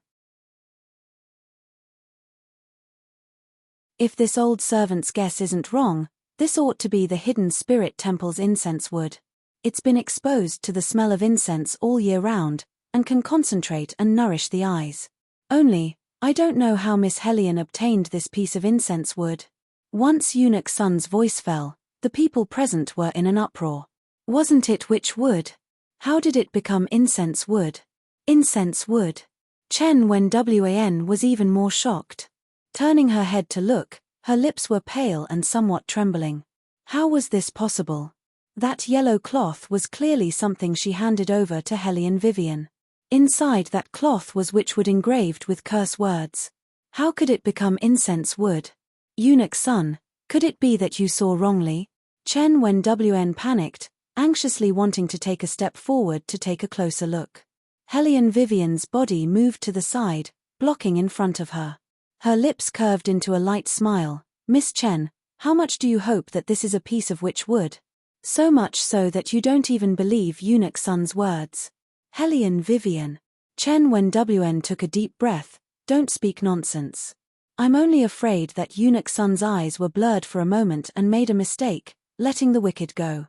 If this old servant's guess isn't wrong, this ought to be the hidden spirit temple's incense wood. It's been exposed to the smell of incense all year round, and can concentrate and nourish the eyes. Only, I don't know how Miss Hellion obtained this piece of incense wood. Once Eunuch Sun's voice fell, the people present were in an uproar. Wasn't it witch wood? How did it become incense wood? Incense wood. Chen Wen was even more shocked. Turning her head to look, her lips were pale and somewhat trembling. How was this possible? That yellow cloth was clearly something she handed over to Hellion Vivian. Inside that cloth was witchwood engraved with curse words. How could it become incense wood? Eunuch Sun, could it be that you saw wrongly? Chen Wen panicked, anxiously wanting to take a step forward to take a closer look. Hellion Vivian's body moved to the side, blocking in front of her. Her lips curved into a light smile. Miss Chen, how much do you hope that this is a piece of witch wood? So much so that you don't even believe Eunuch Sun's words. Hellion Vivian. Chen Wen took a deep breath. Don't speak nonsense. I'm only afraid that Eunuch Sun's eyes were blurred for a moment and made a mistake, letting the wicked go.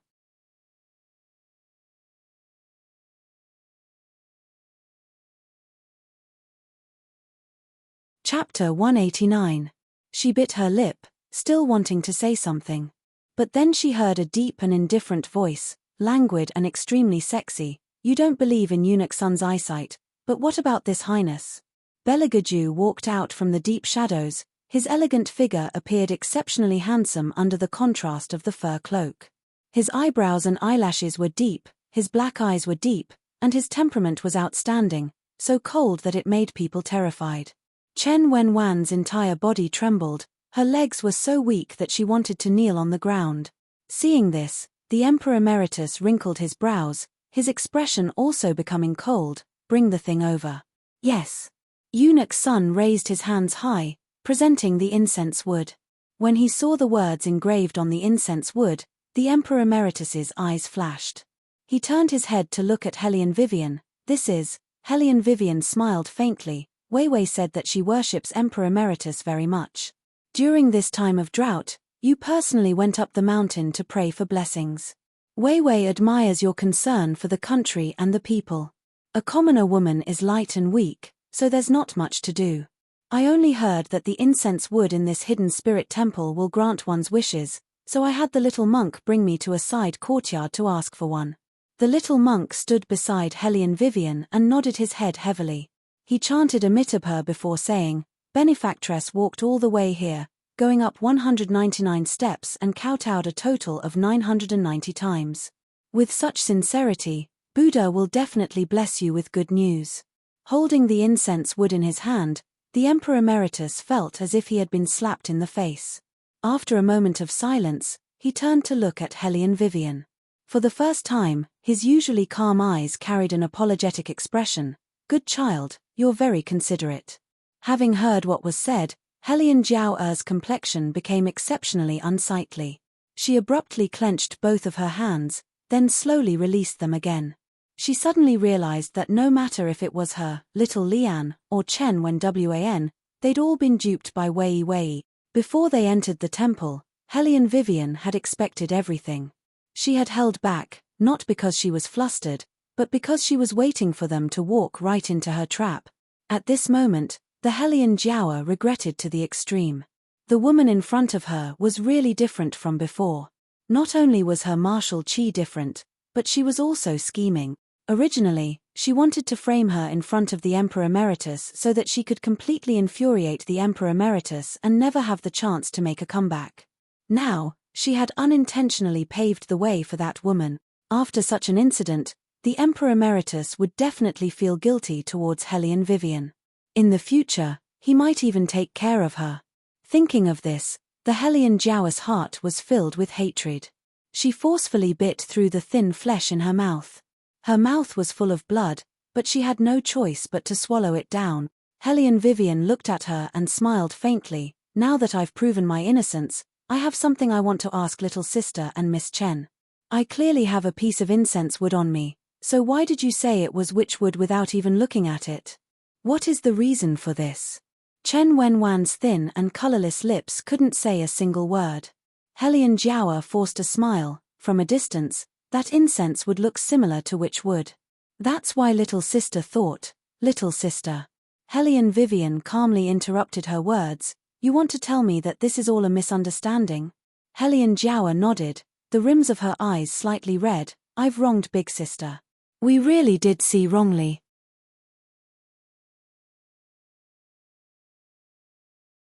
Chapter 189. She bit her lip, still wanting to say something. But then she heard a deep and indifferent voice, languid and extremely sexy. You don't believe in Eunuch Sun's eyesight, but what about this highness? Belagaju walked out from the deep shadows. His elegant figure appeared exceptionally handsome under the contrast of the fur cloak. His eyebrows and eyelashes were deep, his black eyes were deep, and his temperament was outstanding, so cold that it made people terrified. Chen Wenwan's entire body trembled, her legs were so weak that she wanted to kneel on the ground. Seeing this, the Emperor Emeritus wrinkled his brows, his expression also becoming cold. Bring the thing over. Yes. Eunuch Sun raised his hands high, presenting the incense wood. When he saw the words engraved on the incense wood, the Emperor Emeritus's eyes flashed. He turned his head to look at Hellion Vivian. This is, Hellion Vivian smiled faintly. Weiwei said that she worships Emperor Emeritus very much. During this time of drought, you personally went up the mountain to pray for blessings. Weiwei admires your concern for the country and the people. A commoner woman is light and weak, so there's not much to do. I only heard that the incense wood in this hidden spirit temple will grant one's wishes, so I had the little monk bring me to a side courtyard to ask for one. The little monk stood beside Hellion Vivian and nodded his head heavily. He chanted Amitabha before saying, Benefactress walked all the way here, going up 199 steps and kowtowed a total of 990 times. With such sincerity, Buddha will definitely bless you with good news. Holding the incense wood in his hand, the Emperor Emeritus felt as if he had been slapped in the face. After a moment of silence, he turned to look at Hellion Vivian. For the first time, his usually calm eyes carried an apologetic expression. Good child, you're very considerate. Having heard what was said, Hellion Jiao's complexion became exceptionally unsightly. She abruptly clenched both of her hands, then slowly released them again. She suddenly realized that no matter if it was her, little Lian, or Chen Wan, they'd all been duped by Wei. Before they entered the temple, Hellion Vivian had expected everything. She had held back, not because she was flustered, but because she was waiting for them to walk right into her trap. At this moment, the Hellion Jiao regretted to the extreme. The woman in front of her was really different from before. Not only was her martial chi different, but she was also scheming. Originally, she wanted to frame her in front of the Emperor Emeritus so that she could completely infuriate the Emperor Emeritus and never have the chance to make a comeback. Now, she had unintentionally paved the way for that woman. After such an incident, the Emperor Emeritus would definitely feel guilty towards Hellion Vivian. In the future, he might even take care of her. Thinking of this, the Hellion Jiao's heart was filled with hatred. She forcefully bit through the thin flesh in her mouth. Her mouth was full of blood, but she had no choice but to swallow it down. Hellion Vivian looked at her and smiled faintly. Now that I've proven my innocence, I have something I want to ask little sister and Miss Chen. I clearly have a piece of incense wood on me, so why did you say it was witchwood without even looking at it? What is the reason for this? Chen Wenwan's thin and colorless lips couldn't say a single word. Hellion Jiao forced a smile. From a distance, that incense would look similar to witchwood. That's why little sister thought. Little sister. Hellion Vivian calmly interrupted her words. You want to tell me that this is all a misunderstanding? Hellion Jiao nodded, the rims of her eyes slightly red. I've wronged big sister. We really did see wrongly.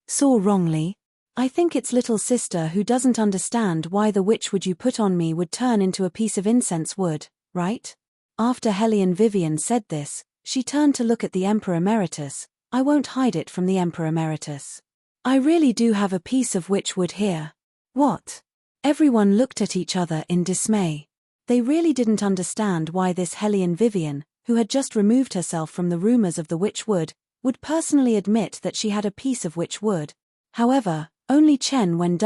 Saw wrongly? I think it's little sister who doesn't understand why the witchwood you put on me would turn into a piece of incense wood, right? After Hellion Vivian said this, she turned to look at the Emperor Emeritus. I won't hide it from the Emperor Emeritus. I really do have a piece of witchwood here. What? Everyone looked at each other in dismay. They really didn't understand why this Hellion Vivian, who had just removed herself from the rumors of the witchwood, would personally admit that she had a piece of witchwood. However, only Chen Wan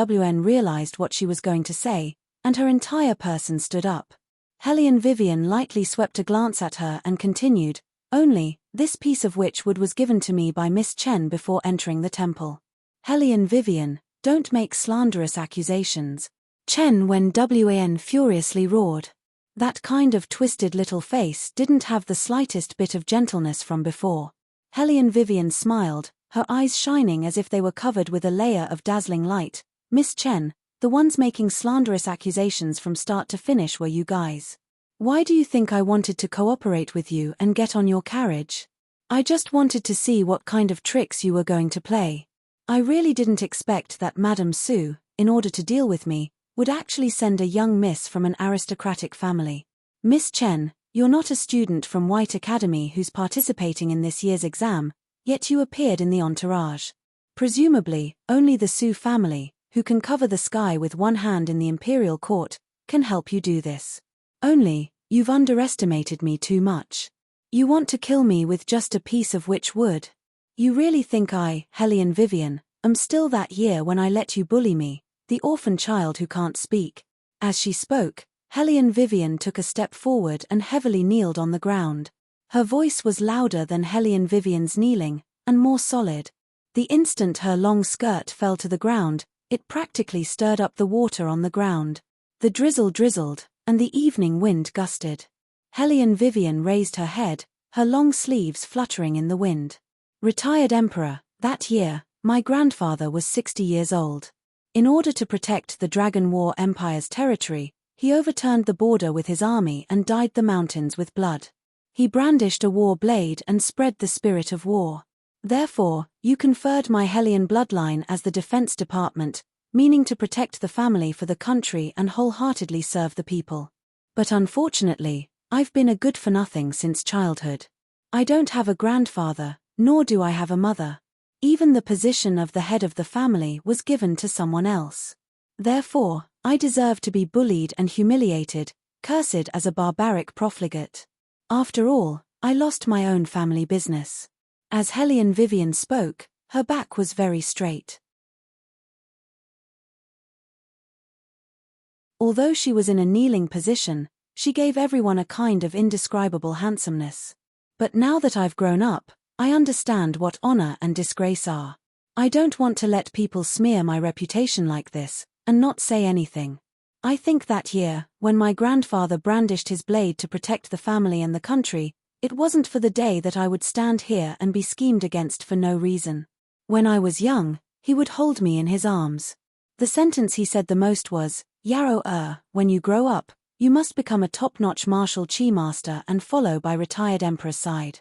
realized what she was going to say, and her entire person stood up. Hellion Vivian lightly swept a glance at her and continued, Only, this piece of witchwood was given to me by Miss Chen before entering the temple. Helian Vivian, don't make slanderous accusations. Chen Wen furiously roared. That kind of twisted little face didn't have the slightest bit of gentleness from before. Helian Vivian smiled, her eyes shining as if they were covered with a layer of dazzling light. Miss Chen, the ones making slanderous accusations from start to finish were you guys. Why do you think I wanted to cooperate with you and get on your carriage? I just wanted to see what kind of tricks you were going to play. I really didn't expect that Madame Su, in order to deal with me, would actually send a young miss from an aristocratic family. Miss Chen, you're not a student from White Academy who's participating in this year's exam, yet you appeared in the entourage. Presumably, only the Su family, who can cover the sky with one hand in the imperial court, can help you do this. Only, you've underestimated me too much. You want to kill me with just a piece of witch wood. You really think I, Helian Vivian, am still that year when I let you bully me, the orphan child who can't speak? As she spoke, Helian Vivian took a step forward and heavily kneeled on the ground. Her voice was louder than Helian Vivian's kneeling, and more solid. The instant her long skirt fell to the ground, it practically stirred up the water on the ground. The drizzle drizzled, and the evening wind gusted. Helian Vivian raised her head, her long sleeves fluttering in the wind. Retired Emperor, that year, my grandfather was 60 years old. In order to protect the Dragon War Empire's territory, he overturned the border with his army and dyed the mountains with blood. He brandished a war blade and spread the spirit of war. Therefore, you conferred my Helian bloodline as the Defense Department, meaning to protect the family for the country and wholeheartedly serve the people. But unfortunately, I've been a good-for-nothing since childhood. I don't have a grandfather, nor do I have a mother. Even the position of the head of the family was given to someone else. Therefore, I deserve to be bullied and humiliated, cursed as a barbaric profligate. After all, I lost my own family business. As Helian Vivian spoke, her back was very straight. Although she was in a kneeling position, she gave everyone a kind of indescribable handsomeness. But now that I've grown up, I understand what honor and disgrace are. I don't want to let people smear my reputation like this, and not say anything. I think that year, when my grandfather brandished his blade to protect the family and the country, it wasn't for the day that I would stand here and be schemed against for no reason. When I was young, he would hold me in his arms. The sentence he said the most was, Yarrow, when you grow up, you must become a top-notch martial chi master and follow by retired emperor's side.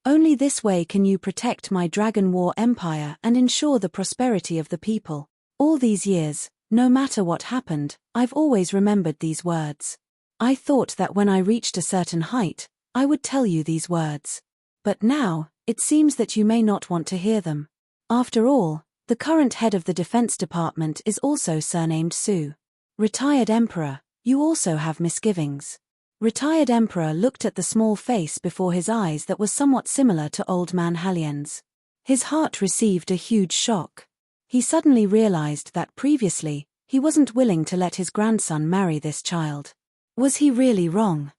Only this way can you protect my Dragon War Empire and ensure the prosperity of the people. All these years, no matter what happened, I've always remembered these words. I thought that when I reached a certain height, I would tell you these words. But now, it seems that you may not want to hear them. After all, the current head of the Defense Department is also surnamed Su. Retired Emperor, you also have misgivings. Retired Emperor looked at the small face before his eyes that was somewhat similar to Old Man Helian's. His heart received a huge shock. He suddenly realized that previously, he wasn't willing to let his grandson marry this child. Was he really wrong?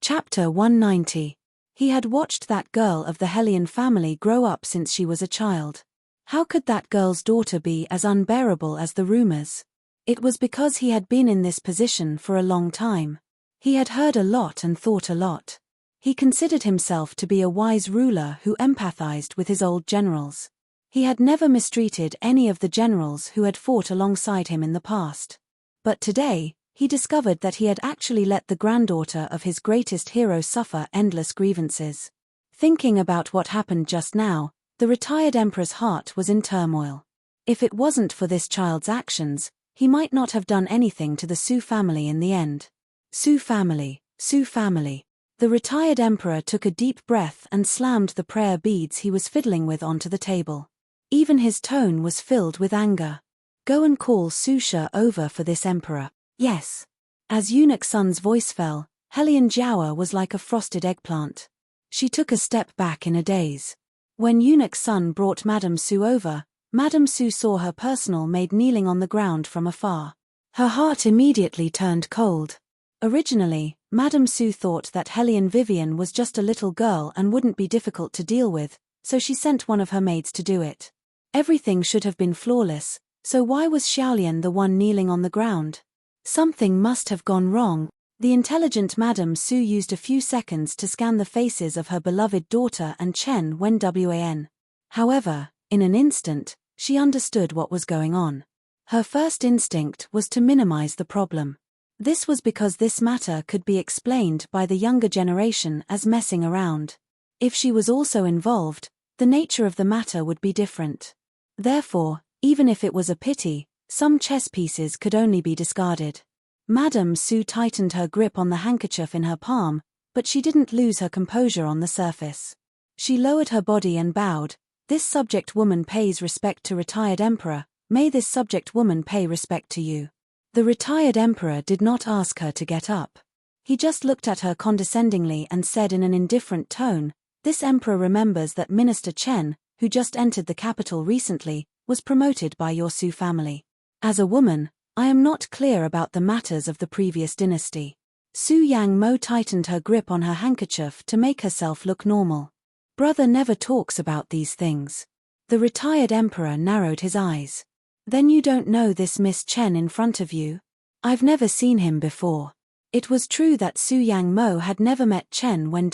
Chapter 190. He had watched that girl of the Helian family grow up since she was a child. How could that girl's daughter be as unbearable as the rumors? It was because he had been in this position for a long time. He had heard a lot and thought a lot. He considered himself to be a wise ruler who empathized with his old generals. He had never mistreated any of the generals who had fought alongside him in the past. But today, he discovered that he had actually let the granddaughter of his greatest hero suffer endless grievances. Thinking about what happened just now, the retired emperor's heart was in turmoil. If it wasn't for this child's actions, he might not have done anything to the Su family in the end. Su family, Su family. The retired emperor took a deep breath and slammed the prayer beads he was fiddling with onto the table. Even his tone was filled with anger. Go and call Su She over for this emperor. Yes. As Eunuch Sun's voice fell, Helian Jiawa was like a frosted eggplant. She took a step back in a daze. When Eunuch Sun brought Madame Su over, Madame Su saw her personal maid kneeling on the ground from afar. Her heart immediately turned cold. Originally, Madame Su thought that Hellion Vivian was just a little girl and wouldn't be difficult to deal with, so she sent one of her maids to do it. Everything should have been flawless, so why was Xiaolian the one kneeling on the ground? Something must have gone wrong. The intelligent Madame Su used a few seconds to scan the faces of her beloved daughter and Chen Wen. However, in an instant, she understood what was going on. Her first instinct was to minimize the problem. This was because this matter could be explained by the younger generation as messing around. If she was also involved, the nature of the matter would be different. Therefore, even if it was a pity, some chess pieces could only be discarded. Madame Su tightened her grip on the handkerchief in her palm, but she didn't lose her composure on the surface. She lowered her body and bowed. This subject woman pays respect to retired emperor, may this subject woman pay respect to you. The retired emperor did not ask her to get up. He just looked at her condescendingly and said in an indifferent tone, "This emperor remembers that Minister Chen, who just entered the capital recently, was promoted by your Su family. As a woman, I am not clear about the matters of the previous dynasty." Su Yang Mo tightened her grip on her handkerchief to make herself look normal. Brother never talks about these things. The retired emperor narrowed his eyes. Then you don't know this Miss Chen in front of you? I've never seen him before. It was true that Su Yang Mo had never met Chen Wen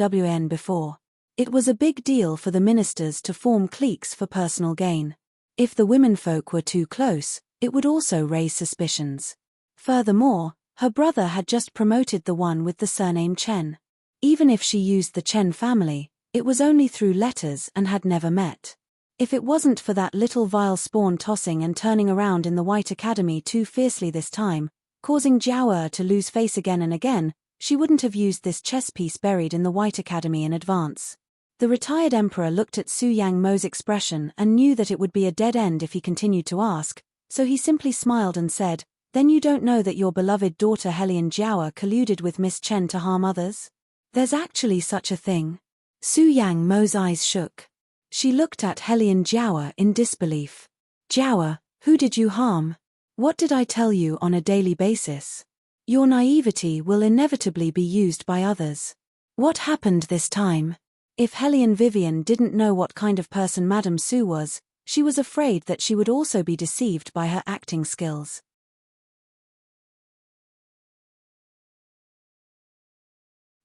before. It was a big deal for the ministers to form cliques for personal gain. If the womenfolk were too close, it would also raise suspicions. Furthermore, her brother had just promoted the one with the surname Chen. Even if she used the Chen family, it was only through letters and had never met. If it wasn't for that little vile spawn tossing and turning around in the White Academy too fiercely this time, causing Jiao to lose face again and again, she wouldn't have used this chess piece buried in the White Academy in advance. The retired emperor looked at Su Yang Mo's expression and knew that it would be a dead end if he continued to ask, so he simply smiled and said, "Then you don't know that your beloved daughter Hellion Jiao colluded with Miss Chen to harm others? There's actually such a thing?" Su Yang Mo's eyes shook. She looked at Hellion Jiao in disbelief. "Jiao, who did you harm? What did I tell you on a daily basis? Your naivety will inevitably be used by others. What happened this time?" If Hellion Vivian didn't know what kind of person Madame Su was, she was afraid that she would also be deceived by her acting skills.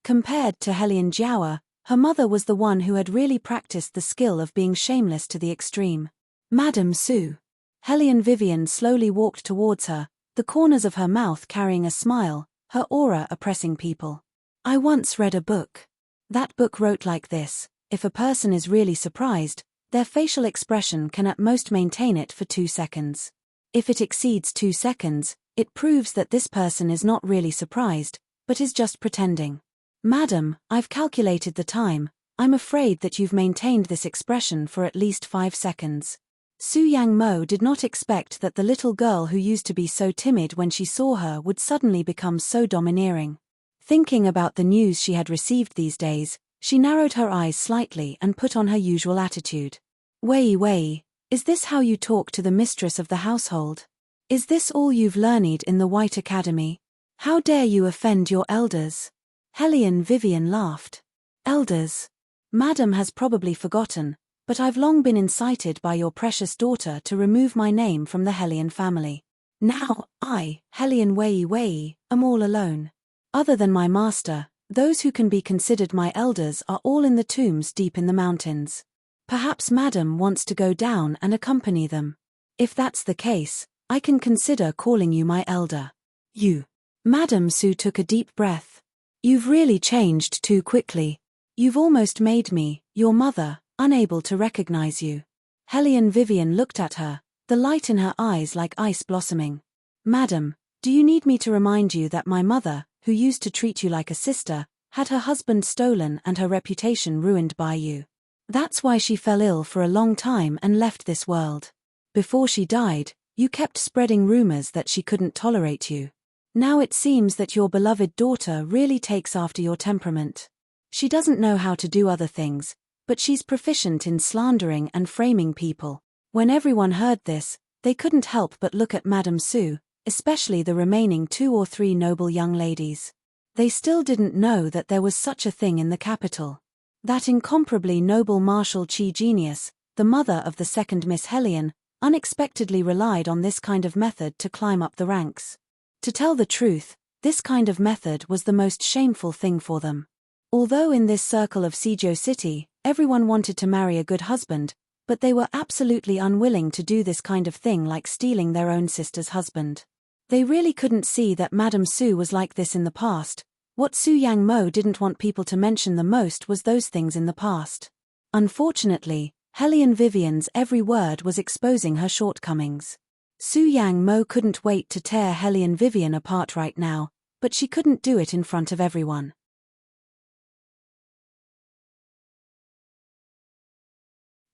Compared to Hellion Jiao, her mother was the one who had really practiced the skill of being shameless to the extreme. "Madame Su." Hellion Vivian slowly walked towards her, the corners of her mouth carrying a smile, her aura oppressing people. "I once read a book. That book wrote like this: if a person is really surprised, their facial expression can at most maintain it for 2 seconds. If it exceeds 2 seconds, it proves that this person is not really surprised, but is just pretending. Madam, I've calculated the time. I'm afraid that you've maintained this expression for at least 5 seconds. Su Yang Mo did not expect that the little girl who used to be so timid when she saw her would suddenly become so domineering. Thinking about the news she had received these days, she narrowed her eyes slightly and put on her usual attitude. Wei, is this how you talk to the mistress of the household? Is this all you've learned in the White Academy? How dare you offend your elders?" Hellion Vivian laughed. "Elders? Madam has probably forgotten, but I've long been incited by your precious daughter to remove my name from the Hellion family. Now, I, Hellion Wei, am all alone. Other than my master, those who can be considered my elders are all in the tombs deep in the mountains. Perhaps Madam wants to go down and accompany them. If that's the case, I can consider calling you my elder." "You." Madame Su took a deep breath. "You've really changed too quickly. You've almost made me, your mother, unable to recognize you." Hellion Vivian looked at her, the light in her eyes like ice blossoming. "Madam, do you need me to remind you that my mother, who used to treat you like a sister, had her husband stolen and her reputation ruined by you? That's why she fell ill for a long time and left this world. Before she died, you kept spreading rumors that she couldn't tolerate you. Now it seems that your beloved daughter really takes after your temperament. She doesn't know how to do other things, but she's proficient in slandering and framing people." When everyone heard this, they couldn't help but look at Madame Su, especially the remaining 2 or 3 noble young ladies. They still didn't know that there was such a thing in the capital. That incomparably noble Marshal Chi genius, the mother of the second Miss Hellion, unexpectedly relied on this kind of method to climb up the ranks. To tell the truth, this kind of method was the most shameful thing for them. Although in this circle of Seijo City, everyone wanted to marry a good husband, but they were absolutely unwilling to do this kind of thing like stealing their own sister's husband. They really couldn't see that Madame Su was like this in the past. What Su Yang Mo didn't want people to mention the most was those things in the past. Unfortunately, Hellion Vivian's every word was exposing her shortcomings. Su Yang Mo couldn't wait to tear Hellion Vivian apart right now, but she couldn't do it in front of everyone.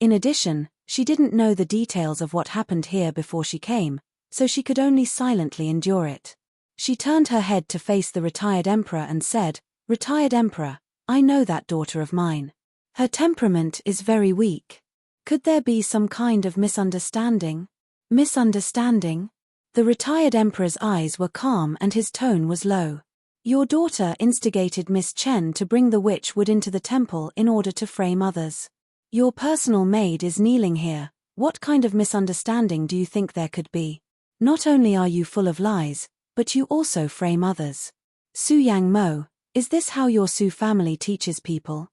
In addition, she didn't know the details of what happened here before she came, so she could only silently endure it. She turned her head to face the retired emperor and said, "Retired emperor, I know that daughter of mine. Her temperament is very weak. Could there be some kind of misunderstanding?" Misunderstanding? The retired emperor's eyes were calm and his tone was low. "Your daughter instigated Miss Chen to bring the witch wood into the temple in order to frame others. Your personal maid is kneeling here. What kind of misunderstanding do you think there could be? Not only are you full of lies, but you also frame others. Su Yang Mo, is this how your Su family teaches people?"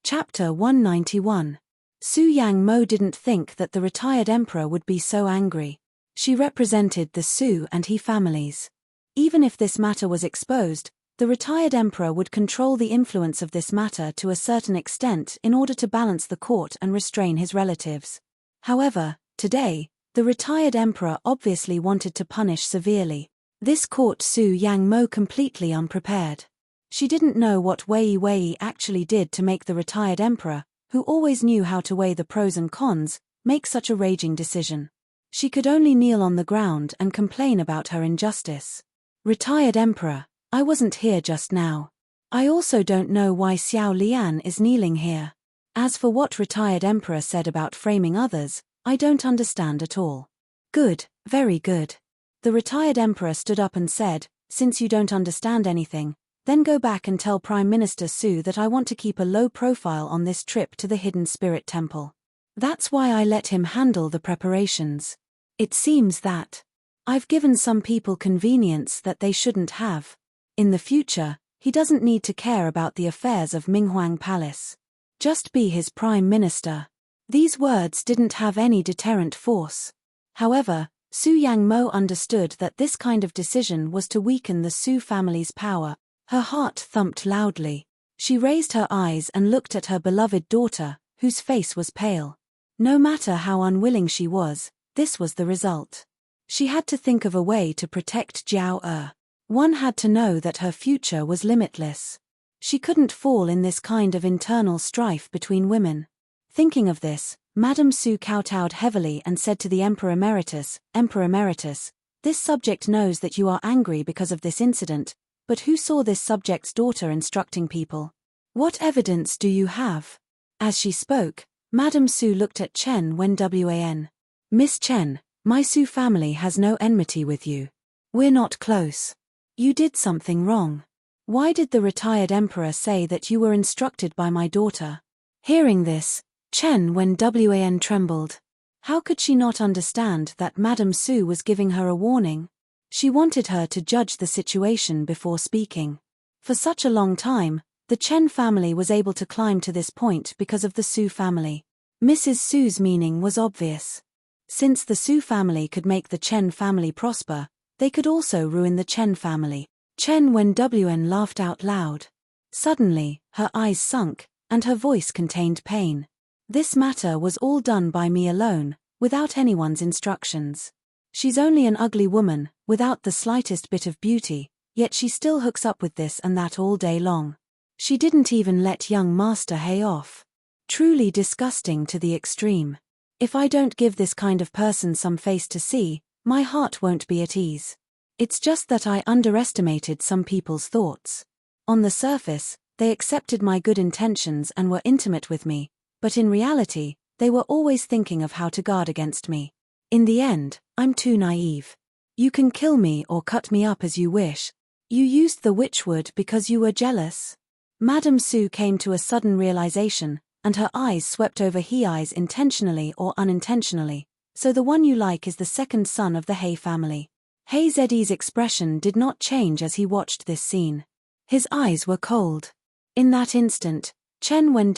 Chapter 191. Su Yang Mo didn't think that the retired emperor would be so angry. She represented the Su and He families. Even if this matter was exposed, the retired emperor would control the influence of this matter to a certain extent in order to balance the court and restrain his relatives. However, today, the retired emperor obviously wanted to punish severely. This caught Su Yang Mo completely unprepared. She didn't know what Wei actually did to make the retired emperor, who always knew how to weigh the pros and cons, make such a raging decision. She could only kneel on the ground and complain about her injustice. "Retired emperor, I wasn't here just now. I also don't know why Xiao Lian is kneeling here. As for what retired emperor said about framing others, I don't understand at all." "Good, very good." The retired emperor stood up and said, "Since you don't understand anything, then go back and tell Prime Minister Su that I want to keep a low profile on this trip to the Hidden Spirit Temple. That's why I let him handle the preparations. It seems that I've given some people convenience that they shouldn't have. In the future, he doesn't need to care about the affairs of Minghuang Palace. Just be his prime minister." These words didn't have any deterrent force. However, Su Yang Mo understood that this kind of decision was to weaken the Su family's power. Her heart thumped loudly. She raised her eyes and looked at her beloved daughter, whose face was pale. No matter how unwilling she was, this was the result. She had to think of a way to protect Jiao. One had to know that her future was limitless. She couldn't fall in this kind of internal strife between women. Thinking of this, Madame Su kowtowed heavily and said to the Emperor Emeritus, "Emperor Emeritus, this subject knows that you are angry because of this incident, but who saw this subject's daughter instructing people? What evidence do you have?" As she spoke, Madame Su looked at Chen Wen. "Miss Chen, my Su family has no enmity with you. We're not close. You did something wrong. Why did the retired emperor say that you were instructed by my daughter?" Hearing this, Chen Wen trembled. How could she not understand that Madame Su was giving her a warning? She wanted her to judge the situation before speaking. For such a long time, the Chen family was able to climb to this point because of the Su family. Mrs. Su's meaning was obvious. Since the Su family could make the Chen family prosper, they could also ruin the Chen family. Chen Wen laughed out loud. Suddenly, her eyes sunk, and her voice contained pain. "This matter was all done by me alone, without anyone's instructions. She's only an ugly woman, without the slightest bit of beauty, yet she still hooks up with this and that all day long. She didn't even let young Master He off. Truly disgusting to the extreme. If I don't give this kind of person some face to see, my heart won't be at ease. It's just that I underestimated some people's thoughts. On the surface, they accepted my good intentions and were intimate with me, but in reality, They were always thinking of how to guard against me. In the end, I'm too naive. You can kill me or cut me up as you wish. You used the witchwood because you were jealous? Madame Sue came to a sudden realization, and her eyes swept over He eyes intentionally or unintentionally. So the one you like is the second son of the Hay family. Hay Zeddy's expression did not change as he watched this scene. His eyes were cold. In that instant, Chen Wen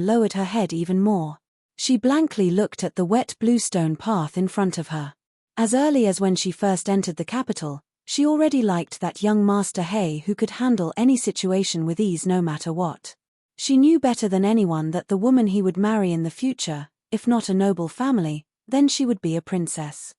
lowered her head even more. She blankly looked at the wet bluestone path in front of her. As early as when she first entered the capital, she already liked that young Master Hay who could handle any situation with ease no matter what. She knew better than anyone that the woman he would marry in the future, if not a noble family, then she would be a princess.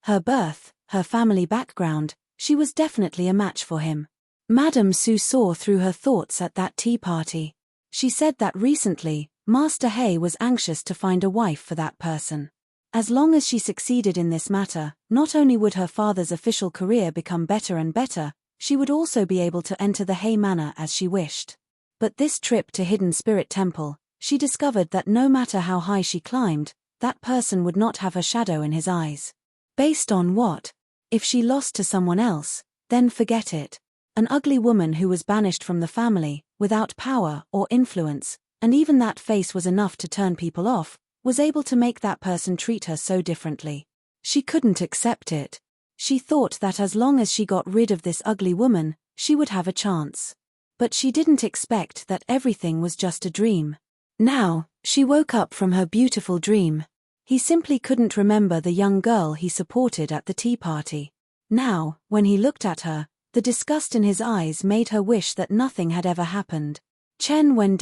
Her birth, her family background, she was definitely a match for him. Madame Sue saw through her thoughts at that tea party. She said that recently, Master Hay was anxious to find a wife for that person. As long as she succeeded in this matter, not only would her father's official career become better and better, she would also be able to enter the Hay Manor as she wished. But this trip to Hidden Spirit Temple, she discovered that no matter how high she climbed, that person would not have her shadow in his eyes. Based on what? If she lost to someone else, then forget it. An ugly woman who was banished from the family, without power or influence, and even that face was enough to turn people off, was able to make that person treat her so differently. She couldn't accept it. She thought that as long as she got rid of this ugly woman, she would have a chance. But she didn't expect that everything was just a dream. Now, she woke up from her beautiful dream. He simply couldn't remember the young girl he supported at the tea party. Now, when he looked at her, the disgust in his eyes made her wish that nothing had ever happened. Chen Wen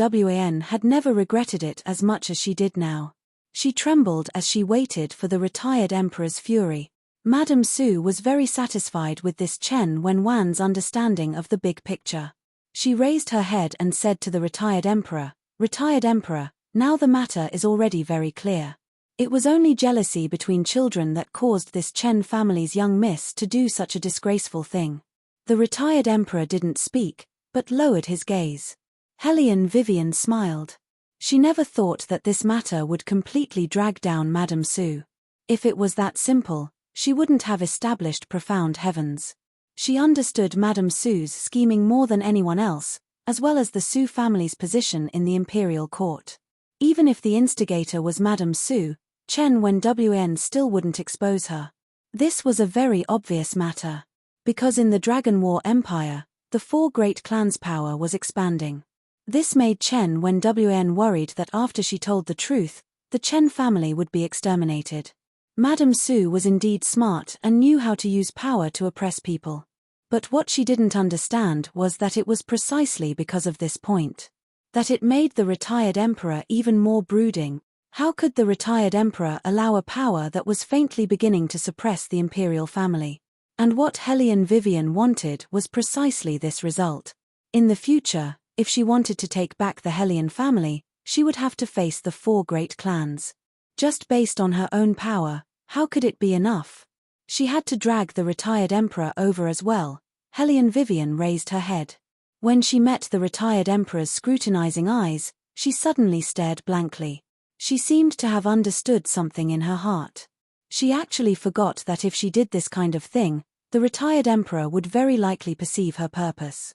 had never regretted it as much as she did now. She trembled as she waited for the retired emperor's fury. Madame Sue was very satisfied with this Chen Wenwan's understanding of the big picture. She raised her head and said to the retired emperor, now the matter is already very clear. It was only jealousy between children that caused this Chen family's young miss to do such a disgraceful thing. The retired emperor didn't speak, but lowered his gaze. Hellion Vivian smiled. She never thought that this matter would completely drag down Madame Sue. If it was that simple, she wouldn't have established profound heavens. She understood Madame Sue's scheming more than anyone else, as well as the Sue family's position in the imperial court. Even if the instigator was Madame Sue, Chen Wen still wouldn't expose her. This was a very obvious matter. Because in the Dragon War Empire, the four great clans' power was expanding. This made Chen Wen worried that after she told the truth, the Chen family would be exterminated. Madame Sue was indeed smart and knew how to use power to oppress people. But what she didn't understand was that it was precisely because of this point that it made the retired emperor even more brooding. How could the retired emperor allow a power that was faintly beginning to suppress the imperial family? And what Hellion Vivian wanted was precisely this result. In the future, if she wanted to take back the Hellion family, she would have to face the four great clans. Just based on her own power, how could it be enough? She had to drag the retired emperor over as well. Hellion Vivian raised her head. When she met the retired emperor's scrutinizing eyes, she suddenly stared blankly. She seemed to have understood something in her heart. She actually forgot that if she did this kind of thing, the retired emperor would very likely perceive her purpose.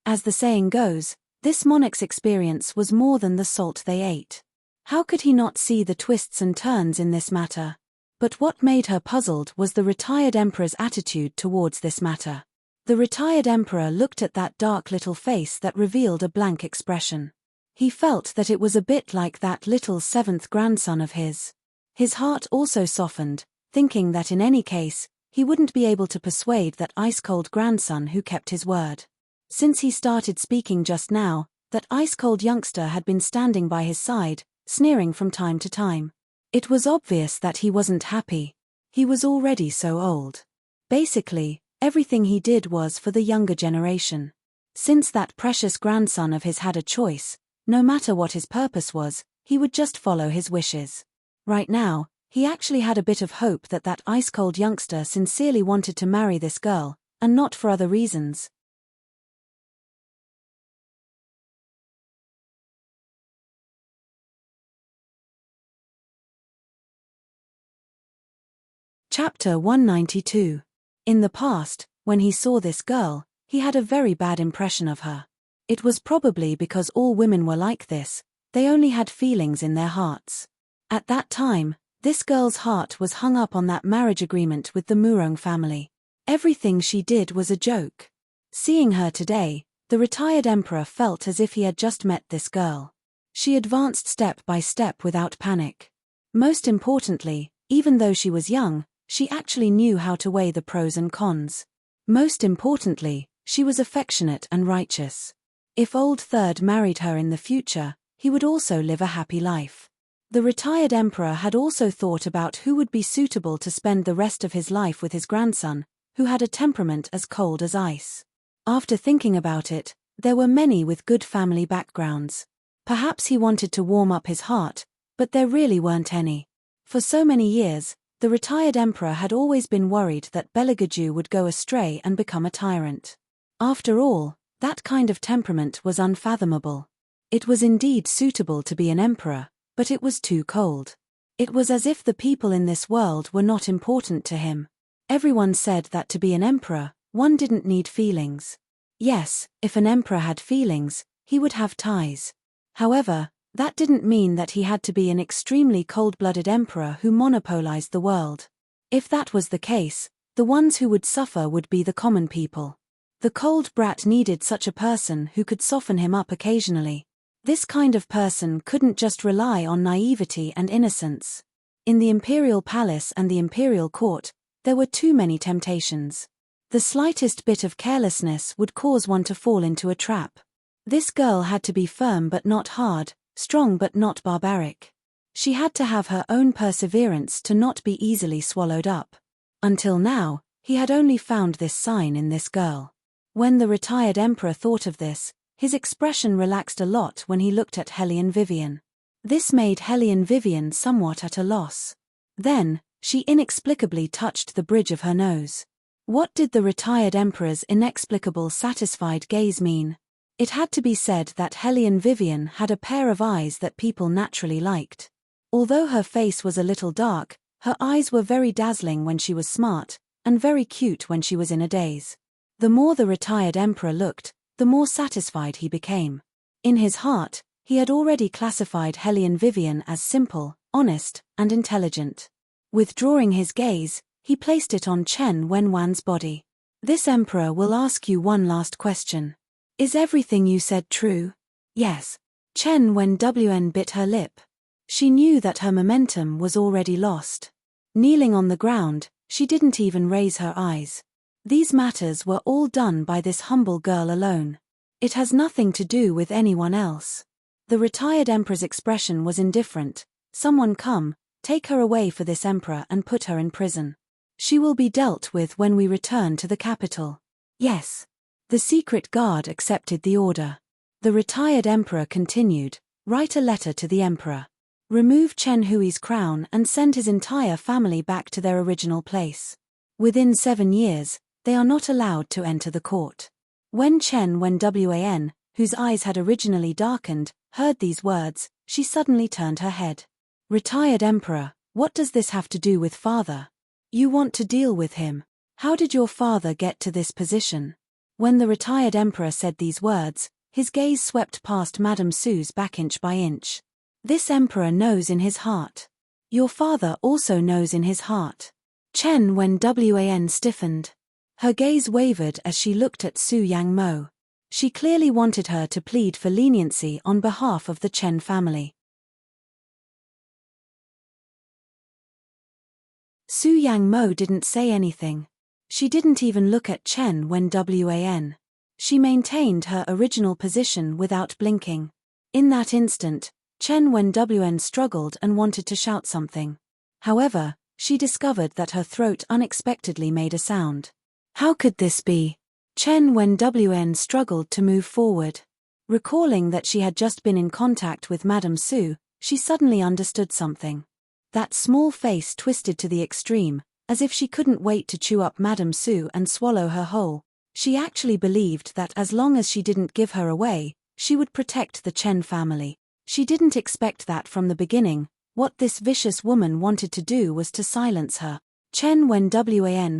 As the saying goes, this monarch's experience was more than the salt they ate. How could he not see the twists and turns in this matter? But what made her puzzled was the retired emperor's attitude towards this matter. The retired emperor looked at that dark little face that revealed a blank expression. He felt that it was a bit like that little seventh grandson of his. His heart also softened, thinking that in any case, he wouldn't be able to persuade that ice-cold grandson who kept his word. Since he started speaking just now, that ice-cold youngster had been standing by his side, sneering from time to time. It was obvious that he wasn't happy. He was already so old. Basically, everything he did was for the younger generation. Since that precious grandson of his had a choice, no matter what his purpose was, he would just follow his wishes. Right now, he actually had a bit of hope that that ice-cold youngster sincerely wanted to marry this girl, and not for other reasons. Chapter 192. In the past, when he saw this girl, he had a very bad impression of her. It was probably because all women were like this, they only had feelings in their hearts. At that time, this girl's heart was hung up on that marriage agreement with the Murong family. Everything she did was a joke. Seeing her today, the retired emperor felt as if he had just met this girl. She advanced step by step without panic. Most importantly, even though she was young, she actually knew how to weigh the pros and cons. Most importantly, she was affectionate and righteous. If Old Third married her in the future, he would also live a happy life. The retired emperor had also thought about who would be suitable to spend the rest of his life with his grandson, who had a temperament as cold as ice. After thinking about it, there were many with good family backgrounds. Perhaps he wanted to warm up his heart, but there really weren't any. For so many years, the retired emperor had always been worried that Beligaju would go astray and become a tyrant. After all, that kind of temperament was unfathomable. It was indeed suitable to be an emperor, but it was too cold. It was as if the people in this world were not important to him. Everyone said that to be an emperor, one didn't need feelings. Yes, if an emperor had feelings, he would have ties. However, that didn't mean that he had to be an extremely cold-blooded emperor who monopolized the world. If that was the case, the ones who would suffer would be the common people. The cold brat needed such a person who could soften him up occasionally. This kind of person couldn't just rely on naivety and innocence. In the imperial palace and the imperial court, there were too many temptations. The slightest bit of carelessness would cause one to fall into a trap. This girl had to be firm but not hard, strong but not barbaric. She had to have her own perseverance to not be easily swallowed up. Until now, he had only found this sign in this girl. When the retired emperor thought of this, his expression relaxed a lot when he looked at Hellion Vivian. This made Hellion Vivian somewhat at a loss. Then, she inexplicably touched the bridge of her nose. What did the retired emperor's inexplicable satisfied gaze mean? It had to be said that Hellion Vivian had a pair of eyes that people naturally liked. Although her face was a little dark, her eyes were very dazzling when she was smart, and very cute when she was in a daze. The more the retired emperor looked, the more satisfied he became. In his heart, he had already classified Hellion Vivian as simple, honest, and intelligent. Withdrawing his gaze, he placed it on Chen Wenwan's body. This emperor will ask you one last question. Is everything you said true? Yes. Chen Wen bit her lip. She knew that her momentum was already lost. Kneeling on the ground, she didn't even raise her eyes. These matters were all done by this humble girl alone. It has nothing to do with anyone else. The retired emperor's expression was indifferent. Someone come, take her away for this emperor and put her in prison. She will be dealt with when we return to the capital. Yes. The secret guard accepted the order. The retired emperor continued, write a letter to the emperor. Remove Chen Hui's crown and send his entire family back to their original place. Within 7 years, they are not allowed to enter the court. When Chen Wan, whose eyes had originally darkened, heard these words, she suddenly turned her head. Retired emperor, what does this have to do with father? You want to deal with him. How did your father get to this position? When the retired emperor said these words, his gaze swept past Madame Su's back inch by inch. This emperor knows in his heart. Your father also knows in his heart. Chen Wan stiffened. Her gaze wavered as she looked at Su Yangmo. She clearly wanted her to plead for leniency on behalf of the Chen family. Su Yangmo didn't say anything. She didn't even look at Chen Wan. She maintained her original position without blinking. In that instant, Chen Wan struggled and wanted to shout something. However, she discovered that her throat unexpectedly made a sound. How could this be? Chen Wan struggled to move forward. Recalling that she had just been in contact with Madame Su, she suddenly understood something. That small face twisted to the extreme, as if she couldn't wait to chew up Madame Su and swallow her whole. She actually believed that as long as she didn't give her away, she would protect the Chen family. She didn't expect that from the beginning. What this vicious woman wanted to do was to silence her. Chen Wen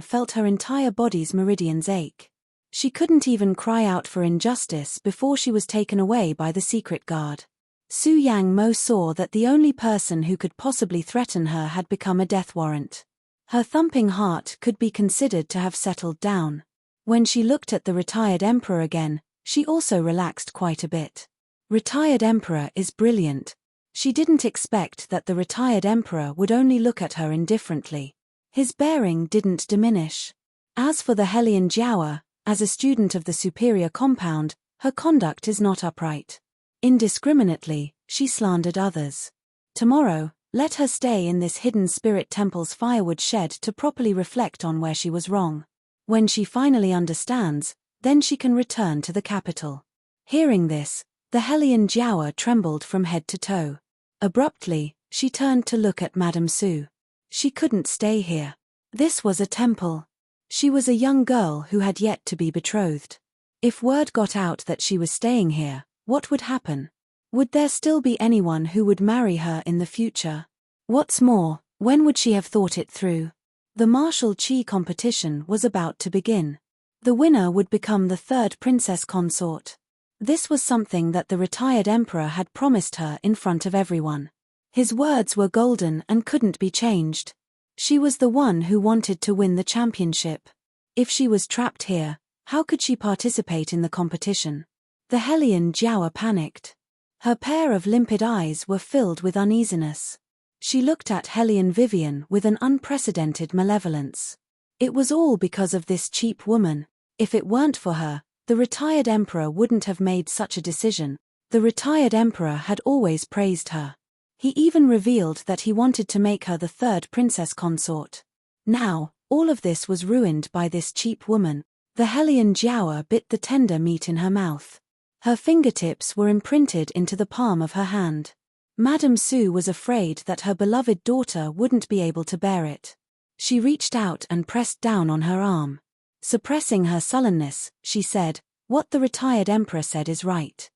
felt her entire body's meridians ache. She couldn't even cry out for injustice before she was taken away by the secret guard. Su Yang Mo saw that the only person who could possibly threaten her had become a death warrant. Her thumping heart could be considered to have settled down. When she looked at the retired emperor again, she also relaxed quite a bit. Retired emperor is brilliant. She didn't expect that the retired emperor would only look at her indifferently. His bearing didn't diminish. As for the Hellion Jiawa, as a student of the superior compound, her conduct is not upright. Indiscriminately, she slandered others. Tomorrow, let her stay in this hidden spirit temple's firewood shed to properly reflect on where she was wrong. When she finally understands, then she can return to the capital. Hearing this, the Hellion Jiawa trembled from head to toe. Abruptly, she turned to look at Madame Su. She couldn't stay here. This was a temple. She was a young girl who had yet to be betrothed. If word got out that she was staying here, what would happen? Would there still be anyone who would marry her in the future? What's more, when would she have thought it through? The martial qi competition was about to begin. The winner would become the third princess consort. This was something that the retired emperor had promised her in front of everyone. His words were golden and couldn't be changed. She was the one who wanted to win the championship. If she was trapped here, how could she participate in the competition? The Hellion Jiawa panicked. Her pair of limpid eyes were filled with uneasiness. She looked at Hellion Vivian with an unprecedented malevolence. It was all because of this cheap woman. If it weren't for her, the retired emperor wouldn't have made such a decision. The retired emperor had always praised her. He even revealed that he wanted to make her the third princess consort. Now, all of this was ruined by this cheap woman. The Hellion Jiawa bit the tender meat in her mouth. Her fingertips were imprinted into the palm of her hand. Madame Su was afraid that her beloved daughter wouldn't be able to bear it. She reached out and pressed down on her arm. Suppressing her sullenness, she said, "What the retired emperor said is right."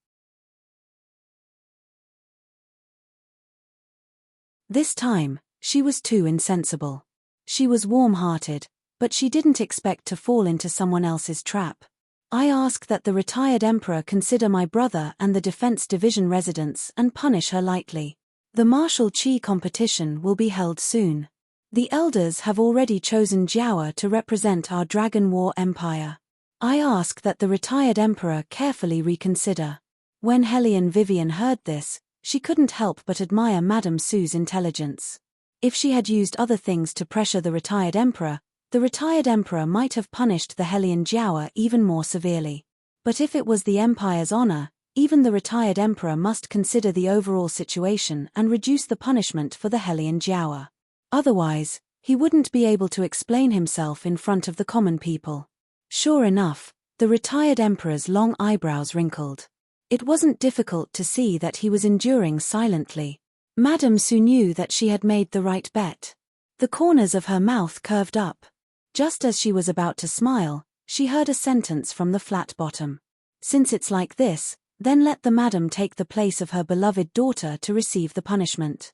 This time, she was too insensible. She was warm-hearted, but she didn't expect to fall into someone else's trap. I ask that the retired emperor consider my brother and the Defense Division residents and punish her lightly. The martial qi competition will be held soon. The elders have already chosen Jiawa to represent our Dragon War Empire. I ask that the retired emperor carefully reconsider. When Hellion Vivian heard this, she couldn't help but admire Madame Su's intelligence. If she had used other things to pressure the retired emperor might have punished the Hellion Jiawa even more severely. But if it was the empire's honor, even the retired emperor must consider the overall situation and reduce the punishment for the Hellion Jiawa. Otherwise, he wouldn't be able to explain himself in front of the common people. Sure enough, the retired emperor's long eyebrows wrinkled. It wasn't difficult to see that he was enduring silently. Madame Su knew that she had made the right bet. The corners of her mouth curved up. Just as she was about to smile, she heard a sentence from the flat bottom. "Since it's like this, then let the madam take the place of her beloved daughter to receive the punishment."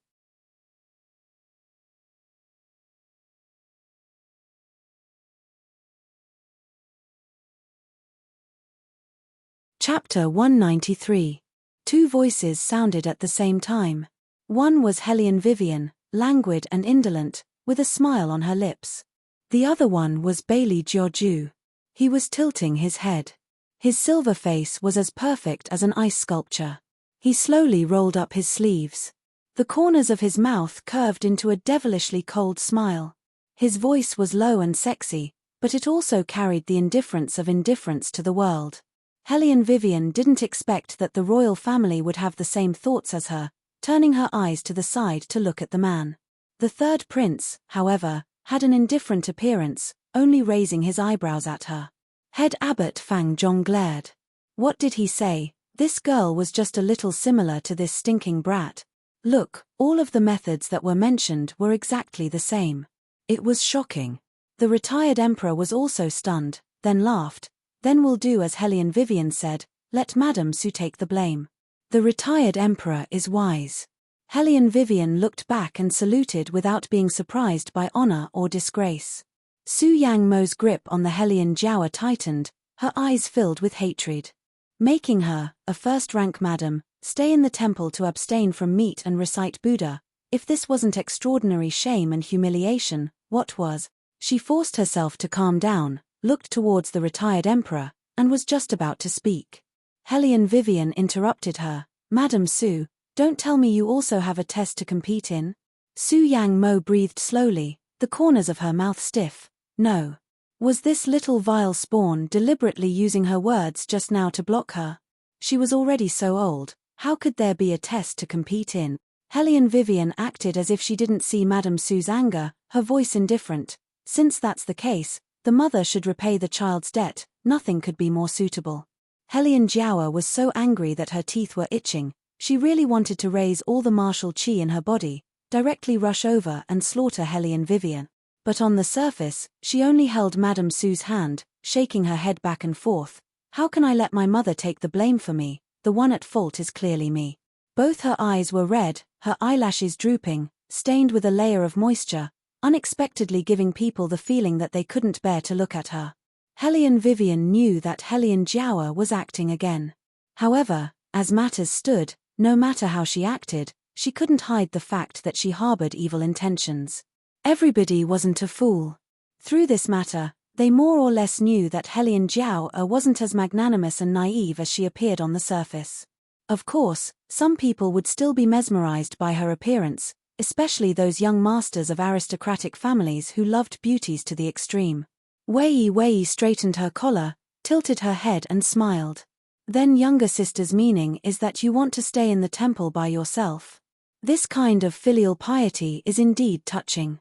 Chapter 193. Two voices sounded at the same time. One was Hellion Vivian, languid and indolent, with a smile on her lips. The other one was Bailey Jiaoju. He was tilting his head. His silver face was as perfect as an ice sculpture. He slowly rolled up his sleeves. The corners of his mouth curved into a devilishly cold smile. His voice was low and sexy, but it also carried the indifference to the world. Hellion Vivian didn't expect that the royal family would have the same thoughts as her, turning her eyes to the side to look at the man. The third prince, however, had an indifferent appearance, only raising his eyebrows at her. Head Abbot Fang Zhong glared. What did he say? This girl was just a little similar to this stinking brat. Look, all of the methods that were mentioned were exactly the same. It was shocking. The retired emperor was also stunned, then laughed. "Then we'll do as Hellion Vivian said, let Madame Su take the blame. The retired emperor is wise. Hellion Vivian looked back and saluted without being surprised by honor or disgrace. Su Yang Mo's grip on the Hellion Jiawa tightened, her eyes filled with hatred. Making her, a first-rank madam, stay in the temple to abstain from meat and recite Buddha, if this wasn't extraordinary shame and humiliation, what was? She forced herself to calm down, looked towards the retired emperor, and was just about to speak. Hellion Vivian interrupted her. Madam Su, don't tell me you also have a test to compete in? Su Yang Mo breathed slowly, the corners of her mouth stiff. No. Was this little vile spawn deliberately using her words just now to block her? She was already so old, how could there be a test to compete in? Hellion Vivian acted as if she didn't see Madame Su's anger, her voice indifferent. Since that's the case, the mother should repay the child's debt, nothing could be more suitable. Hellion Jiawa was so angry that her teeth were itching. She really wanted to raise all the martial qi in her body, directly rush over and slaughter Hellion Vivian. But on the surface, she only held Madame Su's hand, shaking her head back and forth. How can I let my mother take the blame for me? The one at fault is clearly me. Both her eyes were red, her eyelashes drooping, stained with a layer of moisture, unexpectedly giving people the feeling that they couldn't bear to look at her. Hellion Vivian knew that Hellion Jiawa was acting again. However, as matters stood, no matter how she acted, she couldn't hide the fact that she harbored evil intentions. Everybody wasn't a fool. Through this matter, they more or less knew that Hellion Jiawa wasn't as magnanimous and naive as she appeared on the surface. Of course, some people would still be mesmerized by her appearance, especially those young masters of aristocratic families who loved beauties to the extreme. Wei straightened her collar, tilted her head and smiled. Then younger sister's meaning is that you want to stay in the temple by yourself. This kind of filial piety is indeed touching.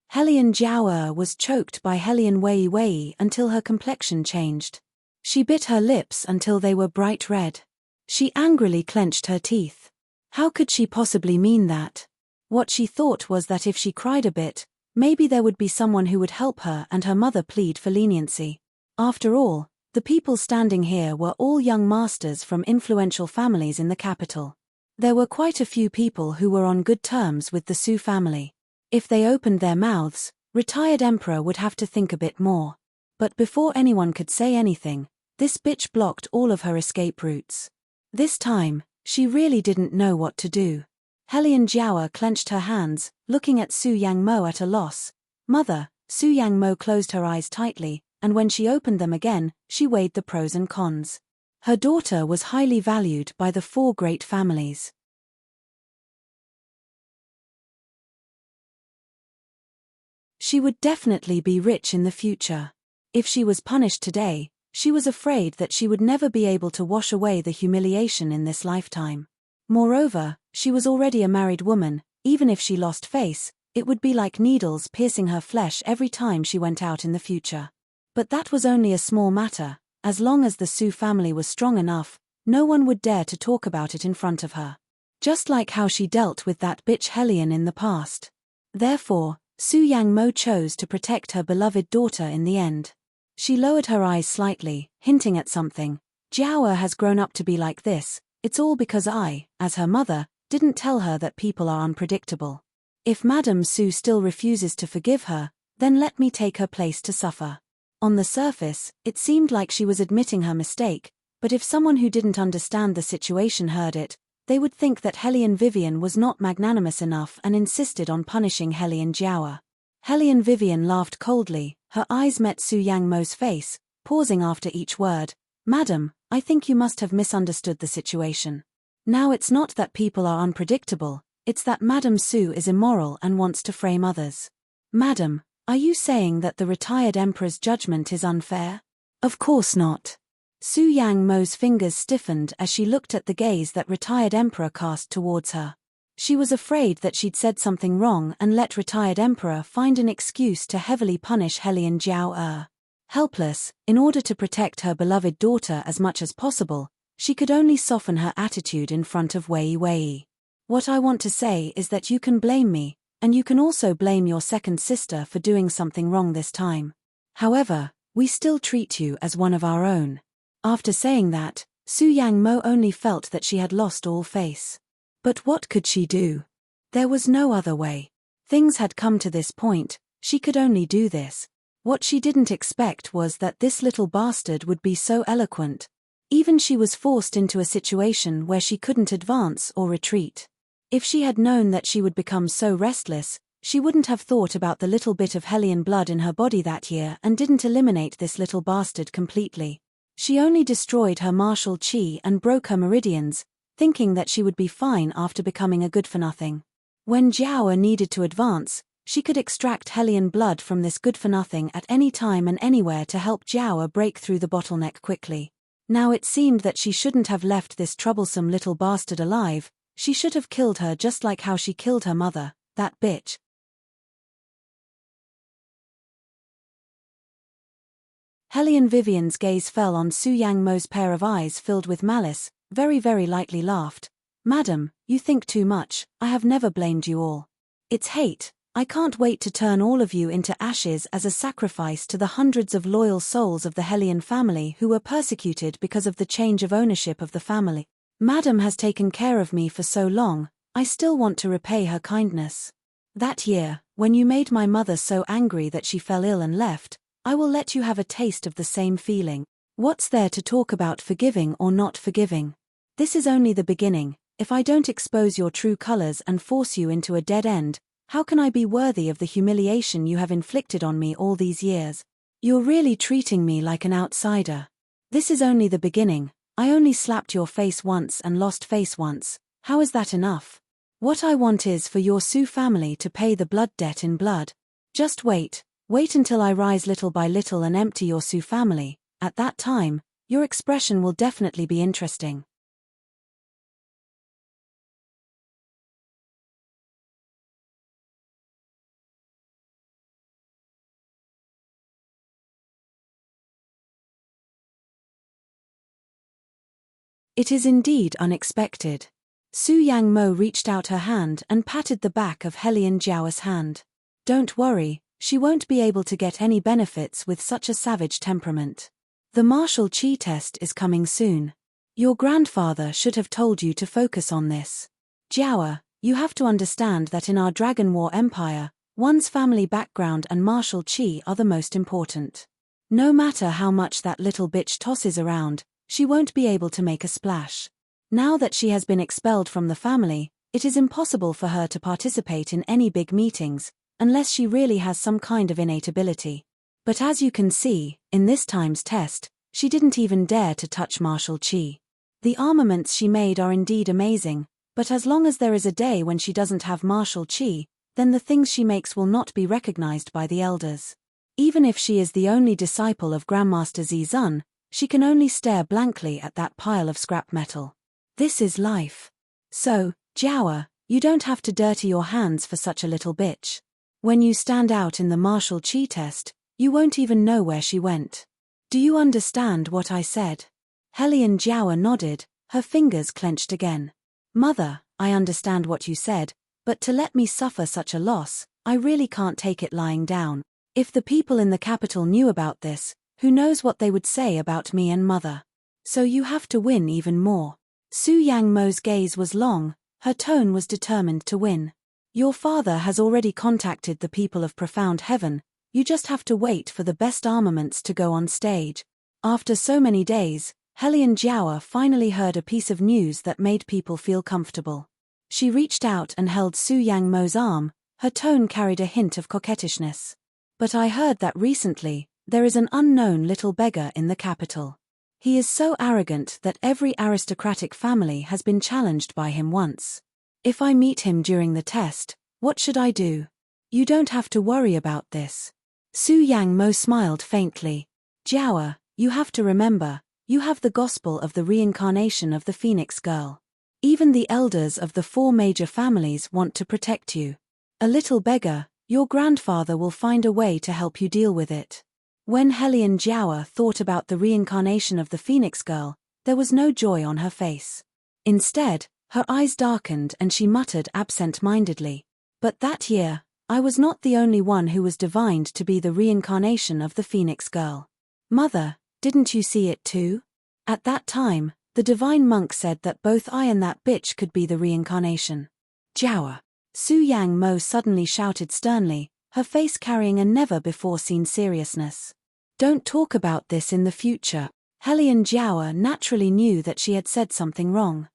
Hellion Jiawa was choked by Hellion Wei until her complexion changed. She bit her lips until they were bright red. She angrily clenched her teeth. How could she possibly mean that? What she thought was that if she cried a bit, maybe there would be someone who would help her and her mother plead for leniency. After all, the people standing here were all young masters from influential families in the capital. There were quite a few people who were on good terms with the Su family. If they opened their mouths, retired emperor would have to think a bit more. But before anyone could say anything, this bitch blocked all of her escape routes. This time, she really didn't know what to do. Hellion Jiawa clenched her hands, looking at Su Yang Mo at a loss. Mother, Su Yang Mo closed her eyes tightly, and when she opened them again, she weighed the pros and cons. Her daughter was highly valued by the four great families. She would definitely be rich in the future. If she was punished today, she was afraid that she would never be able to wash away the humiliation in this lifetime. Moreover, she was already a married woman. Even if she lost face, it would be like needles piercing her flesh every time she went out in the future. But that was only a small matter. As long as the Su family was strong enough, no one would dare to talk about it in front of her. Just like how she dealt with that bitch Hellion in the past. Therefore, Su Yang Mo chose to protect her beloved daughter in the end. She lowered her eyes slightly, hinting at something. Jiawa has grown up to be like this. It's all because I, as her mother, didn't tell her that people are unpredictable. If Madame Su still refuses to forgive her, then let me take her place to suffer. On the surface, it seemed like she was admitting her mistake, but if someone who didn't understand the situation heard it, they would think that Hellion Vivian was not magnanimous enough and insisted on punishing Hellion Jiawa. Hellion Vivian laughed coldly, her eyes met Su Yang Mo's face, pausing after each word. Madam, I think you must have misunderstood the situation. Now it's not that people are unpredictable, it's that Madame Su is immoral and wants to frame others. Madam, are you saying that the retired emperor's judgment is unfair? Of course not. Su Yang Mo's fingers stiffened as she looked at the gaze that retired emperor cast towards her. She was afraid that she'd said something wrong and let retired emperor find an excuse to heavily punish Hellion Jiawa. Helpless, in order to protect her beloved daughter as much as possible, she could only soften her attitude in front of Wei. What I want to say is that you can blame me, and you can also blame your second sister for doing something wrong this time. However, we still treat you as one of our own. After saying that, Su Yang Mo only felt that she had lost all face. But what could she do? There was no other way. Things had come to this point, she could only do this. What she didn't expect was that this little bastard would be so eloquent. Even she was forced into a situation where she couldn't advance or retreat. If she had known that she would become so restless, she wouldn't have thought about the little bit of Hellion blood in her body that year and didn't eliminate this little bastard completely. She only destroyed her martial chi and broke her meridians, thinking that she would be fine after becoming a good-for-nothing. When Jiao needed to advance, she could extract Hellion blood from this good-for-nothing at any time and anywhere to help Jiao break through the bottleneck quickly. Now it seemed that she shouldn't have left this troublesome little bastard alive. She should have killed her just like how she killed her mother, that bitch. Hellion Vivian's gaze fell on Su Yang Mo's pair of eyes filled with malice, very lightly laughed. Madam, you think too much, I have never blamed you all. It's hate. I can't wait to turn all of you into ashes as a sacrifice to the hundreds of loyal souls of the Hellion family who were persecuted because of the change of ownership of the family. Madam has taken care of me for so long, I still want to repay her kindness. That year, when you made my mother so angry that she fell ill and left, I will let you have a taste of the same feeling. What's there to talk about forgiving or not forgiving? This is only the beginning. If I don't expose your true colors and force you into a dead end, how can I be worthy of the humiliation you have inflicted on me all these years? You're really treating me like an outsider. This is only the beginning. I only slapped your face once and lost face once. How is that enough? What I want is for your Su family to pay the blood debt in blood. Just wait. Wait until I rise little by little and empty your Su family. At that time, your expression will definitely be interesting. It is indeed unexpected. Su Yang Mo reached out her hand and patted the back of Hellion Jiao's hand. Don't worry, she won't be able to get any benefits with such a savage temperament. The martial chi test is coming soon. Your grandfather should have told you to focus on this. Jiao, you have to understand that in our Dragon War Empire, one's family background and martial chi are the most important. No matter how much that little bitch tosses around, she won't be able to make a splash. Now that she has been expelled from the family, it is impossible for her to participate in any big meetings, unless she really has some kind of innate ability. But as you can see, in this time's test, she didn't even dare to touch martial chi. The armaments she made are indeed amazing, but as long as there is a day when she doesn't have martial chi, then the things she makes will not be recognized by the elders. Even if she is the only disciple of Grandmaster Zizun, she can only stare blankly at that pile of scrap metal. This is life. So, Jiao, you don't have to dirty your hands for such a little bitch. When you stand out in the martial chi test, you won't even know where she went. Do you understand what I said? Hellion Jiao nodded, her fingers clenched again. Mother, I understand what you said, but to let me suffer such a loss, I really can't take it lying down. If the people in the capital knew about this, who knows what they would say about me and mother. So you have to win even more. Su Yang Mo's gaze was long, her tone was determined to win. Your father has already contacted the people of Profound Heaven, you just have to wait for the best armaments to go on stage. After so many days, Hellion Jiao finally heard a piece of news that made people feel comfortable. She reached out and held Su Yang Mo's arm, her tone carried a hint of coquettishness. But I heard that recently, there is an unknown little beggar in the capital. He is so arrogant that every aristocratic family has been challenged by him once. If I meet him during the test, what should I do? You don't have to worry about this. Su Yang Mo smiled faintly. Jiao, you have to remember, you have the gospel of the reincarnation of the Phoenix girl. Even the elders of the 4 major families want to protect you. A little beggar, your grandfather will find a way to help you deal with it. When Hellion Jiao thought about the reincarnation of the Phoenix girl, there was no joy on her face. Instead, her eyes darkened and she muttered absent-mindedly. But that year, I was not the only one who was divined to be the reincarnation of the Phoenix girl. Mother, didn't you see it too? At that time, The divine monk said that both I and that bitch could be the reincarnation. Jiawa. Su Yang Mo suddenly shouted sternly, her face carrying a never-before-seen seriousness. Don't talk about this in the future. Hellion Jiawa naturally knew that she had said something wrong.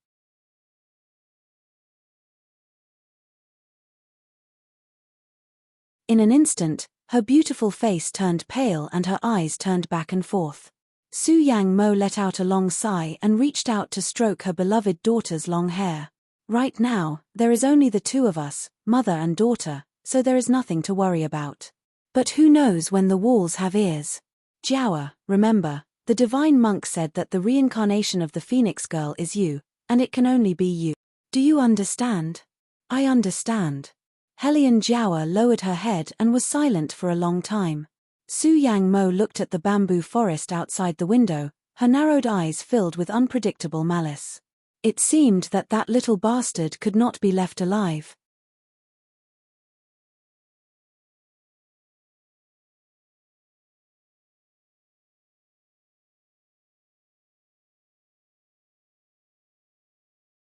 In an instant, her beautiful face turned pale and her eyes turned back and forth. Su Yang Mo let out a long sigh and reached out to stroke her beloved daughter's long hair. Right now, there is only the two of us, mother and daughter, so there is nothing to worry about. But who knows when the walls have ears? Jiawa, remember, the divine monk said that the reincarnation of the Phoenix girl is you, and it can only be you. Do you understand? I understand. Hellion Jiawa lowered her head and was silent for a long time. Su Yang Mo looked at the bamboo forest outside the window, her narrowed eyes filled with unpredictable malice. It seemed that that little bastard could not be left alive.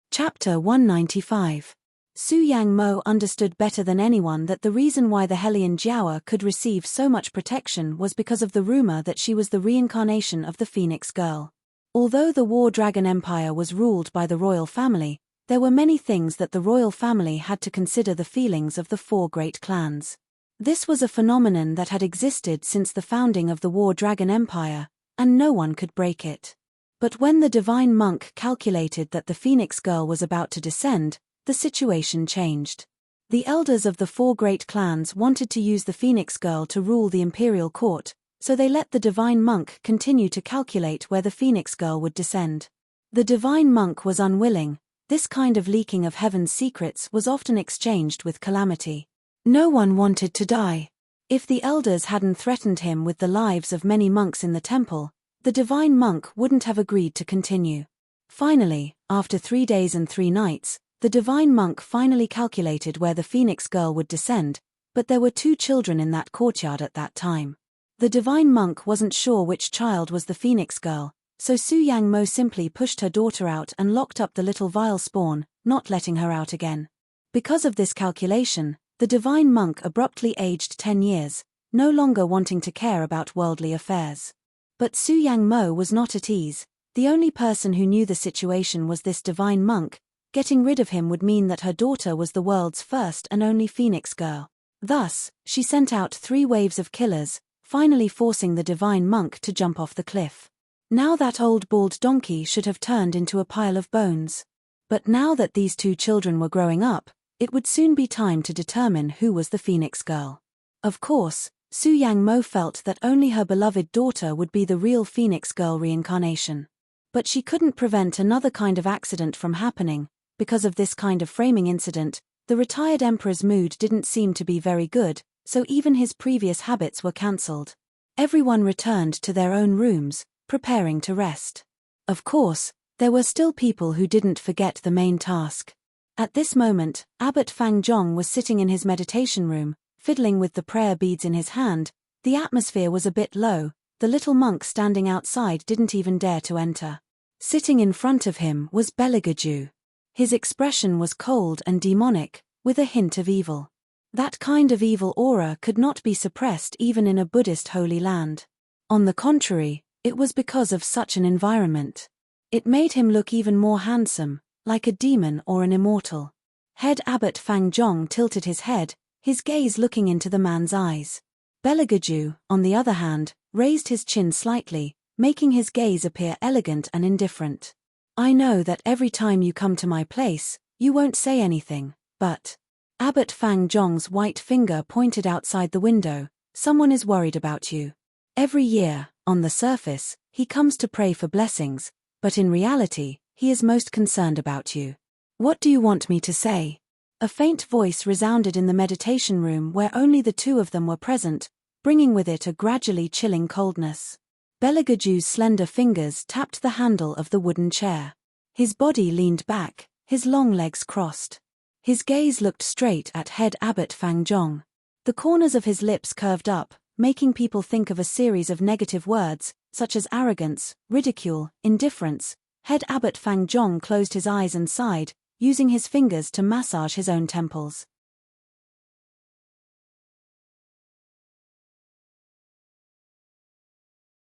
Chapter 195. Su Yang Mo understood better than anyone that the reason why the Hellion Jiawa could receive so much protection was because of the rumor that she was the reincarnation of the Phoenix girl. Although the War Dragon Empire was ruled by the royal family, there were many things that the royal family had to consider the feelings of the four great clans. This was a phenomenon that had existed since the founding of the War Dragon Empire, and no one could break it. But when the divine monk calculated that the Phoenix girl was about to descend, the situation changed. The elders of the four great clans wanted to use the Phoenix girl to rule the imperial court, so they let the divine monk continue to calculate where the Phoenix girl would descend. The divine monk was unwilling. This kind of leaking of heaven's secrets was often exchanged with calamity. No one wanted to die. If the elders hadn't threatened him with the lives of many monks in the temple, the divine monk wouldn't have agreed to continue. Finally, after 3 days and 3 nights, the divine monk finally calculated where the Phoenix girl would descend, but there were 2 children in that courtyard at that time. The divine monk wasn't sure which child was the Phoenix girl, so Su Yang Mo simply pushed her daughter out and locked up the little vile spawn, not letting her out again. Because of this calculation, the divine monk abruptly aged 10 years, no longer wanting to care about worldly affairs. But Su Yang Mo was not at ease. The only person who knew the situation was this divine monk. Getting rid of him would mean that her daughter was the world's first and only Phoenix girl. Thus, she sent out 3 waves of killers, finally forcing the divine monk to jump off the cliff. Now that old bald donkey should have turned into a pile of bones. But now that these 2 children were growing up, it would soon be time to determine who was the Phoenix girl. Of course, Su Yang Mo felt that only her beloved daughter would be the real Phoenix girl reincarnation. But she couldn't prevent another kind of accident from happening. Because of this kind of framing incident, the retired emperor's mood didn't seem to be very good, so even his previous habits were cancelled. Everyone returned to their own rooms, preparing to rest. Of course, there were still people who didn't forget the main task. At this moment, Abbot Fang Zhong was sitting in his meditation room, fiddling with the prayer beads in his hand. The atmosphere was a bit low. The little monk standing outside didn't even dare to enter. Sitting in front of him was Beligaju. His expression was cold and demonic, with a hint of evil. That kind of evil aura could not be suppressed even in a Buddhist holy land. On the contrary, it was because of such an environment. It made him look even more handsome, like a demon or an immortal. Head Abbot Fang Zhong tilted his head, his gaze looking into the man's eyes. Beligaju, on the other hand, raised his chin slightly, making his gaze appear elegant and indifferent. I know that every time you come to my place, you won't say anything, but... Abbot Fang Zhong's white finger pointed outside the window. Someone is worried about you. Every year, on the surface, he comes to pray for blessings, but in reality, he is most concerned about you. What do you want me to say? A faint voice resounded in the meditation room where only the 2 of them were present, bringing with it a gradually chilling coldness. Beligaju's slender fingers tapped the handle of the wooden chair. His body leaned back, his long legs crossed. His gaze looked straight at head Abbot Fang Zhong. The corners of his lips curved up, making people think of a series of negative words, such as arrogance, ridicule, indifference, Head Abbot Fang Zhong closed his eyes and sighed, using his fingers to massage his own temples.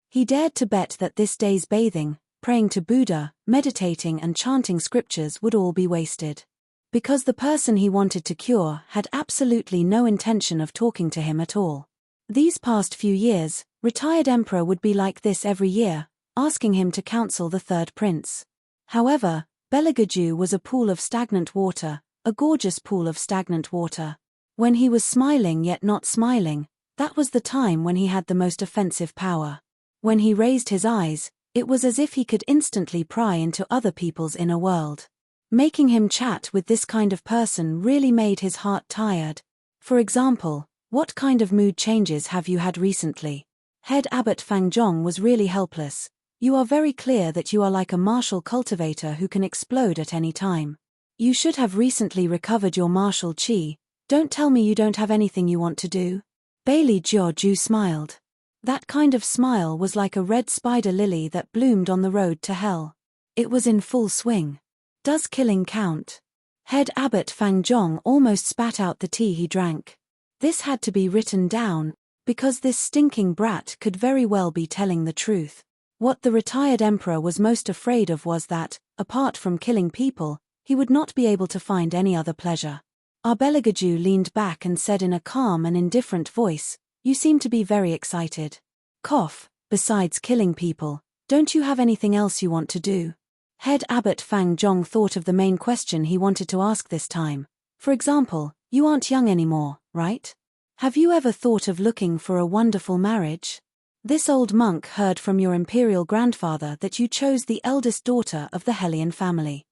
He dared to bet that this day's bathing, praying to Buddha, meditating and chanting scriptures would all be wasted. Because the person he wanted to cure had absolutely no intention of talking to him at all. These past few years, retired emperor would be like this every year, asking him to counsel the third prince. However, Belagaju was a pool of stagnant water, a gorgeous pool of stagnant water. When he was smiling yet not smiling, that was the time when he had the most offensive power. When he raised his eyes, it was as if he could instantly pry into other people's inner world. Making him chat with this kind of person really made his heart tired. For example, what kind of mood changes have you had recently? Head Abbot Fang Zhong was really helpless. You are very clear that you are like a martial cultivator who can explode at any time. You should have recently recovered your martial qi. Don't tell me you don't have anything you want to do. Bailey Jiu smiled. That kind of smile was like a red spider lily that bloomed on the road to hell. It was in full swing. Does killing count? Head Abbot Fang Zhong almost spat out the tea he drank. This had to be written down, because this stinking brat could very well be telling the truth. What the retired emperor was most afraid of was that, apart from killing people, he would not be able to find any other pleasure. Belagaju leaned back and said in a calm and indifferent voice, "You seem to be very excited. Cough, besides killing people, don't you have anything else you want to do?" Head Abbot Fang Zhong thought of the main question he wanted to ask this time. For example, you aren't young anymore, right? Have you ever thought of looking for a wonderful marriage? This old monk heard from your imperial grandfather that you chose the eldest daughter of the Hellion family.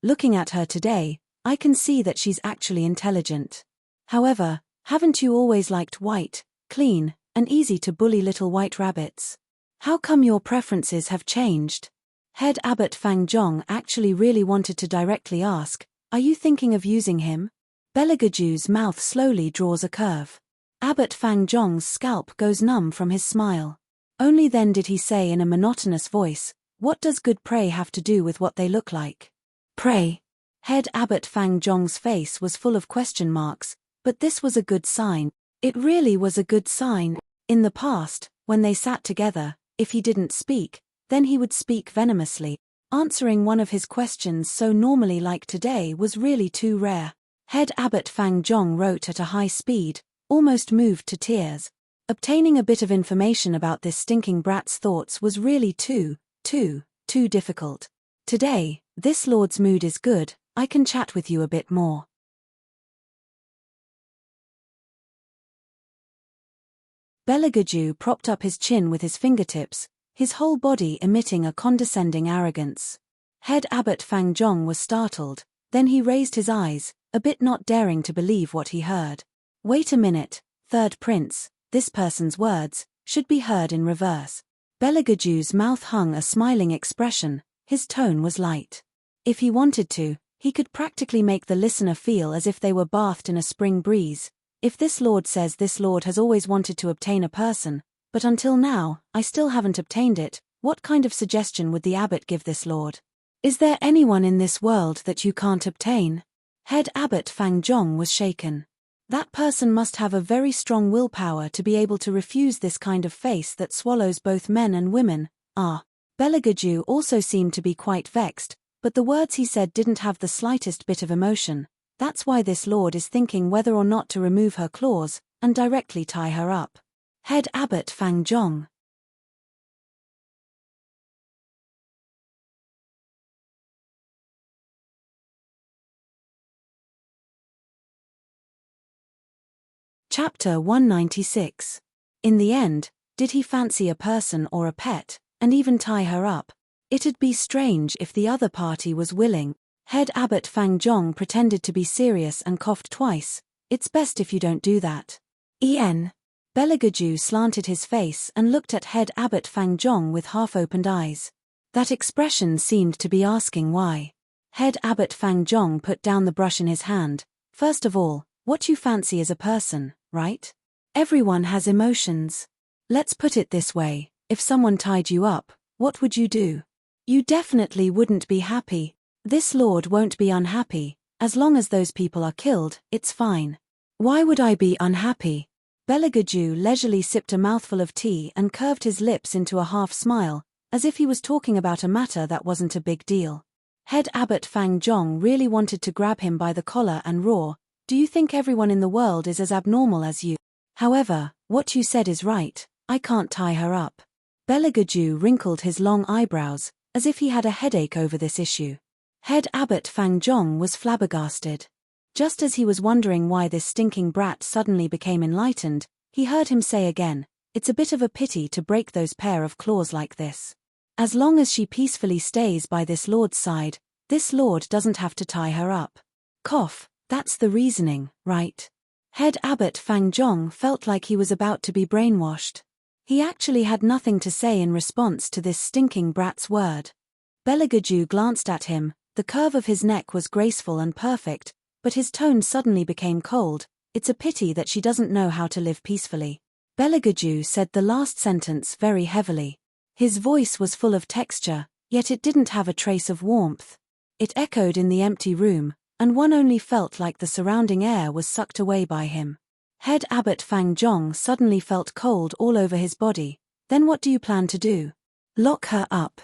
Looking at her today, I can see that she's actually intelligent. However, haven't you always liked white, clean, and easy to bully little white rabbits? How come your preferences have changed? Head Abbot Fang Zhong actually really wanted to directly ask, "Are you thinking of using him?" Belagaju's mouth slowly draws a curve. Abbot Fang Zhong's scalp goes numb from his smile. Only then did he say in a monotonous voice, "What does good prey have to do with what they look like?" Prey. Head Abbot Fang Zhong's face was full of question marks, but this was a good sign. It really was a good sign. In the past, when they sat together, if he didn't speak, then he would speak venomously. Answering one of his questions so normally like today was really too rare. Head Abbot Fang Zhong wrote at a high speed, almost moved to tears. Obtaining a bit of information about this stinking brat's thoughts was really too difficult. Today, this lord's mood is good, I can chat with you a bit more. Belagaju propped up his chin with his fingertips, his whole body emitting a condescending arrogance. Head Abbot Fang Zhong was startled, then he raised his eyes, a bit not daring to believe what he heard. Wait a minute, third prince, this person's words should be heard in reverse. Belagaju's mouth hung a smiling expression, his tone was light. If he wanted to, he could practically make the listener feel as if they were bathed in a spring breeze. If this lord says this lord has always wanted to obtain a person, but until now, I still haven't obtained it, what kind of suggestion would the abbot give this lord? Is there anyone in this world that you can't obtain? Head Abbot Fang Zhong was shaken. That person must have a very strong willpower to be able to refuse this kind of face that swallows both men and women. Belagaju also seemed to be quite vexed, but the words he said didn't have the slightest bit of emotion. That's why this lord is thinking whether or not to remove her claws and directly tie her up. Head Abbot Fang Zhong. Chapter 196. In the end, did he fancy a person or a pet, and even tie her up? It'd be strange if the other party was willing. Head Abbot Fang Zhong pretended to be serious and coughed twice. It's best if you don't do that. Belagaju slanted his face and looked at Head Abbot Fang Zhong with half-opened eyes. That expression seemed to be asking why. Head Abbot Fang Zhong put down the brush in his hand. First of all, what you fancy is a person, right? Everyone has emotions. Let's put it this way, if someone tied you up, what would you do? You definitely wouldn't be happy. This lord won't be unhappy. As long as those people are killed, it's fine. Why would I be unhappy? Beligaju leisurely sipped a mouthful of tea and curved his lips into a half smile, as if he was talking about a matter that wasn't a big deal. Head Abbot Fang Zhong really wanted to grab him by the collar and roar, "Do you think everyone in the world is as abnormal as you? However, what you said is right, I can't tie her up." Beligaju wrinkled his long eyebrows, as if he had a headache over this issue. Head Abbot Fang Zhong was flabbergasted. Just as he was wondering why this stinking brat suddenly became enlightened, he heard him say again, "It's a bit of a pity to break those pair of claws like this. As long as she peacefully stays by this lord's side, this lord doesn't have to tie her up." Cough, that's the reasoning, right? Head Abbot Fang Zhong felt like he was about to be brainwashed. He actually had nothing to say in response to this stinking brat's word. Beligaju glanced at him, the curve of his neck was graceful and perfect, but his tone suddenly became cold. "It's a pity that she doesn't know how to live peacefully." Beligaju said the last sentence very heavily. His voice was full of texture, yet it didn't have a trace of warmth. It echoed in the empty room, and one only felt like the surrounding air was sucked away by him. Head Abbot Fang Zhong suddenly felt cold all over his body. "Then what do you plan to do? Lock her up?"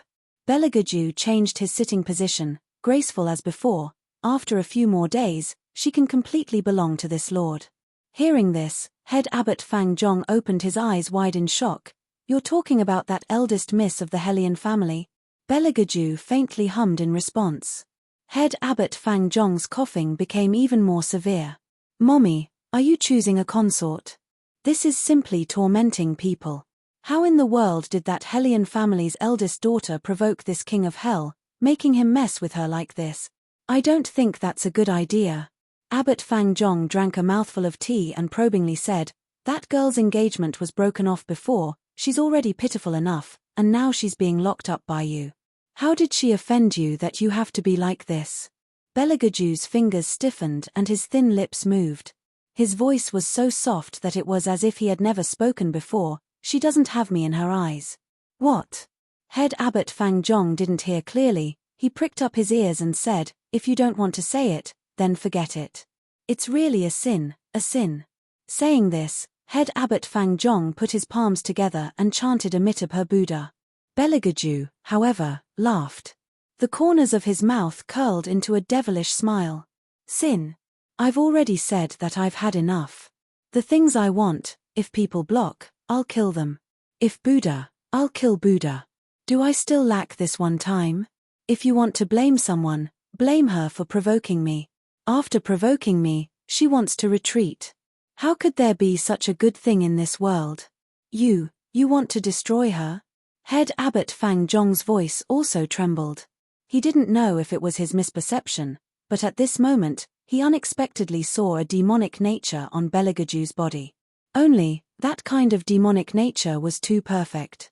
Beligaju changed his sitting position, graceful as before. "After a few more days, she can completely belong to this lord." Hearing this, Head Abbot Fang Zhong opened his eyes wide in shock. "You're talking about that eldest miss of the Hellion family?" Beligaju faintly hummed in response. Head Abbot Fang Zhong's coughing became even more severe. "Mommy, are you choosing a consort? This is simply tormenting people. How in the world did that Hellion family's eldest daughter provoke this king of hell, making him mess with her like this? I don't think that's a good idea." Abbot Fang Zhong drank a mouthful of tea and probingly said, "That girl's engagement was broken off before, she's already pitiful enough, and now she's being locked up by you. How did she offend you that you have to be like this?" Beligaju's fingers stiffened and his thin lips moved. His voice was so soft that it was as if he had never spoken before. "She doesn't have me in her eyes." "What?" Head Abbot Fang Zhong didn't hear clearly. He pricked up his ears and said, "If you don't want to say it, then forget it. It's really a sin, a sin." Saying this, Head Abbot Fang Zhong put his palms together and chanted Amitabha Buddha. Beligaju, however, laughed. The corners of his mouth curled into a devilish smile. "Sin? I've already said that I've had enough. The things I want, if people block, I'll kill them. If Buddha, I'll kill Buddha. Do I still lack this one time? If you want to blame someone, blame her for provoking me. After provoking me, she wants to retreat. How could there be such a good thing in this world? You want to destroy her?" Head Abbot Fang Zhong's voice also trembled. He didn't know if it was his misperception, but at this moment, he unexpectedly saw a demonic nature on Beligaju's body. Only, that kind of demonic nature was too perfect.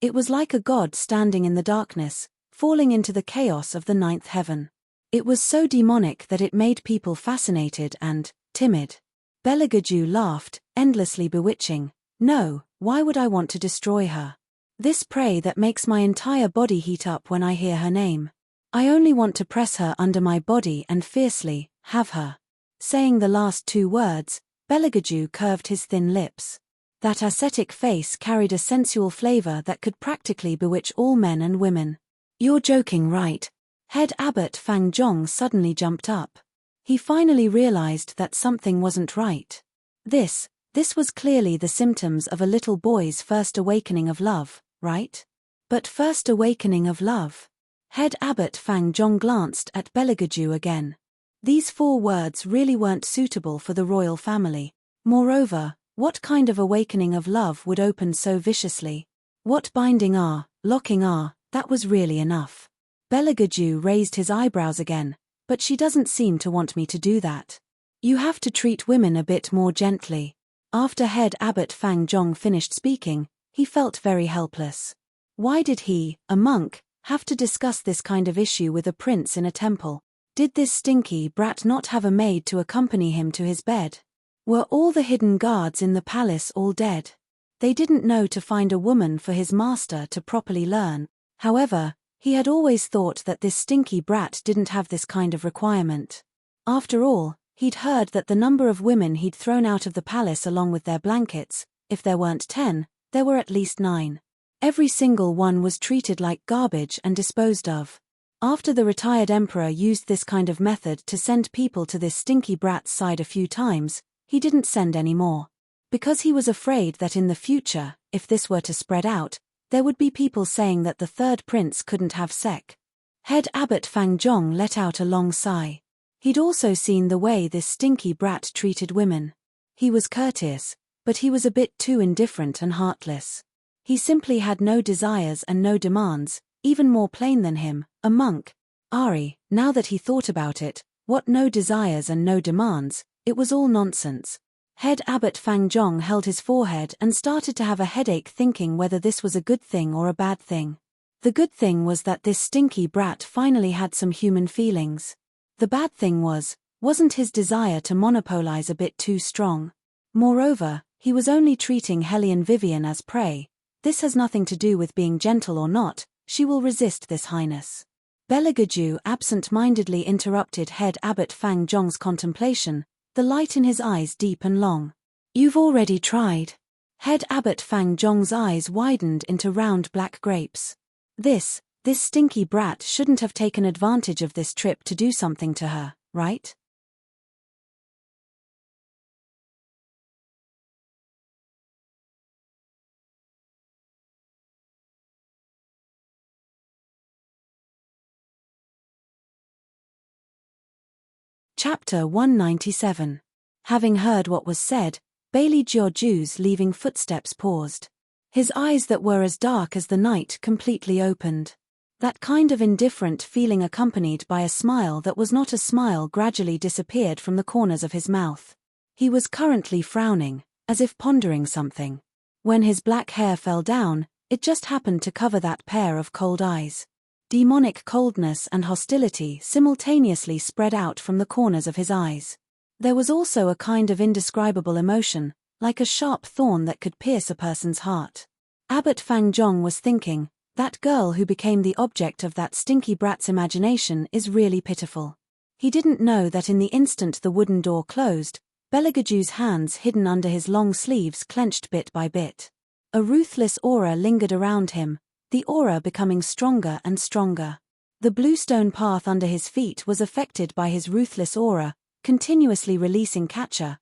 It was like a god standing in the darkness, falling into the chaos of the ninth heaven. It was so demonic that it made people fascinated and timid. Beligaju laughed, endlessly bewitching. "No, why would I want to destroy her? This prey that makes my entire body heat up when I hear her name. I only want to press her under my body and fiercely have her." Saying the last two words, Beligaju curved his thin lips. That ascetic face carried a sensual flavor that could practically bewitch all men and women. "You're joking, right?" Head Abbot Fang Zhong suddenly jumped up. He finally realized that something wasn't right. This was clearly the symptoms of a little boy's first awakening of love, right? But first awakening of love? Head Abbot Fang Zhong glanced at Beligaju again. These 4 words really weren't suitable for the royal family. Moreover, what kind of awakening of love would open so viciously? What binding locking that was really enough. Beligaju raised his eyebrows again. "But she doesn't seem to want me to do that. You have to treat women a bit more gently." After Head Abbot Fang Zhong finished speaking, he felt very helpless. Why did he, a monk, have to discuss this kind of issue with a prince in a temple? Did this stinky brat not have a maid to accompany him to his bed? Were all the hidden guards in the palace all dead? They didn't know to find a woman for his master to properly learn. However, he had always thought that this stinky brat didn't have this kind of requirement. After all, he'd heard that the number of women he'd thrown out of the palace along with their blankets, if there weren't 10, there were at least 9. Every single one was treated like garbage and disposed of. After the retired emperor used this kind of method to send people to this stinky brat's side a few times, he didn't send any more. Because he was afraid that in the future, if this were to spread out, there would be people saying that the third prince couldn't have Head Abbot Fang Zhong let out a long sigh. He'd also seen the way this stinky brat treated women. He was courteous, but he was a bit too indifferent and heartless. He simply had no desires and no demands, even more plain than him, a monk. Ari, now that he thought about it, what no desires and no demands, it was all nonsense. Head Abbot Fang Zhong held his forehead and started to have a headache thinking whether this was a good thing or a bad thing. The good thing was that this stinky brat finally had some human feelings. The bad thing wasn't his desire to monopolize a bit too strong. Moreover, he was only treating Hellion Vivian as prey. This has nothing to do with being gentle or not, she will resist this highness. Beligaju absent-mindedly interrupted Head Abbot Fang Zhong's contemplation, the light in his eyes deep and long. You've already tried. Head Abbot Fang Zhong's eyes widened into round black grapes. This stinky brat shouldn't have taken advantage of this trip to do something to her, right? Chapter 197. Having heard what was said, Bailey Jiaoju's leaving footsteps paused. His eyes that were as dark as the night completely opened. That kind of indifferent feeling accompanied by a smile that was not a smile gradually disappeared from the corners of his mouth. He was currently frowning, as if pondering something. When his black hair fell down, it just happened to cover that pair of cold eyes. Demonic coldness and hostility simultaneously spread out from the corners of his eyes. There was also a kind of indescribable emotion, like a sharp thorn that could pierce a person's heart. Abbot Fang Zhong was thinking, that girl who became the object of that stinky brat's imagination is really pitiful. He didn't know that in the instant the wooden door closed, Beligaju's hands hidden under his long sleeves clenched bit by bit. A ruthless aura lingered around him, the aura becoming stronger and stronger. The bluestone path under his feet was affected by his ruthless aura, continuously releasing catcher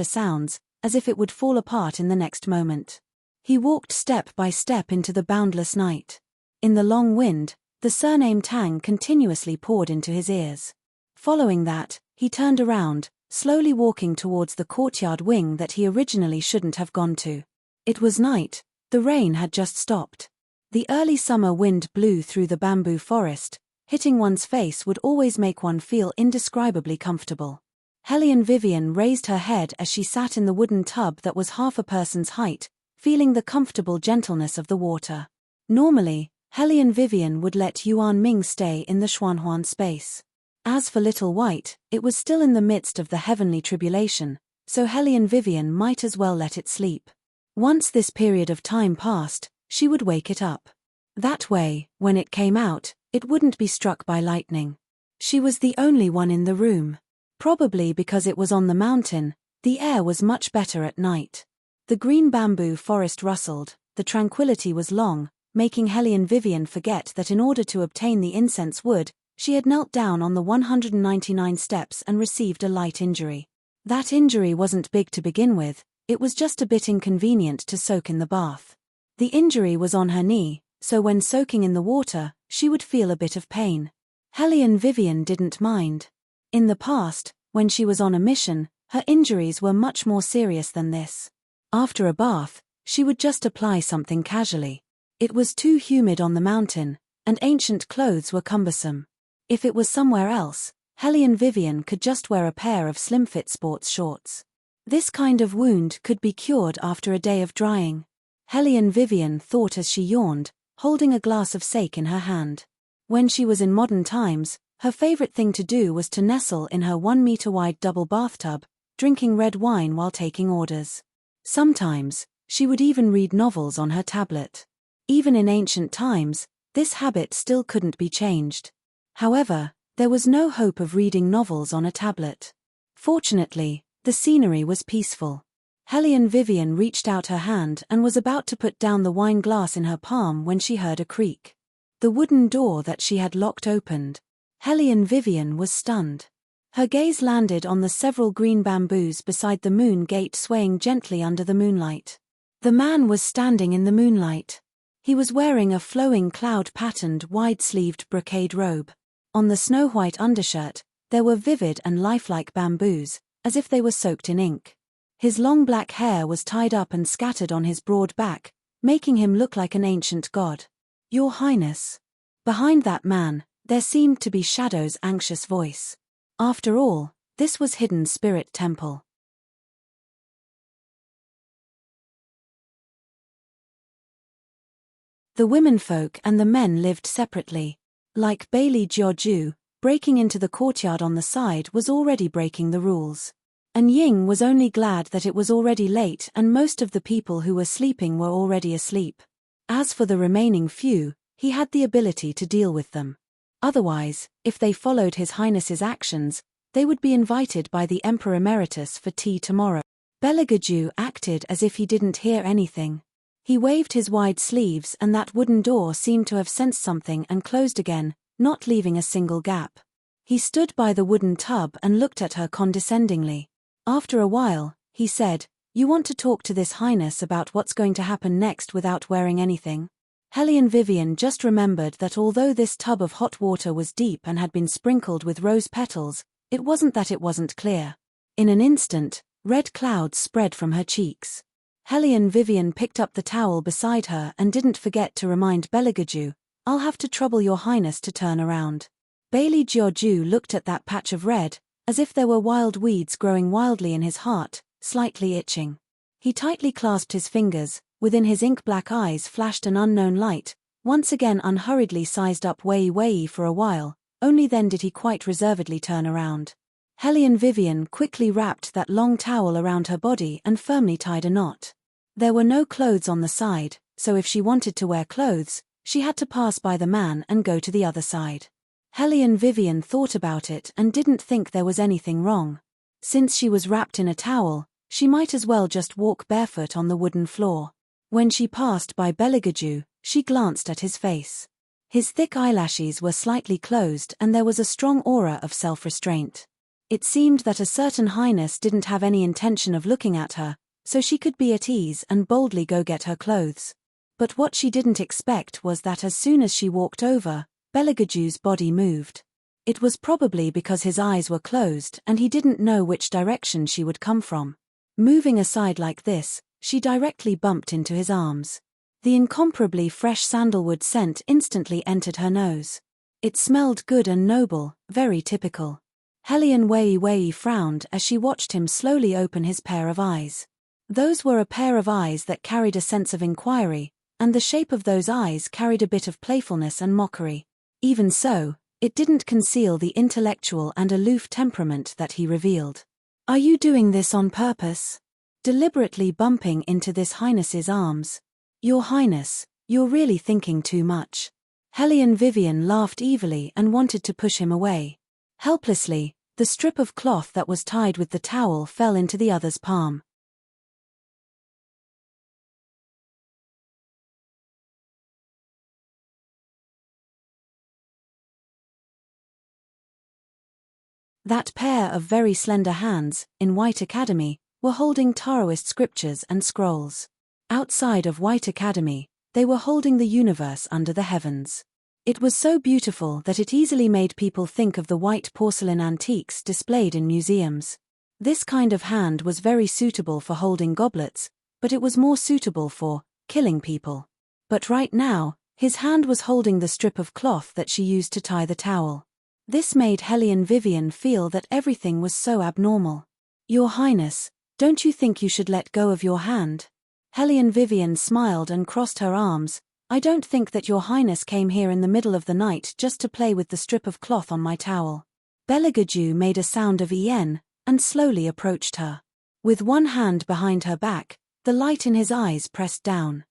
sounds, as if it would fall apart in the next moment. He walked step by step into the boundless night. In the long wind, the surname Tang continuously poured into his ears. Following that, he turned around, slowly walking towards the courtyard wing that he originally shouldn't have gone to. It was night, the rain had just stopped. The early summer wind blew through the bamboo forest, hitting one's face would always make one feel indescribably comfortable. Hellion Vivian raised her head as she sat in the wooden tub that was half a person's height, feeling the comfortable gentleness of the water. Normally, Hellion Vivian would let Yuan Ming stay in the Xuanhuan space. As for Little White, it was still in the midst of the heavenly tribulation, so Hellion Vivian might as well let it sleep. Once this period of time passed, she would wake it up. That way, when it came out, it wouldn't be struck by lightning. She was the only one in the room. Probably because it was on the mountain, the air was much better at night. The green bamboo forest rustled, the tranquility was long, making Hellion Vivian forget that in order to obtain the incense wood, she had knelt down on the 199 steps and received a light injury. That injury wasn't big to begin with, it was just a bit inconvenient to soak in the bath. The injury was on her knee, so when soaking in the water, she would feel a bit of pain. Hellion Vivian didn't mind. In the past, when she was on a mission, her injuries were much more serious than this. After a bath, she would just apply something casually. It was too humid on the mountain, and ancient clothes were cumbersome. If it was somewhere else, Hellion Vivian could just wear a pair of slim-fit sports shorts. This kind of wound could be cured after a day of drying. Hellion Vivian thought as she yawned, holding a glass of sake in her hand. When she was in modern times, her favorite thing to do was to nestle in her 1-meter-wide double bathtub, drinking red wine while taking orders. Sometimes, She would even read novels on her tablet. Even in ancient times, this habit still couldn't be changed. However, there was no hope of reading novels on a tablet. Fortunately, the scenery was peaceful. Helene Vivian reached out her hand and was about to put down the wine glass in her palm when she heard a creak. The wooden door that she had locked opened. Helene Vivian was stunned. Her gaze landed on the several green bamboos beside the moon gate swaying gently under the moonlight. The man was standing in the moonlight. He was wearing a flowing cloud-patterned wide-sleeved brocade robe. On the snow-white undershirt, there were vivid and lifelike bamboos, as if they were soaked in ink. His long black hair was tied up and scattered on his broad back, making him look like an ancient god. "Your Highness." Behind that man, there seemed to be Shadow's anxious voice. After all, this was Hidden Spirit Temple. The womenfolk and the men lived separately. Like Bailey Jiaoju, breaking into the courtyard on the side was already breaking the rules. And Ying was only glad that it was already late and most of the people who were sleeping were already asleep. As for the remaining few, he had the ability to deal with them. Otherwise, if they followed His Highness's actions, they would be invited by the Emperor Emeritus for tea tomorrow. Beligaju acted as if he didn't hear anything. He waved his wide sleeves and that wooden door seemed to have sensed something and closed again, not leaving a single gap. He stood by the wooden tub and looked at her condescendingly. After a while, he said, "You want to talk to this Highness about what's going to happen next without wearing anything?" Helene Vivian just remembered that although this tub of hot water was deep and had been sprinkled with rose petals, it wasn't that it wasn't clear. In an instant, red clouds spread from her cheeks. Helene Vivian picked up the towel beside her and didn't forget to remind Beligaju, "I'll have to trouble your Highness to turn around." Bailey Jiaoju looked at that patch of red, as if there were wild weeds growing wildly in his heart, slightly itching. He tightly clasped his fingers, within his ink-black eyes flashed an unknown light, once again unhurriedly sized up Wei Wei for a while, only then did he quite reservedly turn around. Helene Vivian quickly wrapped that long towel around her body and firmly tied a knot. There were no clothes on the side, so if she wanted to wear clothes, she had to pass by the man and go to the other side. Helene Vivian thought about it and didn't think there was anything wrong. Since she was wrapped in a towel, she might as well just walk barefoot on the wooden floor. When she passed by Beligaju, she glanced at his face. His thick eyelashes were slightly closed and there was a strong aura of self-restraint. It seemed that a certain Highness didn't have any intention of looking at her, so she could be at ease and boldly go get her clothes. But what she didn't expect was that as soon as she walked over, Beligaju's body moved. It was probably because his eyes were closed and he didn't know which direction she would come from. Moving aside like this, she directly bumped into his arms. The incomparably fresh sandalwood scent instantly entered her nose. It smelled good and noble, very typical. Helene Wei Wei frowned as she watched him slowly open his pair of eyes. Those were a pair of eyes that carried a sense of inquiry, and the shape of those eyes carried a bit of playfulness and mockery. Even so, it didn't conceal the intellectual and aloof temperament that he revealed. "Are you doing this on purpose?" Deliberately bumping into this Highness's arms. "Your Highness, you're really thinking too much." Helene Vivian laughed evilly and wanted to push him away. Helplessly, the strip of cloth that was tied with the towel fell into the other's palm. That pair of very slender hands, in White Academy, were holding Taoist scriptures and scrolls. Outside of White Academy, they were holding the universe under the heavens. It was so beautiful that it easily made people think of the white porcelain antiques displayed in museums. This kind of hand was very suitable for holding goblets, but it was more suitable for killing people. But right now, his hand was holding the strip of cloth that she used to tie the towel. This made Helene Vivian feel that everything was so abnormal. "Your Highness, don't you think you should let go of your hand?" Helene Vivian smiled and crossed her arms. "I don't think that your Highness came here in the middle of the night just to play with the strip of cloth on my towel." Beligaju made a sound of "en" and slowly approached her. With one hand behind her back, The light in his eyes pressed down.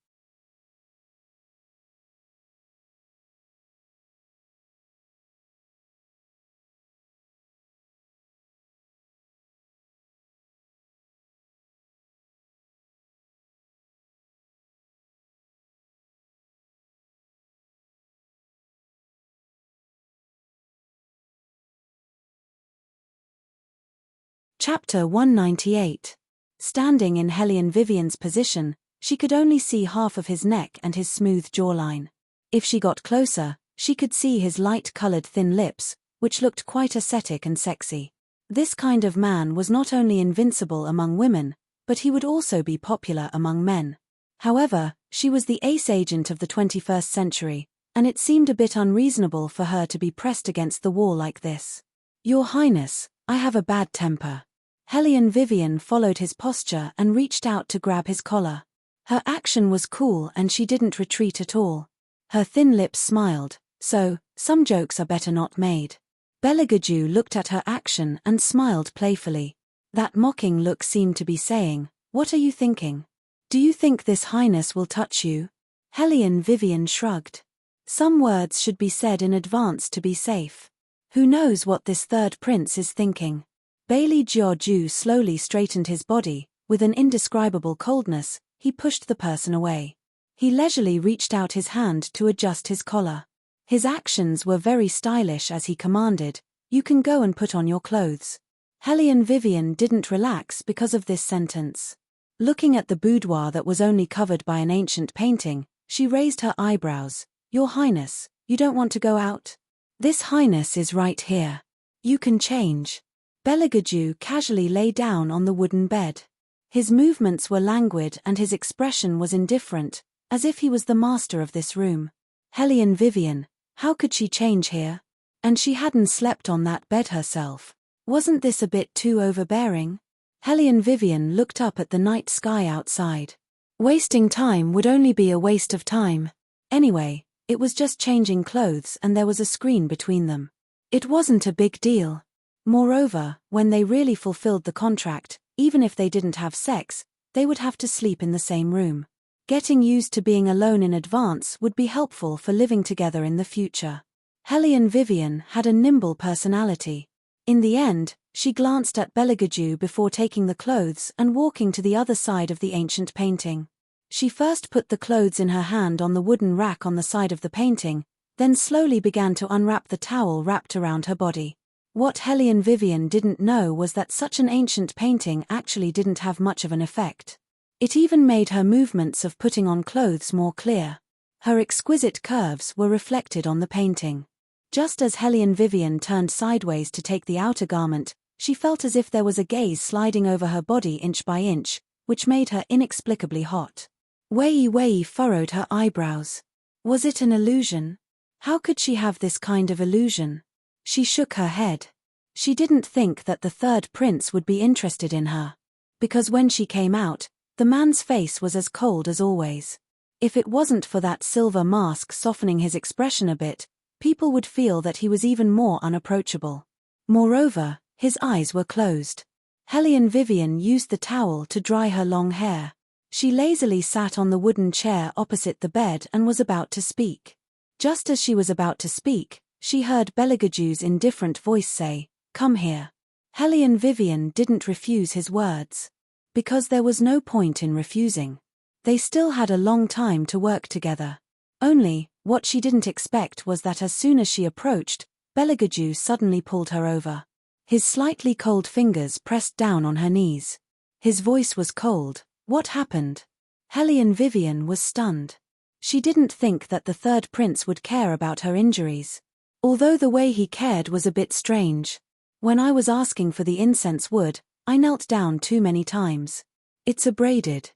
Chapter 198. Standing in Hellion Vivian's position, she could only see half of his neck and his smooth jawline. If she got closer, she could see his light-colored thin lips, which looked quite ascetic and sexy. This kind of man was not only invincible among women, but he would also be popular among men. However, she was the ace agent of the 21st century, and it seemed a bit unreasonable for her to be pressed against the wall like this. "Your Highness, I have a bad temper." Hellion Vivian followed his posture and reached out to grab his collar. Her action was cool and she didn't retreat at all. Her thin lips smiled, so, some jokes are better not made. Beligaju looked at her action and smiled playfully. That mocking look seemed to be saying, "What are you thinking? Do you think this highness will touch you?" Hellion Vivian shrugged. Some words should be said in advance to be safe. Who knows what this third prince is thinking? Bailey Jiaju slowly straightened his body. With an indescribable coldness, he pushed the person away. He leisurely reached out his hand to adjust his collar. His actions were very stylish as he commanded, "You can go and put on your clothes." Hellion Vivian didn't relax because of this sentence. Looking at the boudoir that was only covered by an ancient painting, she raised her eyebrows. "Your Highness, you don't want to go out? This highness is right here. You can change." Beligaju casually lay down on the wooden bed. His movements were languid and his expression was indifferent, as if he was the master of this room. Hellion Vivian, how could she change here? And she hadn't slept on that bed herself. Wasn't this a bit too overbearing? Hellion Vivian looked up at the night sky outside. Wasting time would only be a waste of time. Anyway, it was just changing clothes and there was a screen between them. It wasn't a big deal. Moreover, when they really fulfilled the contract, even if they didn't have sex, they would have to sleep in the same room. Getting used to being alone in advance would be helpful for living together in the future. Hellion Vivian had a nimble personality. In the end, she glanced at Beligaju before taking the clothes and walking to the other side of the ancient painting. She first put the clothes in her hand on the wooden rack on the side of the painting, then slowly began to unwrap the towel wrapped around her body. What Hellion Vivian didn't know was that such an ancient painting actually didn't have much of an effect. It even made her movements of putting on clothes more clear. Her exquisite curves were reflected on the painting. Just as Hellion Vivian turned sideways to take the outer garment, she felt as if there was a gaze sliding over her body inch by inch, which made her inexplicably hot. Wei furrowed her eyebrows. Was it an illusion? How could she have this kind of illusion? She shook her head. She didn't think that the third prince would be interested in her. Because when she came out, the man's face was as cold as always. If it wasn't for that silver mask softening his expression a bit, people would feel that he was even more unapproachable. Moreover, his eyes were closed. Hellion Vivian used the towel to dry her long hair. She lazily sat on the wooden chair opposite the bed and was about to speak. Just as she was about to speak, she heard Beligaju's indifferent voice say, "Come here." Hellion Vivian didn't refuse his words. Because there was no point in refusing. They still had a long time to work together. Only, what she didn't expect was that as soon as she approached, Beligaju suddenly pulled her over. His slightly cold fingers pressed down on her knees. His voice was cold. What happened? Hellion Vivian was stunned. She didn't think that the third prince would care about her injuries. Although the way he cared was a bit strange. When I was asking for the incense wood, I knelt down too many times. It's abraded.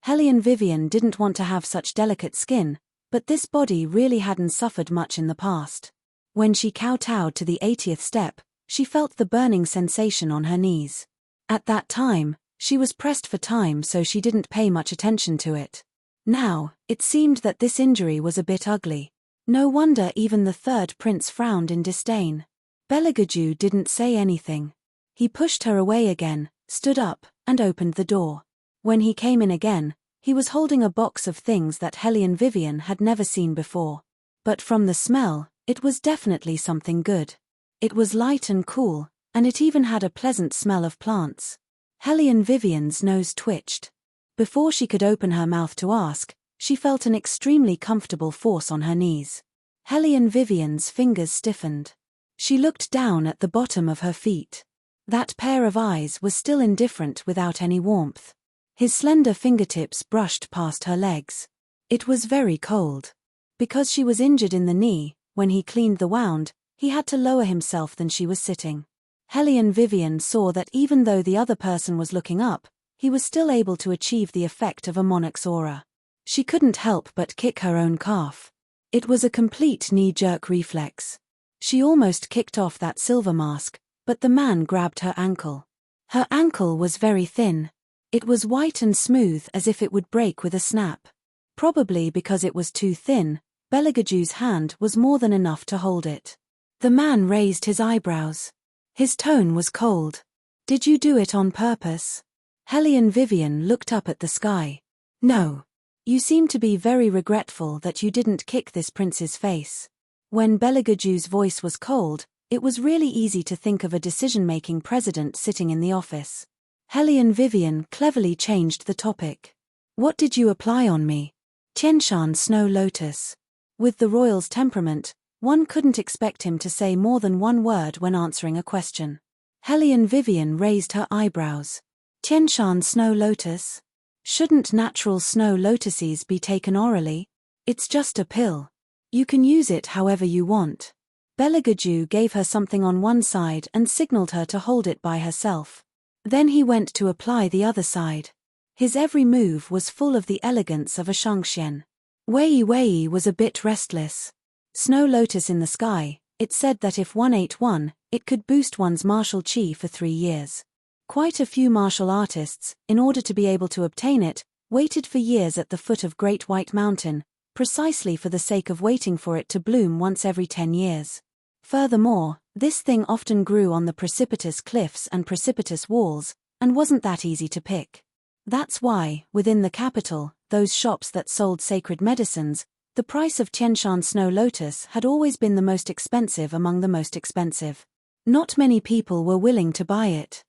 Hellion Vivian didn't want to have such delicate skin, but this body really hadn't suffered much in the past. When she kowtowed to the 80th step, she felt the burning sensation on her knees. At that time, she was pressed for time so she didn't pay much attention to it. Now, it seemed that this injury was a bit ugly. No wonder even the third prince frowned in disdain. Belagaju didn't say anything. He pushed her away again, stood up, and opened the door. When he came in again, he was holding a box of things that Hellion Vivian had never seen before. But from the smell, it was definitely something good. It was light and cool, and it even had a pleasant smell of plants. Hellion Vivian's nose twitched. Before she could open her mouth to ask, she felt an extremely comfortable force on her knees. Hellion Vivian's fingers stiffened. She looked down at the bottom of her feet. That pair of eyes was still indifferent without any warmth. His slender fingertips brushed past her legs. It was very cold. Because she was injured in the knee, when he cleaned the wound, he had to lower himself than she was sitting. Hellion Vivian saw that even though the other person was looking up, he was still able to achieve the effect of a monarch's aura. She couldn't help but kick her own calf. It was a complete knee-jerk reflex. She almost kicked off that silver mask, but the man grabbed her ankle. Her ankle was very thin. It was white and smooth as if it would break with a snap. Probably because it was too thin, Belagaju's hand was more than enough to hold it. The man raised his eyebrows. His tone was cold. "Did you do it on purpose?" Hellion Vivian looked up at the sky. "No. You seem to be very regretful that you didn't kick this prince's face." When Belagaju's voice was cold, it was really easy to think of a decision-making president sitting in the office. Hellion Vivian cleverly changed the topic. "What did you apply on me?" "Tianshan Snow Lotus." With the royal's temperament, one couldn't expect him to say more than one word when answering a question. Hellion Vivian raised her eyebrows. "Tianshan Snow Lotus? Shouldn't natural snow lotuses be taken orally? It's just a pill. You can use it however you want." Belagaju gave her something on one side and signaled her to hold it by herself. Then he went to apply the other side. His every move was full of the elegance of a Shangxian. Wei Wei was a bit restless. Snow lotus in the sky, it said that if one ate one, it could boost one's martial chi for 3 years. Quite a few martial artists, in order to be able to obtain it, waited for years at the foot of Great White Mountain, precisely for the sake of waiting for it to bloom once every 10 years. Furthermore, this thing often grew on the precipitous cliffs and precipitous walls, and wasn't that easy to pick. That's why, within the capital, those shops that sold sacred medicines, the price of Tianshan Snow Lotus had always been the most expensive among the most expensive. Not many people were willing to buy it.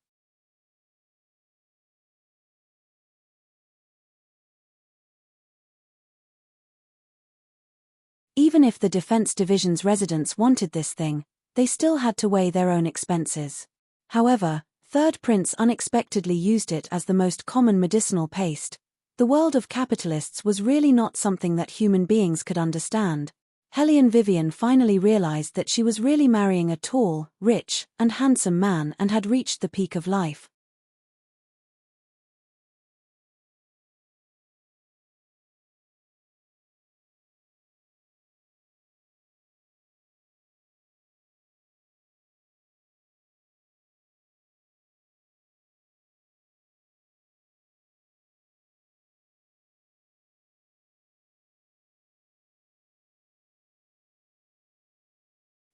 Even if the Defense Division's residents wanted this thing, they still had to weigh their own expenses. However, Third Prince unexpectedly used it as the most common medicinal paste. The world of capitalists was really not something that human beings could understand. Hellion Vivian finally realized that she was really marrying a tall, rich, and handsome man and had reached the peak of life.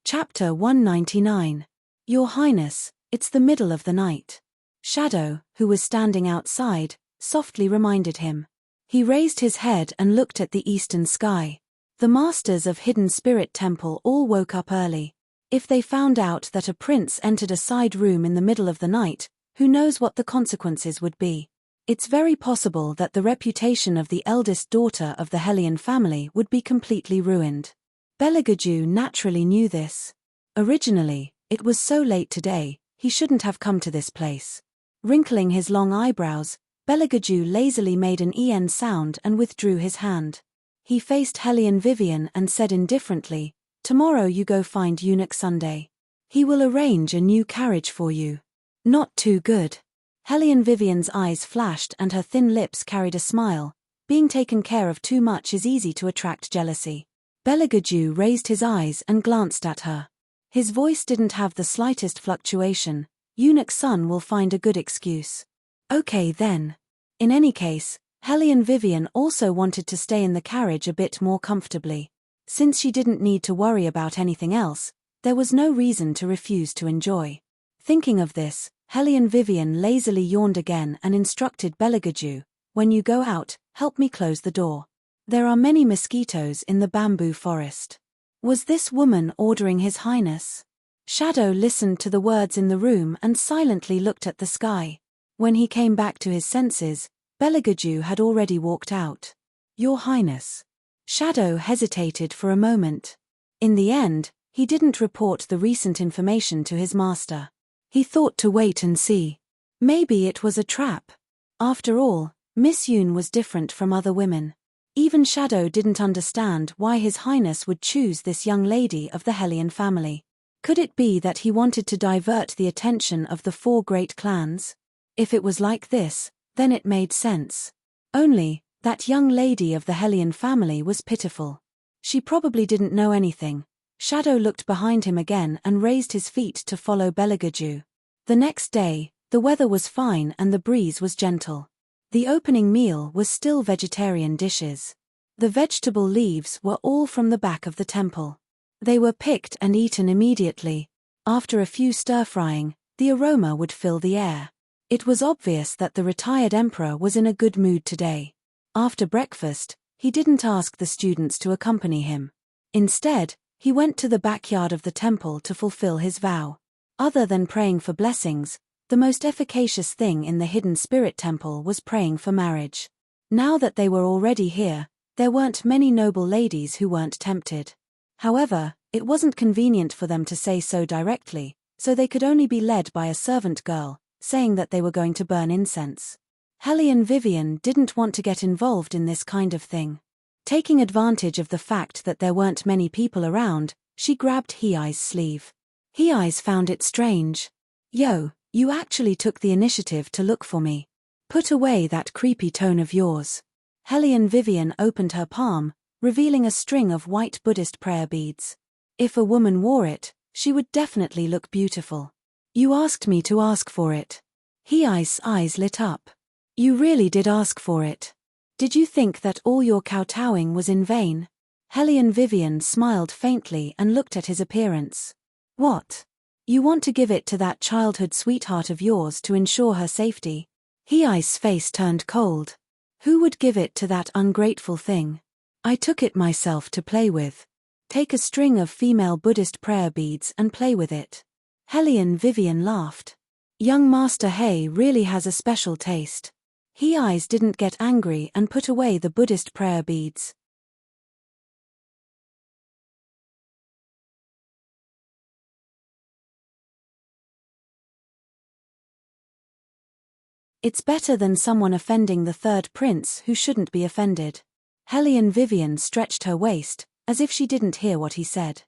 Chapter 199. Your Highness, it's the middle of the night. Shadow, who was standing outside, softly reminded him. He raised his head and looked at the eastern sky. The masters of Hidden Spirit Temple all woke up early. If they found out that a prince entered a side room in the middle of the night, who knows what the consequences would be? It's very possible that the reputation of the eldest daughter of the Hellion family would be completely ruined. Belagaju naturally knew this. Originally, it was so late today, he shouldn't have come to this place. Wrinkling his long eyebrows, Belagaju lazily made an en sound and withdrew his hand. He faced Hellion Vivian and said indifferently, "Tomorrow you go find Eunuch Sunday. He will arrange a new carriage for you." "Not too good." Hellion Vivian's eyes flashed and her thin lips carried a smile. Being taken care of too much is easy to attract jealousy. Belagaju raised his eyes and glanced at her. His voice didn't have the slightest fluctuation. "Eunuch's son will find a good excuse." "Okay then." In any case, Hellion Vivian also wanted to stay in the carriage a bit more comfortably. Since she didn't need to worry about anything else, There was no reason to refuse to enjoy. Thinking of this, Hellion Vivian lazily yawned again and instructed Belagaju, "When you go out, help me close the door. There are many mosquitoes in the bamboo forest." Was this woman ordering His Highness? Shadow listened to the words in the room and silently looked at the sky. When he came back to his senses, Belagaju had already walked out. "Your Highness." Shadow hesitated for a moment. In the end, he didn't report the recent information to his master. He thought to wait and see. Maybe it was a trap. After all, Miss Yoon was different from other women. Even Shadow didn't understand why His Highness would choose this young lady of the Hellion family. Could it be that he wanted to divert the attention of the 4 great clans? If it was like this, then it made sense. Only, that young lady of the Hellion family was pitiful. She probably didn't know anything. Shadow looked behind him again and raised his feet to follow Belagaju. The next day, the weather was fine and the breeze was gentle. The opening meal was still vegetarian dishes. The vegetable leaves were all from the back of the temple. They were picked and eaten immediately. After a few stir-frying, the aroma would fill the air. It was obvious that the retired emperor was in a good mood today. After breakfast, he didn't ask the students to accompany him. Instead, he went to the backyard of the temple to fulfill his vow. Other than praying for blessings, the most efficacious thing in the hidden spirit temple was praying for marriage. Now that they were already here, there weren't many noble ladies who weren't tempted. However, it wasn't convenient for them to say so directly, so they could only be led by a servant girl, saying that they were going to burn incense. Hellion Vivian didn't want to get involved in this kind of thing. Taking advantage of the fact that there weren't many people around, she grabbed Hei's sleeve. Hei's found it strange. "Yo, you actually took the initiative to look for me. Put away that creepy tone of yours." Hellion Vivian opened her palm, revealing a string of white Buddhist prayer beads. If a woman wore it, she would definitely look beautiful. "You asked me to ask for it." Hei's eyes lit up. "You really did ask for it. Did you think that all your kowtowing was in vain?" Hellion Vivian smiled faintly and looked at his appearance. "What? You want to give it to that childhood sweetheart of yours to ensure her safety?" Hei's face turned cold. "Who would give it to that ungrateful thing? I took it myself to play with. Take a string of female Buddhist prayer beads and play with it." Hellion Vivian laughed. "Young Master Hei really has a special taste." Hei's didn't get angry and put away the Buddhist prayer beads. "It's better than someone offending the third prince who shouldn't be offended." Hellion Vivian stretched her waist, as if she didn't hear what he said.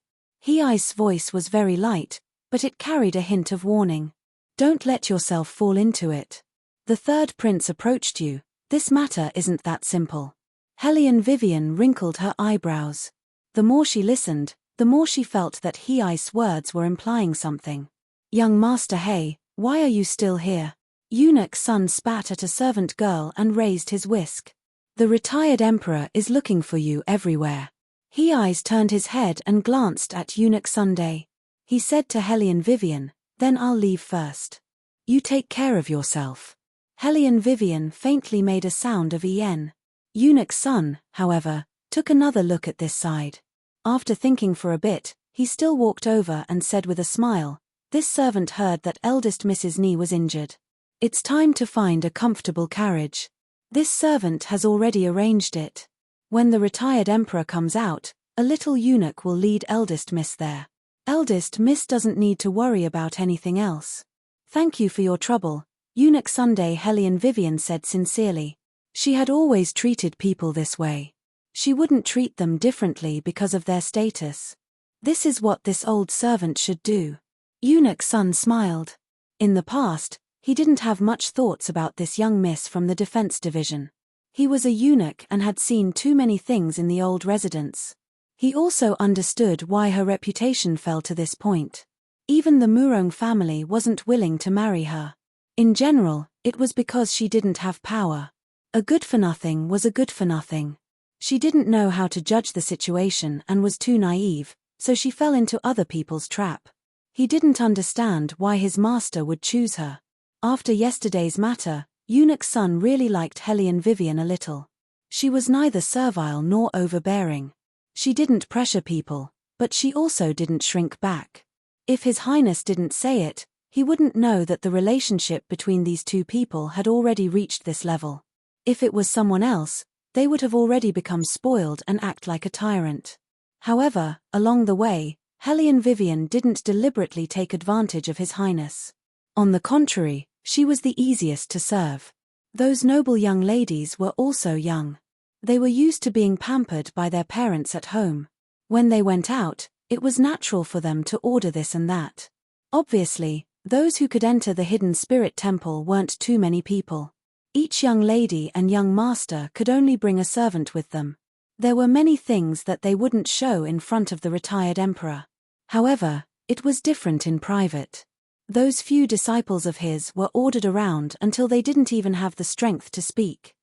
Hei's voice was very light, but it carried a hint of warning. "Don't let yourself fall into it. The third prince approached you. This matter isn't that simple." Hellion Vivian wrinkled her eyebrows. The more she listened, the more she felt that Hei's words were implying something. "Young Master Hei, why are you still here?" Eunuch Sun spat at a servant girl and raised his whisk. "The retired emperor is looking for you everywhere." Hei's turned his head and glanced at Eunuch Sunday. He said to Hellion Vivian, "Then I'll leave first. You take care of yourself." Hellion Vivian faintly made a sound of en. Eunuch Sun, however, took another look at this side. After thinking for a bit, he still walked over and said with a smile, "This servant heard that eldest Mrs. Ni was injured. It's time to find a comfortable carriage. This servant has already arranged it. When the retired emperor comes out, a little eunuch will lead eldest Miss there. Eldest Miss doesn't need to worry about anything else." "Thank you for your trouble," Eunuch Sunday Hellion Vivian said sincerely. She had always treated people this way. She wouldn't treat them differently because of their status. This is what this old servant should do. Eunuch Sun smiled. In the past, he didn't have much thoughts about this young miss from the defense division. He was a eunuch and had seen too many things in the old residence. He also understood why her reputation fell to this point. Even the Murong family wasn't willing to marry her. In general, it was because she didn't have power. A good-for-nothing was a good-for-nothing. She didn't know how to judge the situation and was too naive, so she fell into other people's trap. He didn't understand why his master would choose her. After yesterday's matter, Eunuch Sun really liked Hellion Vivian a little. She was neither servile nor overbearing. She didn't pressure people, but she also didn't shrink back. If His Highness didn't say it, he wouldn't know that the relationship between these two people had already reached this level. If it was someone else, they would have already become spoiled and act like a tyrant. However, along the way, Hellion Vivian didn't deliberately take advantage of His Highness. On the contrary, she was the easiest to serve. Those noble young ladies were also young. They were used to being pampered by their parents at home. When they went out, it was natural for them to order this and that. Obviously, those who could enter the hidden spirit temple weren't too many people. Each young lady and young master could only bring a servant with them. There were many things that they wouldn't show in front of the retired emperor. However, it was different in private. Those few disciples of his were ordered around until they didn't even have the strength to speak.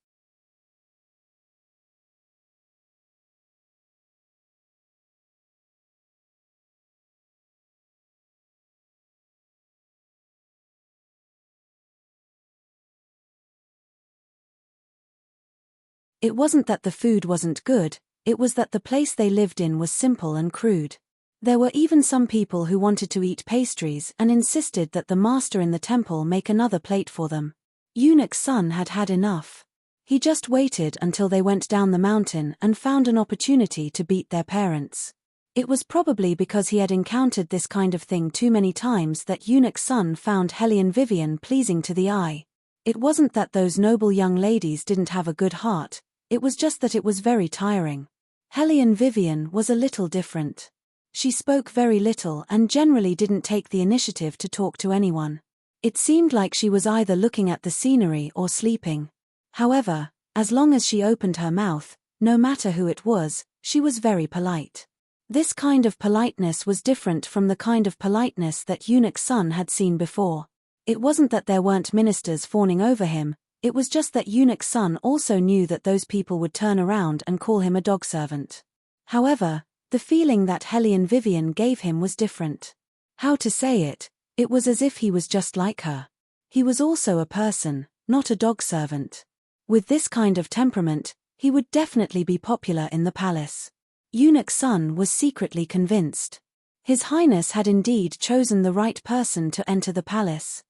It wasn't that the food wasn't good, it was that the place they lived in was simple and crude. There were even some people who wanted to eat pastries and insisted that the master in the temple make another plate for them. Eunuch Sun had had enough. He just waited until they went down the mountain and found an opportunity to beat their parents. It was probably because he had encountered this kind of thing too many times that Eunuch Sun found Hellion Vivian pleasing to the eye. It wasn't that those noble young ladies didn't have a good heart, it was just that it was very tiring. Hellion Vivian was a little different. She spoke very little and generally didn't take the initiative to talk to anyone. It seemed like she was either looking at the scenery or sleeping. However, as long as she opened her mouth, no matter who it was, she was very polite. This kind of politeness was different from the kind of politeness that Eunuch Sun had seen before. It wasn't that there weren't ministers fawning over him, it was just that Eunuch Sun also knew that those people would turn around and call him a dog servant. However, the feeling that Hellion Vivian gave him was different. How to say it? It was as if he was just like her. He was also a person, not a dog servant. With this kind of temperament, he would definitely be popular in the palace. Eunuch Sun was secretly convinced. His Highness had indeed chosen the right person to enter the palace.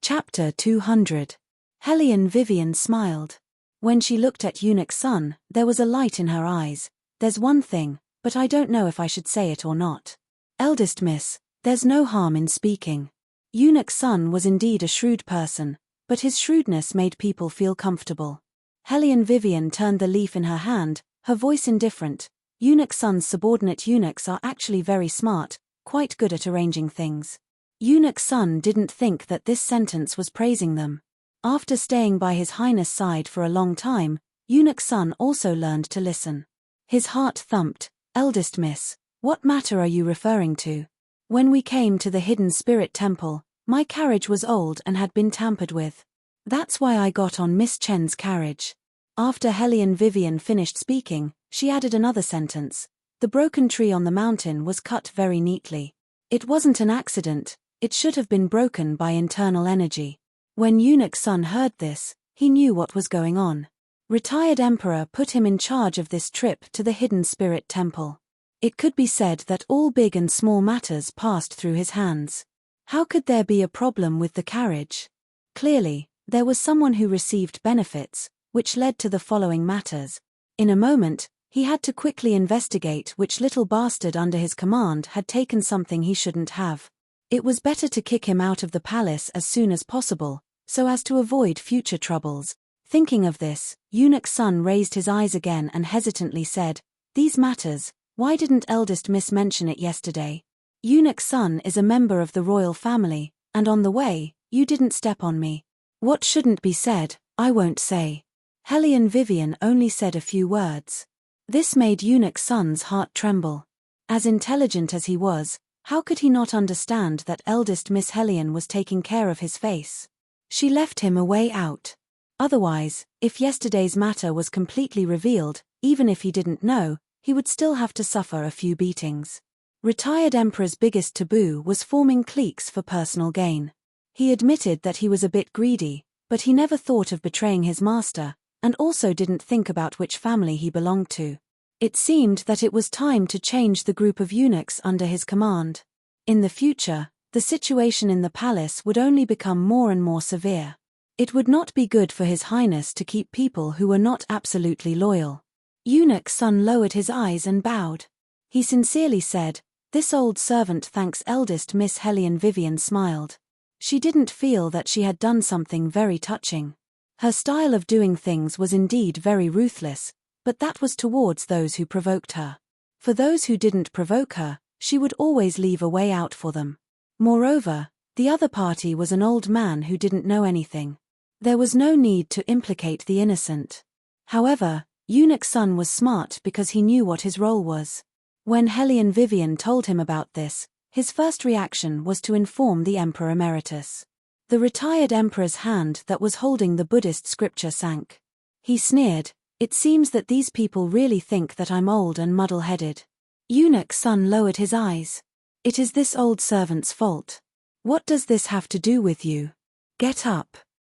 Chapter 200. Hellion Vivian smiled. When she looked at Eunuch Sun, there was a light in her eyes. There's one thing, but I don't know if I should say it or not. Eldest miss, there's no harm in speaking. Eunuch Sun was indeed a shrewd person, but his shrewdness made people feel comfortable. Hellion Vivian turned the leaf in her hand, her voice indifferent. Eunuch Sun's subordinate eunuchs are actually very smart, quite good at arranging things. Eunuch Sun didn't think that this sentence was praising them. After staying by His Highness' side for a long time, Eunuch Sun also learned to listen. His heart thumped. Eldest miss, what matter are you referring to? When we came to the hidden spirit temple, my carriage was old and had been tampered with. That's why I got on Miss Chen's carriage. After Hellion Vivian finished speaking, she added another sentence. The broken tree on the mountain was cut very neatly. It wasn't an accident. It should have been broken by internal energy. When Eunuch Sun heard this, he knew what was going on. Retired Emperor put him in charge of this trip to the Hidden Spirit Temple. It could be said that all big and small matters passed through his hands. How could there be a problem with the carriage? Clearly, there was someone who received benefits, which led to the following matters. In a moment, he had to quickly investigate which little bastard under his command had taken something he shouldn't have. It was better to kick him out of the palace as soon as possible, so as to avoid future troubles. Thinking of this, Eunuch Sun raised his eyes again and hesitantly said, "These matters, why didn't eldest miss mention it yesterday? Eunuch Sun is a member of the royal family, and on the way, you didn't step on me." What shouldn't be said, I won't say. Hellion Vivian only said a few words. This made Eunuch Sun's heart tremble. As intelligent as he was, how could he not understand that eldest Miss Hellion was taking care of his face? She left him a way out. Otherwise, if yesterday's matter was completely revealed, even if he didn't know, he would still have to suffer a few beatings. Retired Emperor's biggest taboo was forming cliques for personal gain. He admitted that he was a bit greedy, but he never thought of betraying his master, and also didn't think about which family he belonged to. It seemed that it was time to change the group of eunuchs under his command. In the future, the situation in the palace would only become more and more severe. It would not be good for His Highness to keep people who were not absolutely loyal. Eunuch Sun lowered his eyes and bowed. He sincerely said, "This old servant thanks eldest Miss Hellion." Vivian smiled. She didn't feel that she had done something very touching. Her style of doing things was indeed very ruthless, but that was towards those who provoked her. For those who didn't provoke her, she would always leave a way out for them. Moreover, the other party was an old man who didn't know anything. There was no need to implicate the innocent. However, Eunuch Sun was smart because he knew what his role was. When Hellion Vivian told him about this, his first reaction was to inform the Emperor Emeritus. The retired emperor's hand that was holding the Buddhist scripture sank. He sneered, "It seems that these people really think that I'm old and muddle-headed." Eunuch Sun lowered his eyes. "It is this old servant's fault. What does this have to do with you? Get up."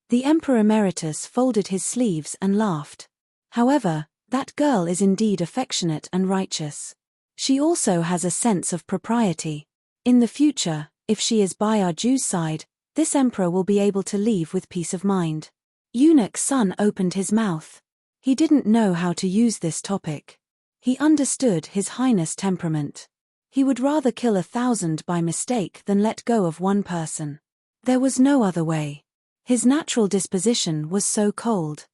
The Emperor Emeritus folded his sleeves and laughed. "However, that girl is indeed affectionate and righteous. She also has a sense of propriety. In the future, if she is by our Jew's side, this emperor will be able to leave with peace of mind." Eunuch Sun opened his mouth. He didn't know how to use this topic. He understood His Highness' temperament. He would rather kill 1,000 by mistake than let go of one person. There was no other way. His natural disposition was so cold.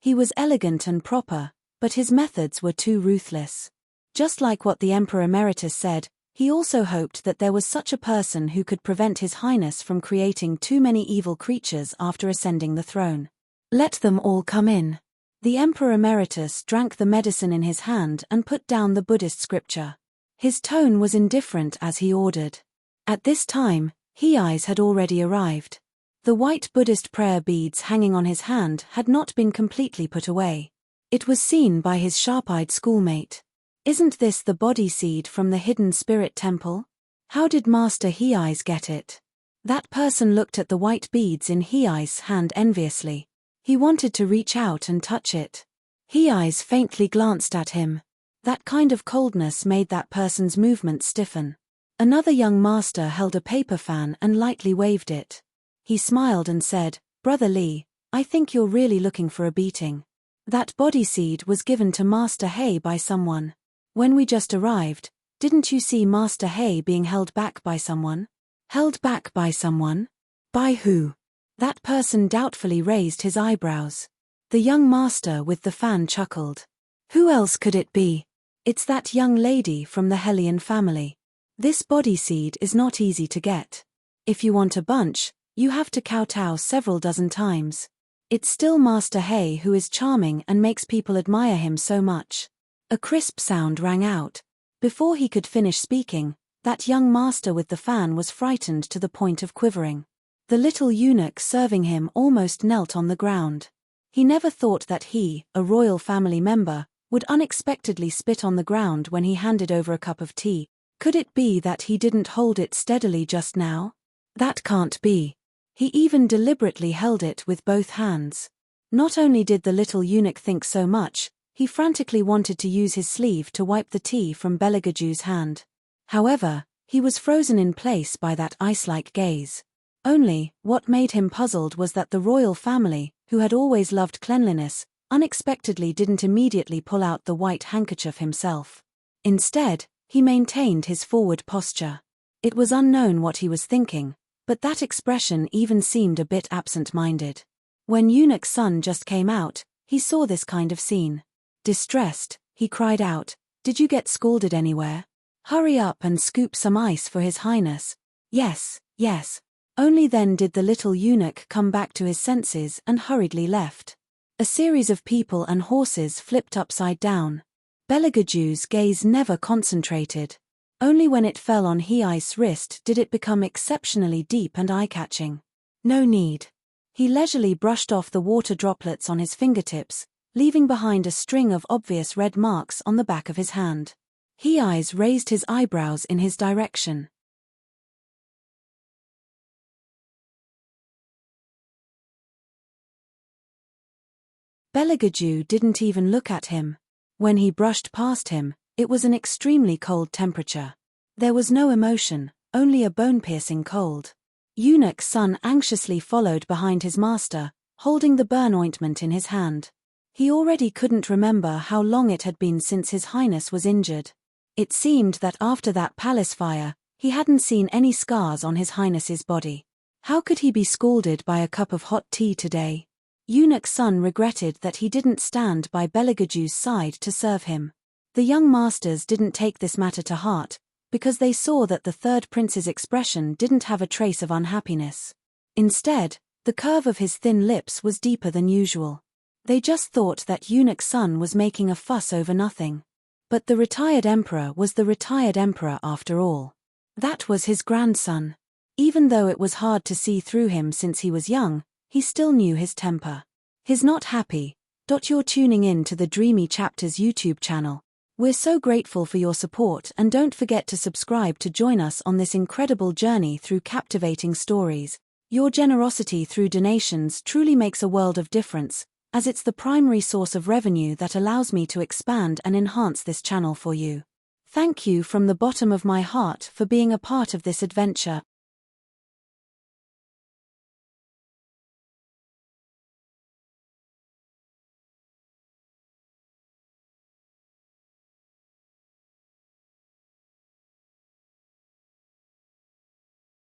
He was elegant and proper, but his methods were too ruthless. Just like what the Emperor Emeritus said, he also hoped that there was such a person who could prevent His Highness from creating too many evil creatures after ascending the throne. "Let them all come in." The Emperor Emeritus drank the medicine in his hand and put down the Buddhist scripture. His tone was indifferent as he ordered. At this time, Hei's had already arrived. The white Buddhist prayer beads hanging on his hand had not been completely put away. It was seen by his sharp-eyed schoolmate. "Isn't this the body seed from the hidden spirit temple? How did Master Hei's get it?" That person looked at the white beads in Hei's hand enviously. He wanted to reach out and touch it. Hei's faintly glanced at him. That kind of coldness made that person's movement stiffen. Another young master held a paper fan and lightly waved it. He smiled and said, "Brother Lee, I think you're really looking for a beating. That body seed was given to Master Hei by someone. When we just arrived, didn't you see Master Hei being held back by someone?" "Held back by someone? By who?" That person doubtfully raised his eyebrows. The young master with the fan chuckled. "Who else could it be? It's that young lady from the Hellion family. This body seed is not easy to get. If you want a bunch, you have to kowtow several dozen times. It's still Master Hei who is charming and makes people admire him so much." A crisp sound rang out. Before he could finish speaking, that young master with the fan was frightened to the point of quivering. The little eunuch serving him almost knelt on the ground. He never thought that he, a royal family member, would unexpectedly spit on the ground when he handed over a cup of tea. Could it be that he didn't hold it steadily just now? That can't be. He even deliberately held it with both hands. Not only did the little eunuch think so much, he frantically wanted to use his sleeve to wipe the tea from Belagaju's hand. However, he was frozen in place by that ice-like gaze. Only, what made him puzzled was that the royal family, who had always loved cleanliness, unexpectedly didn't immediately pull out the white handkerchief himself. Instead, he maintained his forward posture. It was unknown what he was thinking, but that expression even seemed a bit absent-minded. When Eunuch Sun just came out, he saw this kind of scene. Distressed, he cried out, "Did you get scalded anywhere?" Hurry up and scoop some ice for His Highness. Yes, yes. Only then did the little eunuch come back to his senses and hurriedly left. A series of people and horses flipped upside down. Belaguju's gaze never concentrated. Only when it fell on Hei's wrist did it become exceptionally deep and eye-catching. No need. He leisurely brushed off the water droplets on his fingertips, leaving behind a string of obvious red marks on the back of his hand. Hei's raised his eyebrows in his direction. Belagaju didn't even look at him. When he brushed past him, it was an extremely cold temperature. There was no emotion, only a bone-piercing cold. Eunuch Sun anxiously followed behind his master, holding the burn ointment in his hand. He already couldn't remember how long it had been since His Highness was injured. It seemed that after that palace fire, he hadn't seen any scars on His Highness's body. How could he be scalded by a cup of hot tea today? Eunuch Sun regretted that he didn't stand by Belagaju's side to serve him. The young masters didn't take this matter to heart, because they saw that the third prince's expression didn't have a trace of unhappiness. Instead, the curve of his thin lips was deeper than usual. They just thought that Eunuch Sun was making a fuss over nothing. But the retired emperor was the retired emperor after all. That was his grandson. Even though it was hard to see through him since he was young, he still knew his temper. He's not happy. You're tuning in to the Dreamy Chapters YouTube channel. We're so grateful for your support, and don't forget to subscribe to join us on this incredible journey through captivating stories. Your generosity through donations truly makes a world of difference, as it's the primary source of revenue that allows me to expand and enhance this channel for you. Thank you from the bottom of my heart for being a part of this adventure.